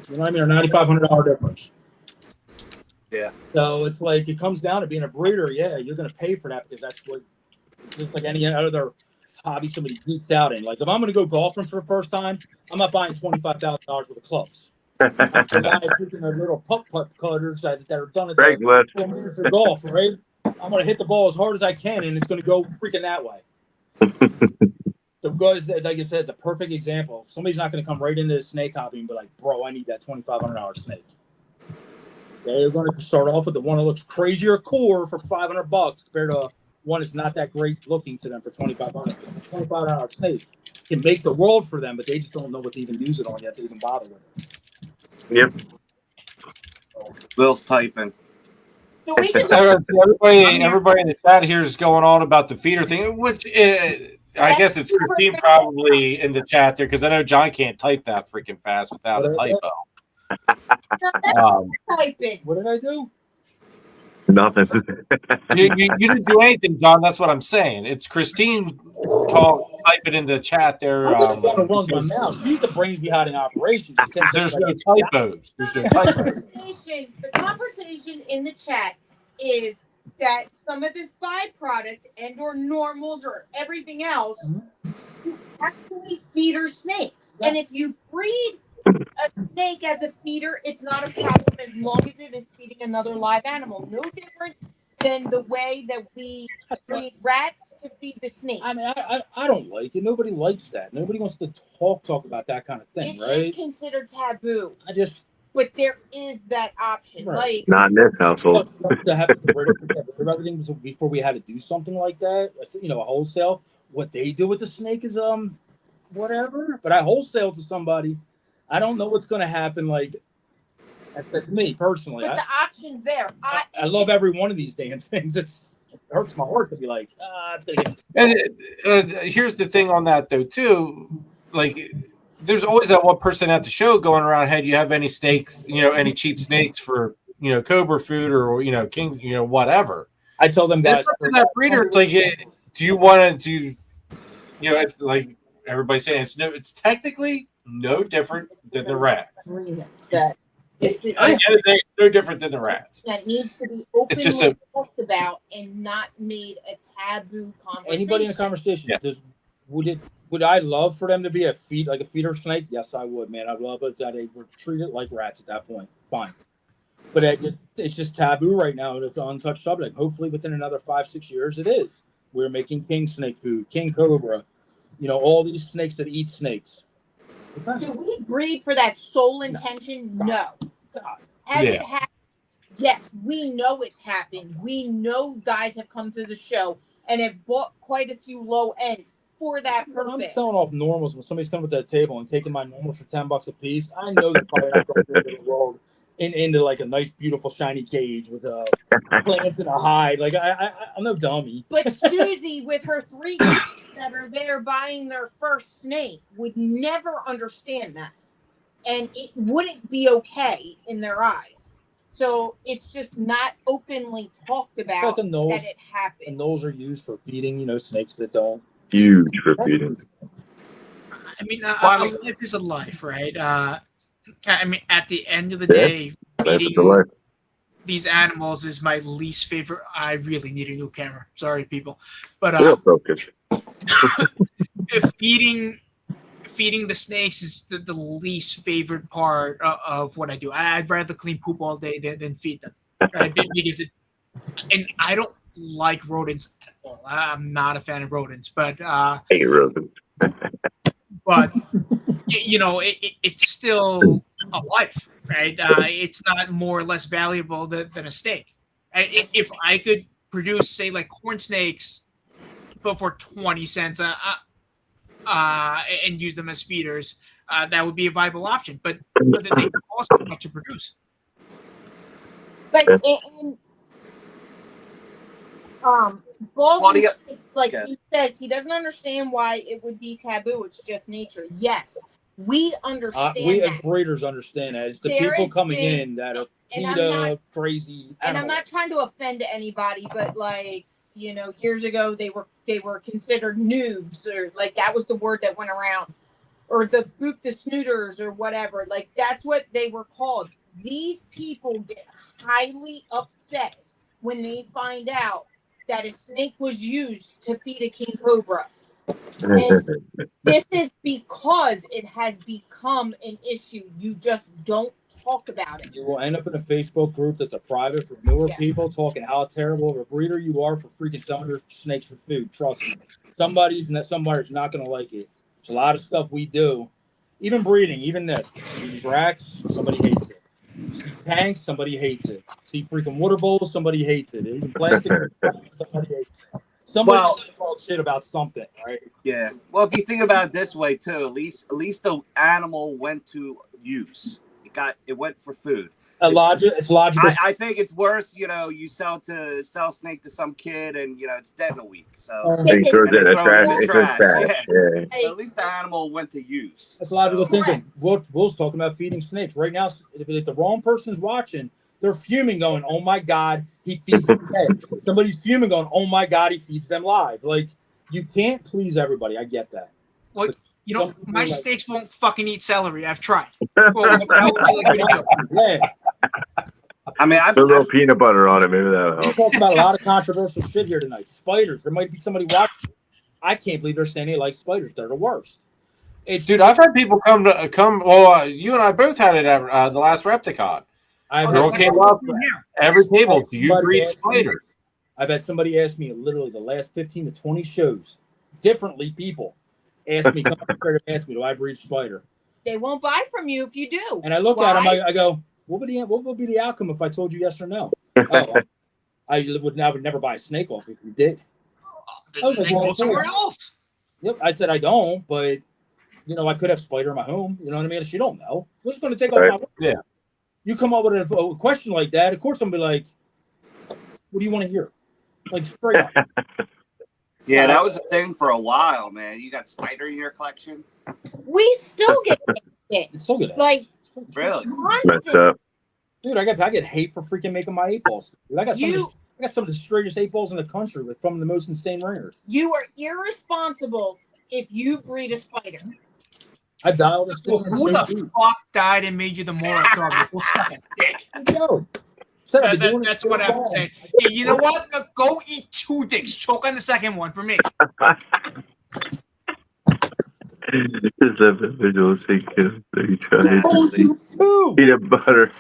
You know what I mean? Or $9,500 difference. Yeah. So it's like it comes down to being a breeder. Yeah, you're going to pay for that because that's what, just like any other hobby somebody geeks out in. Like if I'm going to go golfing for the first time, I'm not buying $25,000 worth of clubs. I'm buying freaking little putt cutters that are done at the 4 minutes of golf, right? I'm going to hit the ball as hard as I can, and it's going to go freaking that way. So, guys, like I said, it's a perfect example. Somebody's not going to come right into the snake hobby and be like, bro, I need that $2,500 snake. They're going to start off with the one that looks crazier core for $500 compared to one that's not that great looking to them for $2,500. $25 snake can make the world for them, but they just don't know what to even use it on yet to even bother with it. Yep. Will's typing. So we can everybody in the chat here is going on about the feeder thing, which I guess it's Christine probably in the chat there because I know John can't type that freaking fast without a typo. Typing. What did I do? Nothing. You didn't do anything, John. That's what I'm saying. It's Christine type it in the chat there. I'm the one who runs my mouth. She's the brains behind the operation. There's no typos. There's no typos. The conversation in the chat is that some of this byproduct and or normals or everything else actually feeder snakes. And if you breed a snake as a feeder, it's not a problem as long as it is feeding another live animal. No different than the way that we breed rats to feed the snakes. I mean, I don't like it. Nobody likes that. Nobody wants to talk about that kind of thing, right? It is considered taboo. But there is that option. Right. Like Not in this household. To have to get rid of everything before we had to do something like that, a wholesale. What they do with the snake is whatever. But I wholesale to somebody. I don't know what's going to happen. Like that's me personally. But the option's there. I love every one of these damn things. It hurts my heart to be like, it's going to get. And here's the thing on that though too, like. There's always that one person at the show going around, hey, do you have any snakes, any cheap snakes for, Cobra food or, Kings, whatever. I tell them guys. To that breeder, it's like, do you want to do, it's like everybody's saying, it's technically no different than the rats. It's no different than the rats. That needs to be openly talked about and not made a taboo conversation. Anybody in the conversation, would I love for them to be a feeder snake? Yes, I would, man. I'd love it that they were treated like rats at that point. Fine. But it's just taboo right now, and it's an untouched subject. Hopefully within another 5-6 years it is. We're making king snake food, king cobra, all these snakes that eat snakes. Do we breed for that sole intention? No. Has it happened? Yes, we know it's happened. We know guys have come to the show and have bought quite a few low ends for that purpose. I'm selling off normals when somebody's coming to the table and taking my normals for $10 a piece. I know they're probably not going to into the world into like a nice, beautiful, shiny cage with plants and a hide. Like I'm no dummy. But Susie, with her 3 kids that are there buying their first snake, would never understand that, and it wouldn't be okay in their eyes. So it's just not openly talked about that it happens. And those are used for feeding, snakes that don't. Huge for feeding. I mean, life is a life, right? I mean, at the end of the day, feeding these animals is my least favorite. I really need a new camera. Sorry, people, but focus. feeding the snakes is the least favorite part of what I do. I'd rather clean poop all day than feed them, right? Because and I don't like rodents at all. I'm not a fan of rodents, but I hate rodents. But it's still a life, right? It's not more or less valuable than a snake. If I could produce, say, like corn snakes for 20 cents and use them as feeders, that would be a viable option. But they cost too much to produce. Like, and Baldwin, like he says, he doesn't understand why it would be taboo. It's just nature. Yes, we understand. We that. as breeders understand that. It's the people coming in that are PETA crazy. And I'm not trying to offend anybody, but like, you know, years ago they were considered noobs, or like that was the word that went around, or the snooters or whatever. Like that's what they were called. These people get highly upset when they find out that a snake was used to feed a king cobra. And this is because it has become an issue. You just don't talk about it. You will end up in a Facebook group that's a private for newer people talking how terrible of a breeder you are for freaking selling your snakes for food. Trust me. Somebody's not going to like it. There's a lot of stuff we do. Even breeding, even this. These racks, somebody hates it. See tanks, somebody hates it. See freaking water bowls, somebody hates it. Even plastic, somebody hates it. Somebody talks shit about something, right? Yeah. Well, if you think about it this way too, at least the animal went to use. It went for food. It's logical. I think it's worse, you know, you sell snake to some kid and you know it's dead in a week. So he throws it in the trash. Yeah. So at least the animal went to use. That's logical thinking. Will's talking about feeding snakes right now. If the wrong person's watching, they're fuming, going, "Oh my God, he feeds them dead." Somebody's fuming, going, "Oh my God, he feeds them live." Like you can't please everybody. I get that. Well, you know, my snakes won't fucking eat celery. I've tried. Well, what would you like me to do? Yeah. I mean, put a little peanut butter on it. Maybe that'll help. We talked about a lot of controversial shit here tonight. Spiders. There might be somebody watching. I can't believe they're saying they like spiders. They're the worst. Dude, I've had people come. Well, you and I both had it at the last Repticon. Girl came up every table. Do you breed spiders? I've had somebody ask me literally the last 15 to 20 shows. Differently, people ask me, do I breed spider? They won't buy from you if you do. And I look at them, I go, what would be the outcome if I told you yes or no? I would never buy a snake off if you did. I was like, go somewhere else. Yep, I said I don't, but you know, I could have spider in my home. You know what I mean? She don't know. We're just going to take off my work. Yeah. You come up with a question like that, of course I'm gonna be like, what do you want to hear? Like straight up. Yeah, that was a thing for a while, man. You got spider in your collection? We still get it. Still get it. Like really? Dude, I get hate for freaking making my 8-balls. Dude, I got some of the straightest 8-balls in the country with some of the most insane ringers. You are irresponsible if you breed a spider. I dialed this thing. Who the fuck died and made you the moral authority? We'll suck a dick. That's what I would say. Hey, you know what? Go eat 2 dicks. Choke on the second one for me. It's a visual sequence. Peanut butter.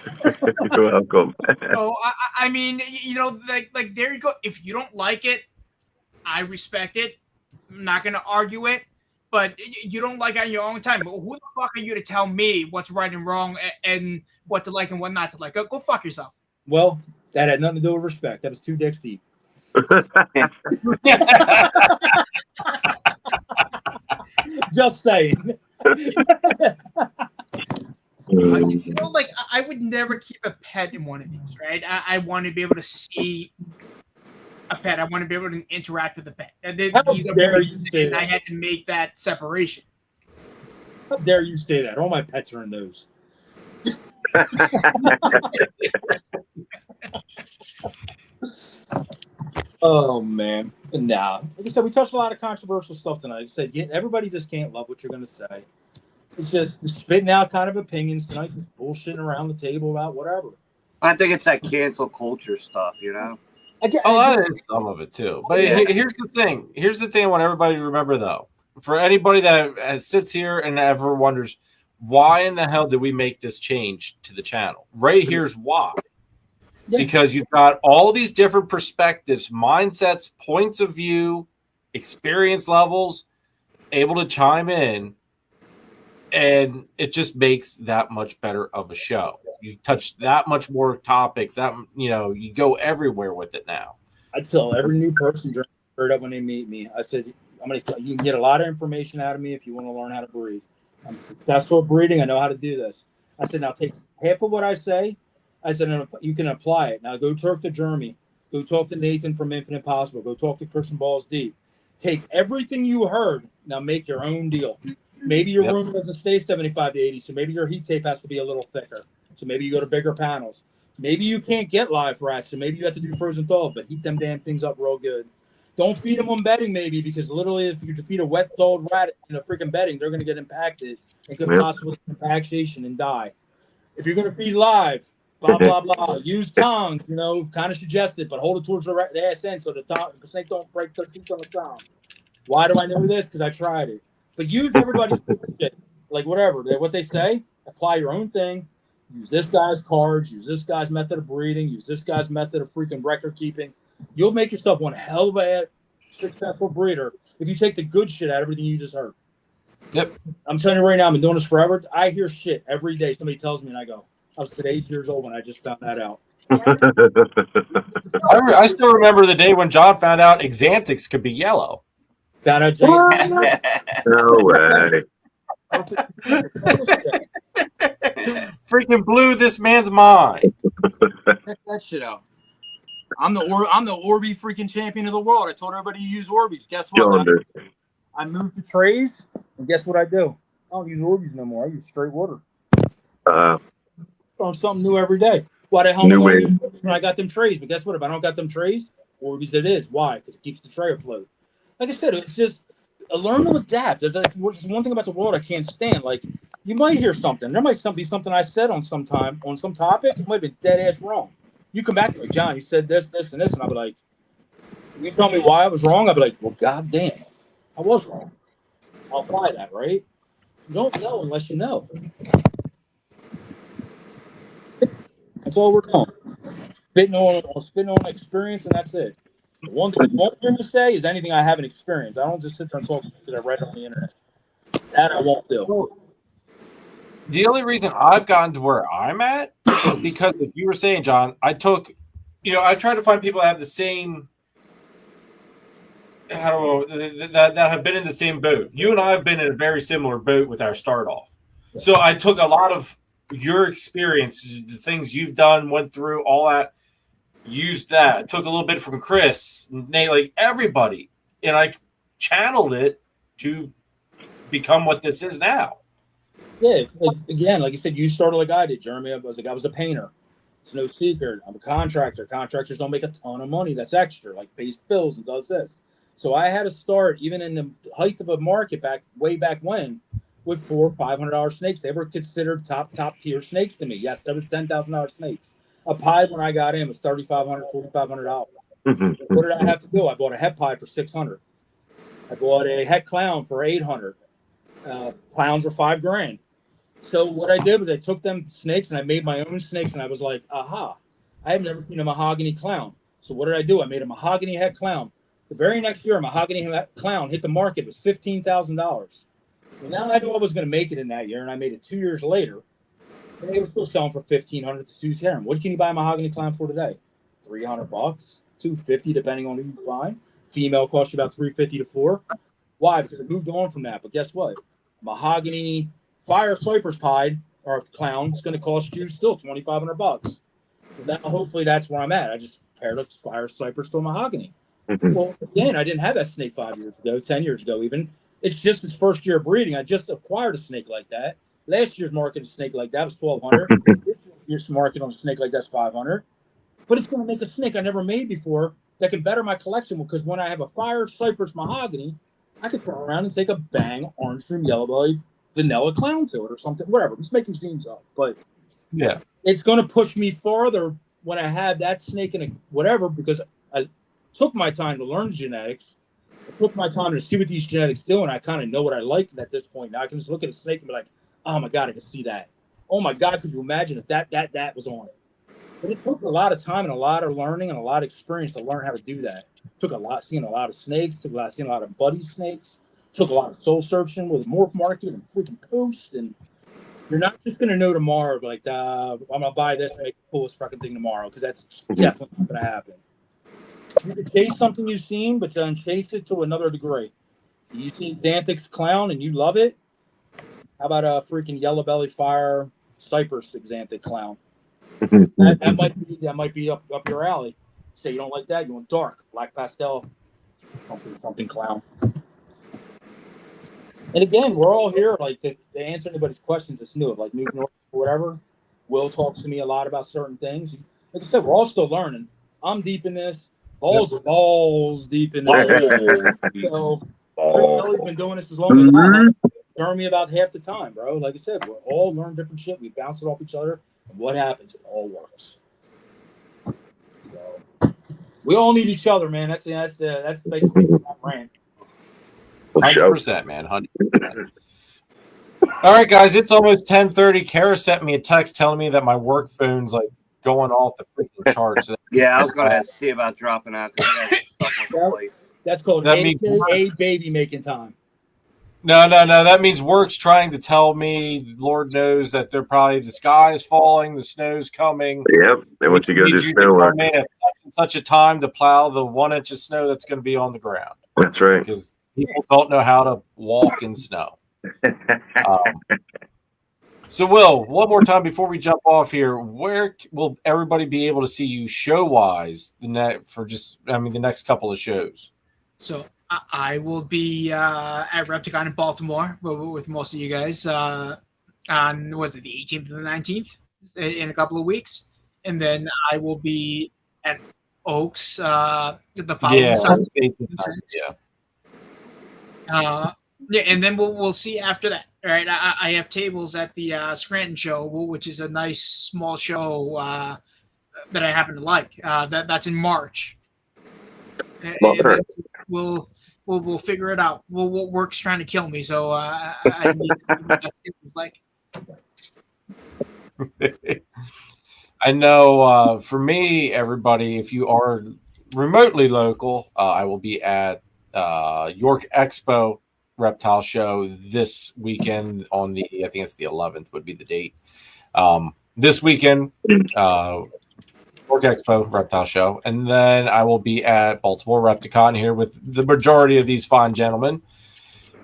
You're welcome. So I mean, you know, like there you go. If you don't like it, I respect it. I'm not gonna argue it. But you don't like it on your own time. But who the fuck are you to tell me what's right and wrong and what to like and what not to like? Go fuck yourself. Well, that had nothing to do with respect. That was 2 dicks deep. Just saying. You know, like I would never keep a pet in one of these, right? I want to be able to see a pet. I want to be able to interact with the pet. How dare you say that? I had to make that separation. How dare you say that? All my pets are in those. Oh man, nah. Like I said, we touched a lot of controversial stuff tonight. Like I said, everybody just can't love what you're going to say. It's just spitting out kind of opinions tonight, bullshitting around the table about whatever. I think it's that cancel culture stuff, you know. That is some of it too. But here's the thing. Here's the thing I want everybody to remember, though. For anybody that sits here and ever wonders, why in the hell did we make this change to the channel? Right here's why. Yeah. Because you've got all these different perspectives, mindsets, points of view, experience levels, able to chime in, and it just makes that much better of a show. You touch that much more topics. That you go everywhere with it now. I tell every new person during Heard up when they meet me. I said, you can get a lot of information out of me if you want to learn how to breed. I'm successful at breeding. I know how to do this. I said, now take half of what I say. I said, no, you can apply it. Now go talk to Jeremy. Go talk to Nathan from Infinite Possible. Go talk to Christian Balls Deep. Take everything you heard. Now make your own deal. Maybe your room doesn't stay 75 to 80, so maybe your heat tape has to be a little thicker. So maybe you go to bigger panels. Maybe you can't get live rats, so maybe you have to do frozen thaw, but heat them damn things up real good. Don't feed them on bedding, maybe, because literally if you feed a wet thawed rat in a freaking bedding, they're going to get impacted and could possibly impaction and die. If you're going to feed live, blah, blah, blah, use tongs, kind of suggested, but hold it towards the ass end so the snake don't break their teeth on the tongs. Why do I know this? Because I tried it. But use everybody's shit. Like whatever. What they say, apply your own thing. Use this guy's cards. Use this guy's method of breeding. Use this guy's method of freaking record keeping. You'll make yourself one hell of a successful breeder if you take the good shit out of everything you just heard. Yep. I'm telling you right now, I've been doing this forever. I hear shit every day. Somebody tells me and I go, I was today 8 years old when I just found that out. I still remember the day when John found out Xanthics could be yellow. Found out Jason. No way. Freaking blew this man's mind. Check that shit out. I'm the Orby freaking champion of the world. I told everybody to use Orbeez. Guess what? I moved to trays, and guess what I do? I don't use Orbeez no more. I use straight water. Learn something new every day. Why the hell when I got them trays? But guess what? If I don't got them trays, Orbeez it is. Why? Because it keeps the tray afloat. Like I said, it's just learn to adapt. There's one thing about the world I can't stand. Like you might hear something. There might be something I said on some topic. It might have been dead ass wrong. You come back to me, John, you said this, this, and this, and I'll be like, you tell me why I was wrong. I'll be like, well, goddamn, I was wrong. I'll apply that, right? You don't know unless you know. That's all we're doing. Spitting on experience, and that's it. The one thing you won't hear me say is anything I haven't experienced. I don't just sit there and talk because I read on the internet. That I won't do. The only reason I've gotten to where I'm at is because, as you were saying, John, I tried to find people that have the same, that have been in the same boat. You and I have been in a very similar boat with our start off. So I took a lot of your experience, the things you've done, went through, all that, used that. Took a little bit from Chris, Nate, like everybody, and I channeled it to become what this is now. Yeah, like you said, you started like I did, Jeremy. I was a painter. It's no secret. I'm a contractor. Contractors don't make a ton of money. That's extra, like pays bills and does this. So I had to start, even in the height of a market way back when, with $400 or $500 snakes. They were considered top tier snakes to me. Yes, that was $10,000 snakes. A pied when I got in was $3,500, $4,500. What did I have to do? I bought a het pied for $600. I bought a het clown for $800. Clowns were $5,000. So what I did was I took them snakes and I made my own snakes, and I was like, aha, I have never seen a mahogany clown. So what did I do? I made a mahogany het clown. The very next year, a mahogany het clown hit the market. It was $15,000. Well, now I knew I was going to make it in that year, and I made it 2 years later. And they were still selling for $1,500 to $2,000. What can you buy a mahogany clown for today? $300, $250, depending on who you find. Female costs you about $350 to $400. Why? Because it moved on from that. But guess what? Mahogany fire cypress pied or clown is going to cost you still $2,500. So now hopefully that's where I'm at. I just paired up fire cypress to mahogany. Well, again, I didn't have that snake 5 years ago, 10 years ago even. It's just its first year of breeding. I just acquired a snake like that. Last year's market, a snake like that was $1,200. This year's market on a snake like that's $500. But it's going to make a snake I never made before that can better my collection, because when I have a fire cypress mahogany, I could turn around and take a bang orange stream yellow belly vanilla clown to it or something, whatever. I'm just making dreams up, but yeah, it's going to push me farther when I have that snake in a whatever, because I took my time to learn genetics. I took my time to see what these genetics do, and I kind of know what I like at this point. Now I can just look at a snake and be like, oh my God, I can see that. Oh my God, could you imagine if that was on it? But it took a lot of time and a lot of learning and a lot of experience to learn how to do that. It took a lot, seeing a lot of snakes, seeing a lot of buddy snakes, took a lot of soul searching with morph market and freaking post. And you're not just going to know tomorrow, like, I'm going to buy this and make the coolest fucking thing tomorrow, because that's definitely not going to happen. You can chase something you've seen, but then chase it to another degree. You see Xanthic's clown and you love it. How about a freaking yellow belly fire cypress Xanthic clown? That might be up your alley. Say you don't like that, you want dark, black pastel, something clown. And again, we're all here like to answer anybody's questions that's new, like New North or whatever. Will talks to me a lot about certain things. Like I said, we're all still learning. I'm deep in this. Balls deep in this. So Kelly's been doing this as long as I have. Learn me about half the time, bro. Like I said, we're all learn different shit. We bounce it off each other. And what happens? It all works. So we all need each other, man. That's basically my rant. 100%, man. 100%. All right, guys. It's almost 10:30. Kara sent me a text telling me that my work phone's like going off the freaking charts. Yeah, I was gonna see about dropping out. That's called a baby making time. No. That means work's trying to tell me, Lord knows, that the sky is falling, the snow's coming. Yep. They want you to go do snow work. Come in at such a time to plow the 1 inch of snow that's going to be on the ground. That's right. Because people don't know how to walk in snow. So, Will, one more time before we jump off here, where will everybody be able to see you show-wise the next couple of shows? So I will be at Repticon in Baltimore with most of you guys on, was it the 18th and the 19th in a couple of weeks? And then I will be at Oaks the following Sunday. Yeah, and then we'll see after that. All right, I have tables at the Scranton show, which is a nice small show that I happen to like. That's in March. And we'll figure it out. What work's trying to kill me, so I need to see what that table's like. I know for me, everybody, if you are remotely local, I will be at York Expo Reptile Show this weekend on I think it's the 11th would be the date. This weekend, York Expo Reptile Show, and then I will be at Baltimore Repticon here with the majority of these fine gentlemen.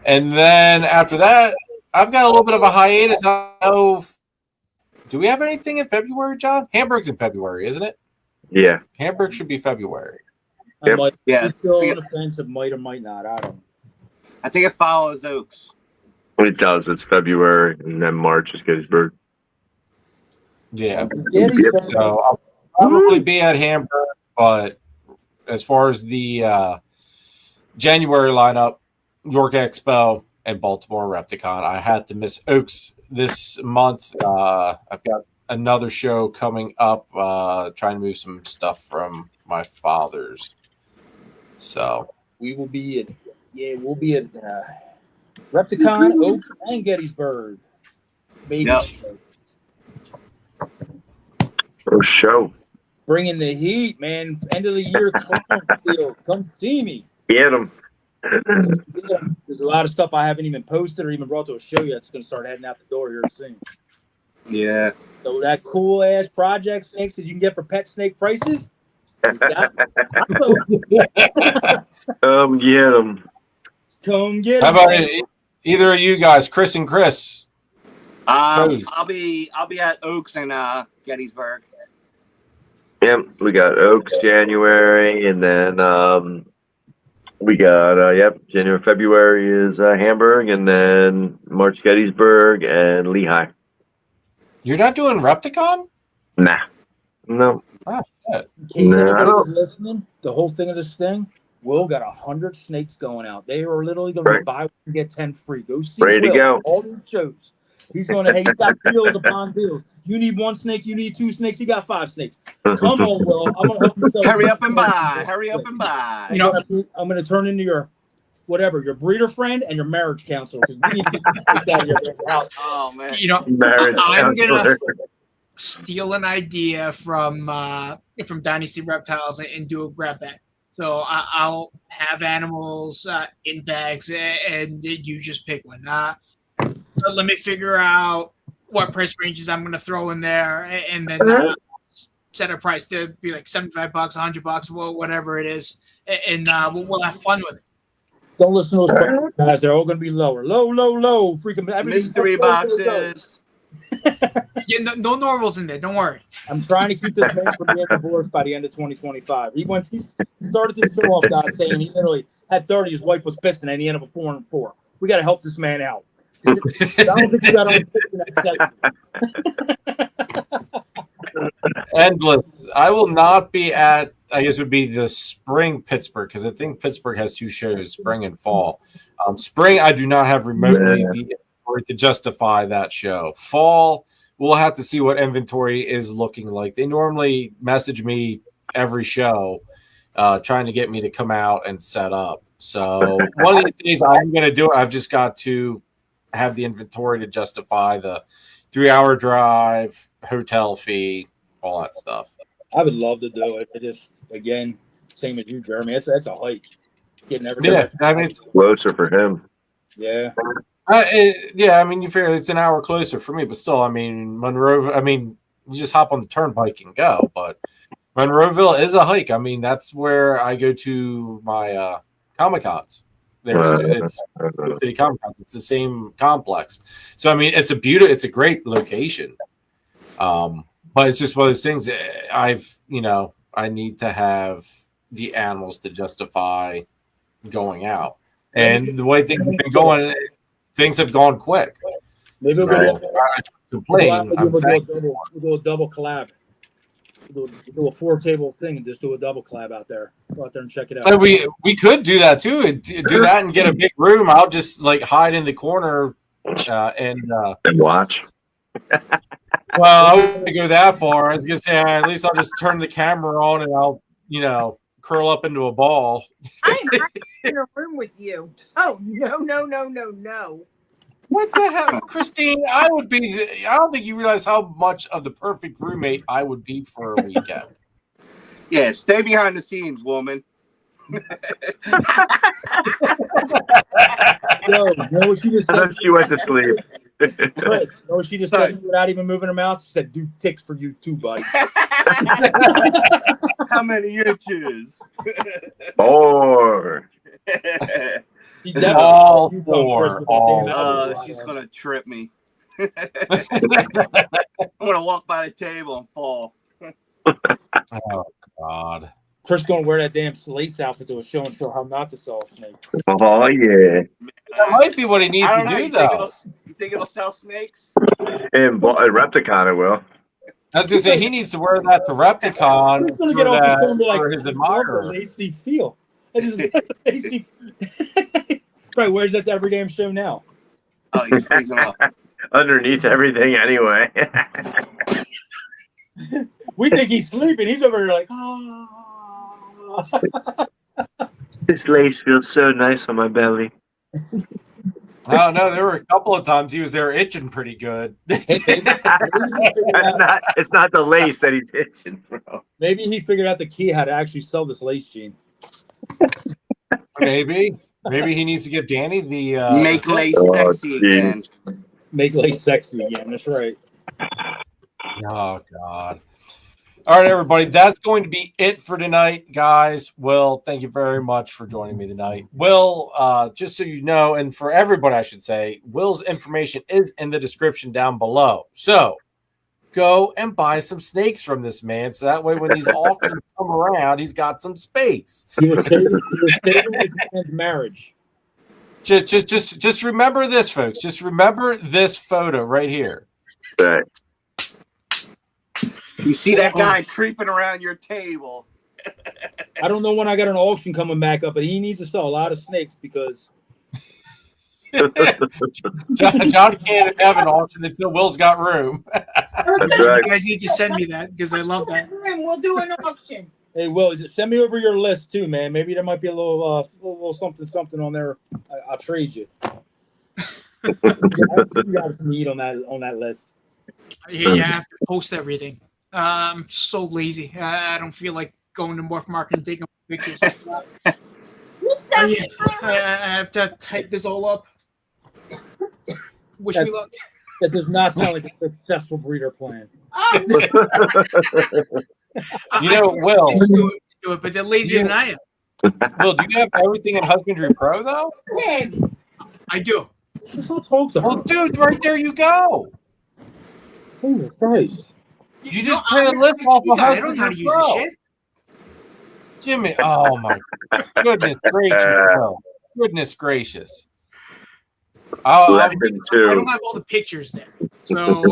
And then after that, I've got a little bit of a hiatus. Do we have anything in February, John? Hamburg's in February, isn't it? Yeah. Hamburg should be February. Yep. Yeah. Still on the fence of might or might not. I don't. I think it follows Oaks. It does. It's February, and then March is Gettysburg. Yeah. So I'll probably be at Hamburg, but as far as the January lineup, York Expo and Baltimore Repticon, I had to miss Oaks this month. I've got another show coming up, trying to move some stuff from my father's. So we'll be at Repticon, Oaks, and Gettysburg. Maybe. Yep. First show. Bringing the heat, man. End of the year, come see me. Get them. There's a lot of stuff I haven't even posted or even brought to a show yet. It's going to start heading out the door here soon. Yeah. So that cool ass project snakes that you can get for pet snake prices. Get them. Come get How them. about either of you guys, Chris and Chris? I'll be at Oaks and Gettysburg. Yep, we got Oaks January, and then we got January, February is Hamburg, and then March Gettysburg and Lehigh. You're not doing Repticon? Nah, no. Oh, shit. In case anybody was listening, the whole thing of this thing, Will got 100 snakes going out. They are literally going to buy one and get 10 free. Go see Ready Will. to go. All these shows. He's going to, he's got deals upon deals. You need one snake, you need two snakes, you got 5 snakes. Come on, Will. I'm going to help you. Hurry up and buy. Hurry up and buy. You know, I'm going to turn into your breeder friend and your marriage counselor. Because we need to get these snakes out of your house. Oh, man. You know, I'm going to steal an idea from Dynasty Reptiles and do a grab bag. So I'll have animals in bags, and you just pick one. Let me figure out what price ranges I'm going to throw in there, and then set a price. They'll be like $75, $100, whatever it is, and we'll have fun with it. Don't listen to those guys. They're all going to be lower. Low. Freaking mystery boxes. Yeah, no normals in there. Don't worry. I'm trying to keep this man from being divorced by the end of 2025. He started this show off, guys, saying he literally had 30. His wife was pissed, and then he ended up with 4-4. We got to help this man out. I don't think you got on that Endless. I will not be at, I guess it would be the spring Pittsburgh, because I think Pittsburgh has 2 shows, spring and fall. Spring, I do not have remotely the inventory to justify that show. Fall, we'll have to see what inventory is looking like. They normally message me every show trying to get me to come out and set up. So one of these days I'm going to do it. I've just got to have the inventory to justify the 3-hour drive, hotel fee, all that stuff. I would love to do it. It just, again, same as you, Jeremy. It's a hike. Getting everything. Yeah, I mean, it's closer for him. Yeah. Yeah, I mean, you figure it's an hour closer for me, but still, I mean, Monroe, I mean, you just hop on the turnpike and go, but Monroeville is a hike. I mean, that's where I go to my Comic-Cons. It's City Comic-Cons. It's the same complex. So, I mean, it's a great location. But it's just one of those things I need to have the animals to justify going out. And the way things have been going, things have gone quick. Maybe we'll complain. We'll do a double collab. We'll do a 4-table thing and just do a double collab out there. Go out there and check it out. We could do that too. Do that and get a big room. I'll just like hide in the corner and watch. Well, I wouldn't go that far. I was gonna say at least I'll just turn the camera on and I'll curl up into a ball. I'm not in a room with you. Oh no. What the hell, Christine? I would be. I don't think you realize how much of the perfect roommate I would be for a weekend. Yeah, stay behind the scenes, woman. Yo, what she just said? She went to sleep. She just said without even moving her mouth. She said, "Do ticks for you too, buddy." How many inches? 4. All 4. She's gonna trip me. I'm gonna walk by the table and fall. Oh God! Chris gonna wear that damn lace outfit to a show and show how not to sell a snake. Oh yeah, that might be what he needs to do, though. You think it'll sell snakes? And Repticon, it will. I was gonna say he needs to wear that to Repticon. He's gonna get off the show and be like, for his admirers. AC feel. AC. Right, where's that every damn show now? Oh, he's freezing up. Underneath everything, anyway. We think he's sleeping. He's over there like, This lace feels so nice on my belly. Oh no, there were a couple of times he was there itching pretty good. It's not the lace that he's itching from. Maybe he figured out the key how to actually sell this lace, Gene. Maybe he needs to give Danny the make lace sexy again. Make lace sexy again. That's right. Oh God. All right, everybody. That's going to be it for tonight, guys. Will, thank you very much for joining me tonight. Will, just so you know, and for everybody, I should say, Will's information is in the description down below. So go and buy some snakes from this man, so that way when these auctions come around, he's got some space. He was saving his man's marriage. Just remember this, folks. Just remember this photo right here. Right. You see that guy creeping around your table. I don't know when I got an auction coming back up, but he needs to sell a lot of snakes because John can't have an auction until Will's got room. That's right. You guys need to send me that because I love that. We'll do an auction. Hey, Will, just send me over your list too, man. Maybe there might be a little something on there. I'll trade you. You got some meat on that list. You have to post everything. I'm so lazy. I don't feel like going to Morph Market and taking pictures. I have to type this all up. Wish me luck. That does not sound like a successful breeder plan. You know, Will, do it, but they're lazier than I am. Will, do you have everything in Husbandry Pro though? I do. Talk to her. Well, dude, right there you go. Jesus Christ. You just print a list off of I don't know how to Husbandry use this Pro. shit. Jimmy, oh my goodness gracious, Will. Goodness gracious. Lesson I don't 2. have all the pictures there. So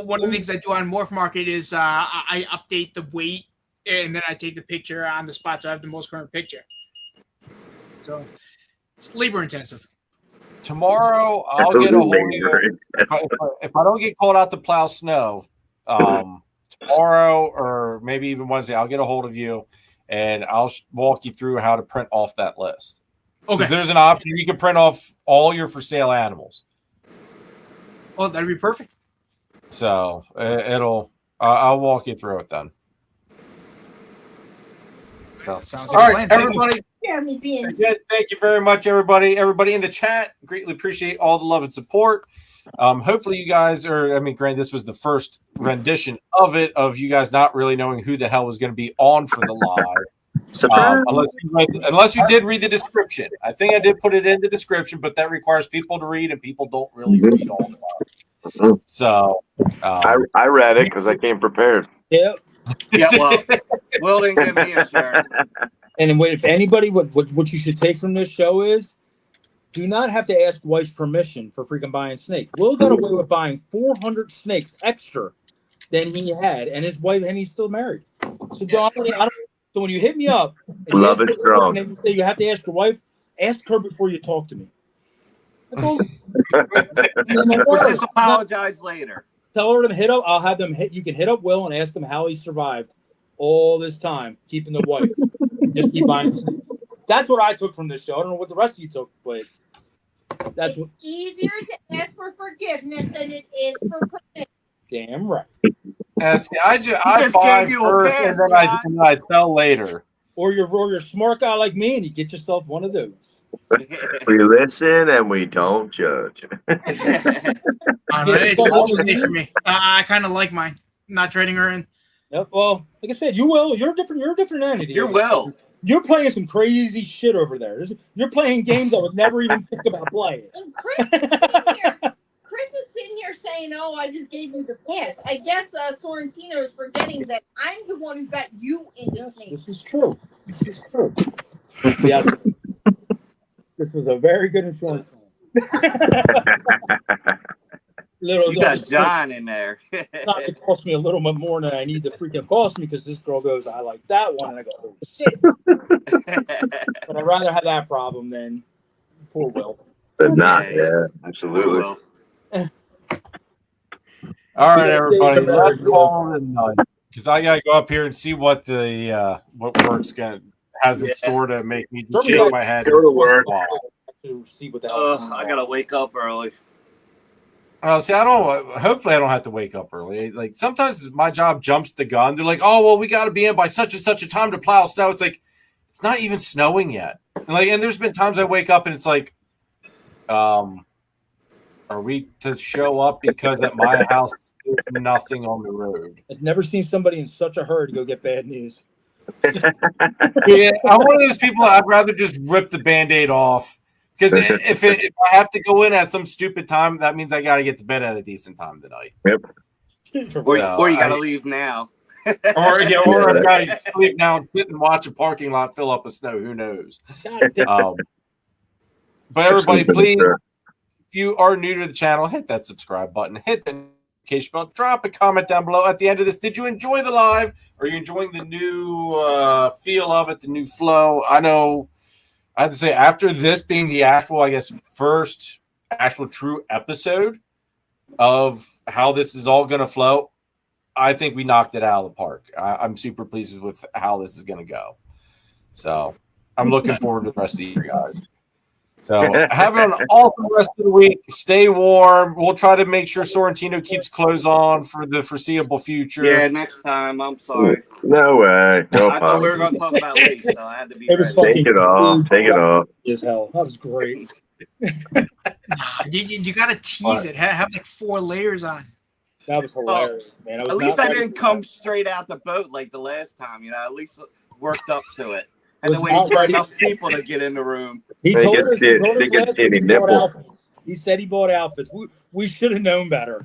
one of the things I do on Morph Market is I update the weight and then I take the picture on the spot so I have the most current picture. So it's labor intensive. Tomorrow I'll get a hold of you. If I don't get called out to plow snow, tomorrow or maybe even Wednesday, I'll get a hold of you and I'll walk you through how to print off that list. Okay. There's an option you can print off all your for sale animals. Oh, that'd be perfect. So I'll walk you through it then. So, sounds like all right, everybody. Thank you very much, everybody. Everybody in the chat, greatly appreciate all the love and support. Hopefully, you guys granted, this was the first rendition of it, of you guys not really knowing who the hell was going to be on for the live. Unless you did read the description. I think I did put it in the description, but that requires people to read, and people don't really read all the time. So I read it because I came prepared. Yeah. Yeah, well, Will didn't give me a shirt. And if anybody, what you should take from this show is, do not have to ask wife's permission for freaking buying snakes. Will got away with buying 400 snakes extra than he had, and his wife, and he's still married. So, so when you hit me up, and love is strong. And you say you have to ask your wife, ask her before you talk to me. Or just apologize later. Tell her to hit up. I'll have them hit. You can hit up Will and ask him how he survived all this time keeping the wife. Just keep buying snakes. That's what I took from this show. I don't know what the rest of you took, but it's easier to ask for forgiveness than it is for permission. Damn right. I buy first and then I tell later. Or you're a smart guy like me and you get yourself one of those. We listen and we don't judge. It's alternate for me. I kind of like mine. Not trading her in. Yep. Well, like I said, you will. You're a different entity. You will. You're playing some crazy shit over there. You're playing games I would never even think about playing. And Chris is sitting here saying, "Oh, I just gave you the pass." I guess Sorrentino is forgetting that I'm the one who got you into snakes. This is true. Yes. This was a very good insurance plan. You got John in there. It cost me a little bit more than I need to freaking cost me because this girl goes, I like that one. And I go, oh, shit. But I'd rather have that problem than poor Will. But not, yeah, absolutely. All right, everybody. Let's call it a night. Because I got to go up here and see what the what work's has in store to make me shake my head. Go to work. To see what the hell I got to wake up early. See, hopefully I don't have to wake up early. Like sometimes my job jumps the gun. They're like, oh, well, we got to be in by such and such a time to plow snow. It's like, it's not even snowing yet. And there's been times I wake up and it's like, are we to show up because at my house there's nothing on the road? I've never seen somebody in such a hurry to go get bad news. Yeah, I'm one of those people, I'd rather just rip the Band-Aid off. Because if I have to go in at some stupid time, that means I got to get to bed at a decent time tonight. Yep. Or you got to leave now. or I got to leave now and sit and watch a parking lot fill up with snow. Who knows? But everybody, please, if you are new to the channel, hit that subscribe button, hit the notification bell, drop a comment down below at the end of this. Did you enjoy the live? Are you enjoying the new feel of it, the new flow? I know. I have to say, after this being the actual, I guess, first actual true episode of how this is all going to flow, I think we knocked it out of the park. I'm super pleased with how this is going to go. So I'm looking forward to the rest of the year, guys. So have an awesome rest of the week. Stay warm. We'll try to make sure Sorrentino keeps clothes on for the foreseeable future. Yeah, next time. I'm sorry. No way. No I thought we were going to talk about Lee, so I had to be ready. Take it off. Take it off. As hell. That was great. You got to tease it. Have like 4 layers on. That was hilarious, man. At least I didn't come straight out the boat like the last time. You know, at least worked up to it. And then waiting for enough people to get in the room. He told us last week he said he bought outfits. We should have known better.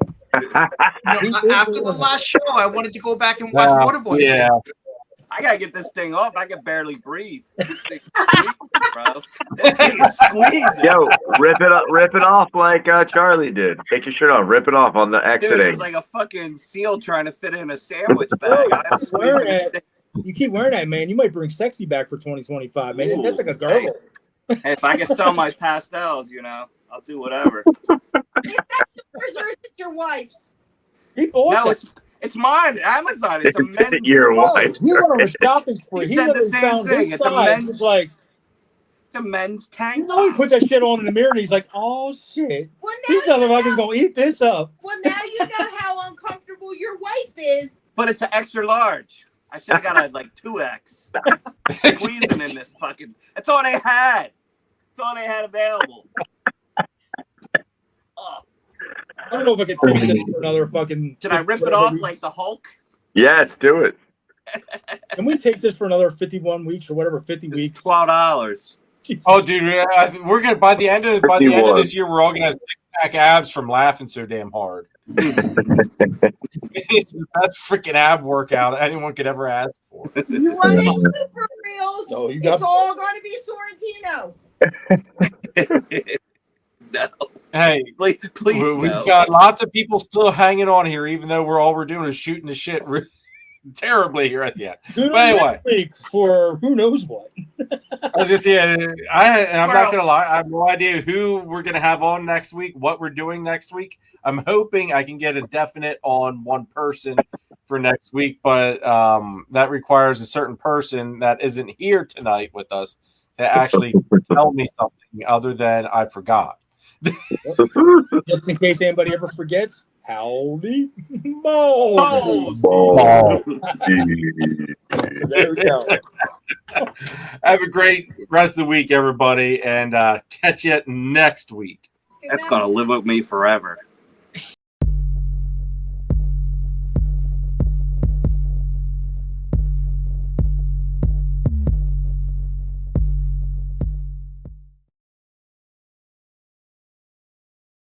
After the last show, I wanted to go back and watch Waterboy. Yeah. I gotta get this thing off. I can barely breathe. This thing's squeezing, bro. This thing is squeezing. Yo, rip it off like Charlie did. Take your shirt off, rip it off on the exiting. Dude, it's like a fucking seal trying to fit in a sandwich bag. You keep wearing that, man. You might bring sexy back for 2025, man. Ooh, that's like a girl. Hey, if I can sell my pastels, you know, I'll do whatever. Is that yours or is it your wife's? No, it's mine. Amazon. It's a men's. Your wife. You went on a shopping spree. He said the same thing. It's a men's. It's like it's a men's tank. You know, he put that shit on in the mirror, and he's like, "Oh shit, these motherfuckers gonna eat this up." Well, now you know how uncomfortable your wife is. But it's an extra large. I should have got a like 2X. Squeezing in this fucking. That's all they had. That's all they had available. Oh. I don't know if I can take this for another fucking. Should I rip it off like the Hulk? Yes, do it. Can we take this for another 51 weeks or whatever? 50 weeks. $12. Oh, dude, we're gonna by the end of this year, we're all gonna have 6-pack abs from laughing so damn hard. It's the best freaking ab workout anyone could ever ask for. You want it super reels? No, it's all going to be Sorrentino. No. Hey, please. We've no. got lots of people still hanging on here, even though we're doing is shooting the shit terribly here at the end. But anyway, week for who knows what. I was just I'm not gonna lie, I have no idea who we're gonna have on next week, what we're doing next week. I'm hoping I can get a definite on one person for next week, but that requires a certain person that isn't here tonight with us to actually tell me something other than I forgot. Just in case anybody ever forgets, howdy, balls. There we go. Have a great rest of the week, everybody, and catch you next week. That's gonna live with me forever.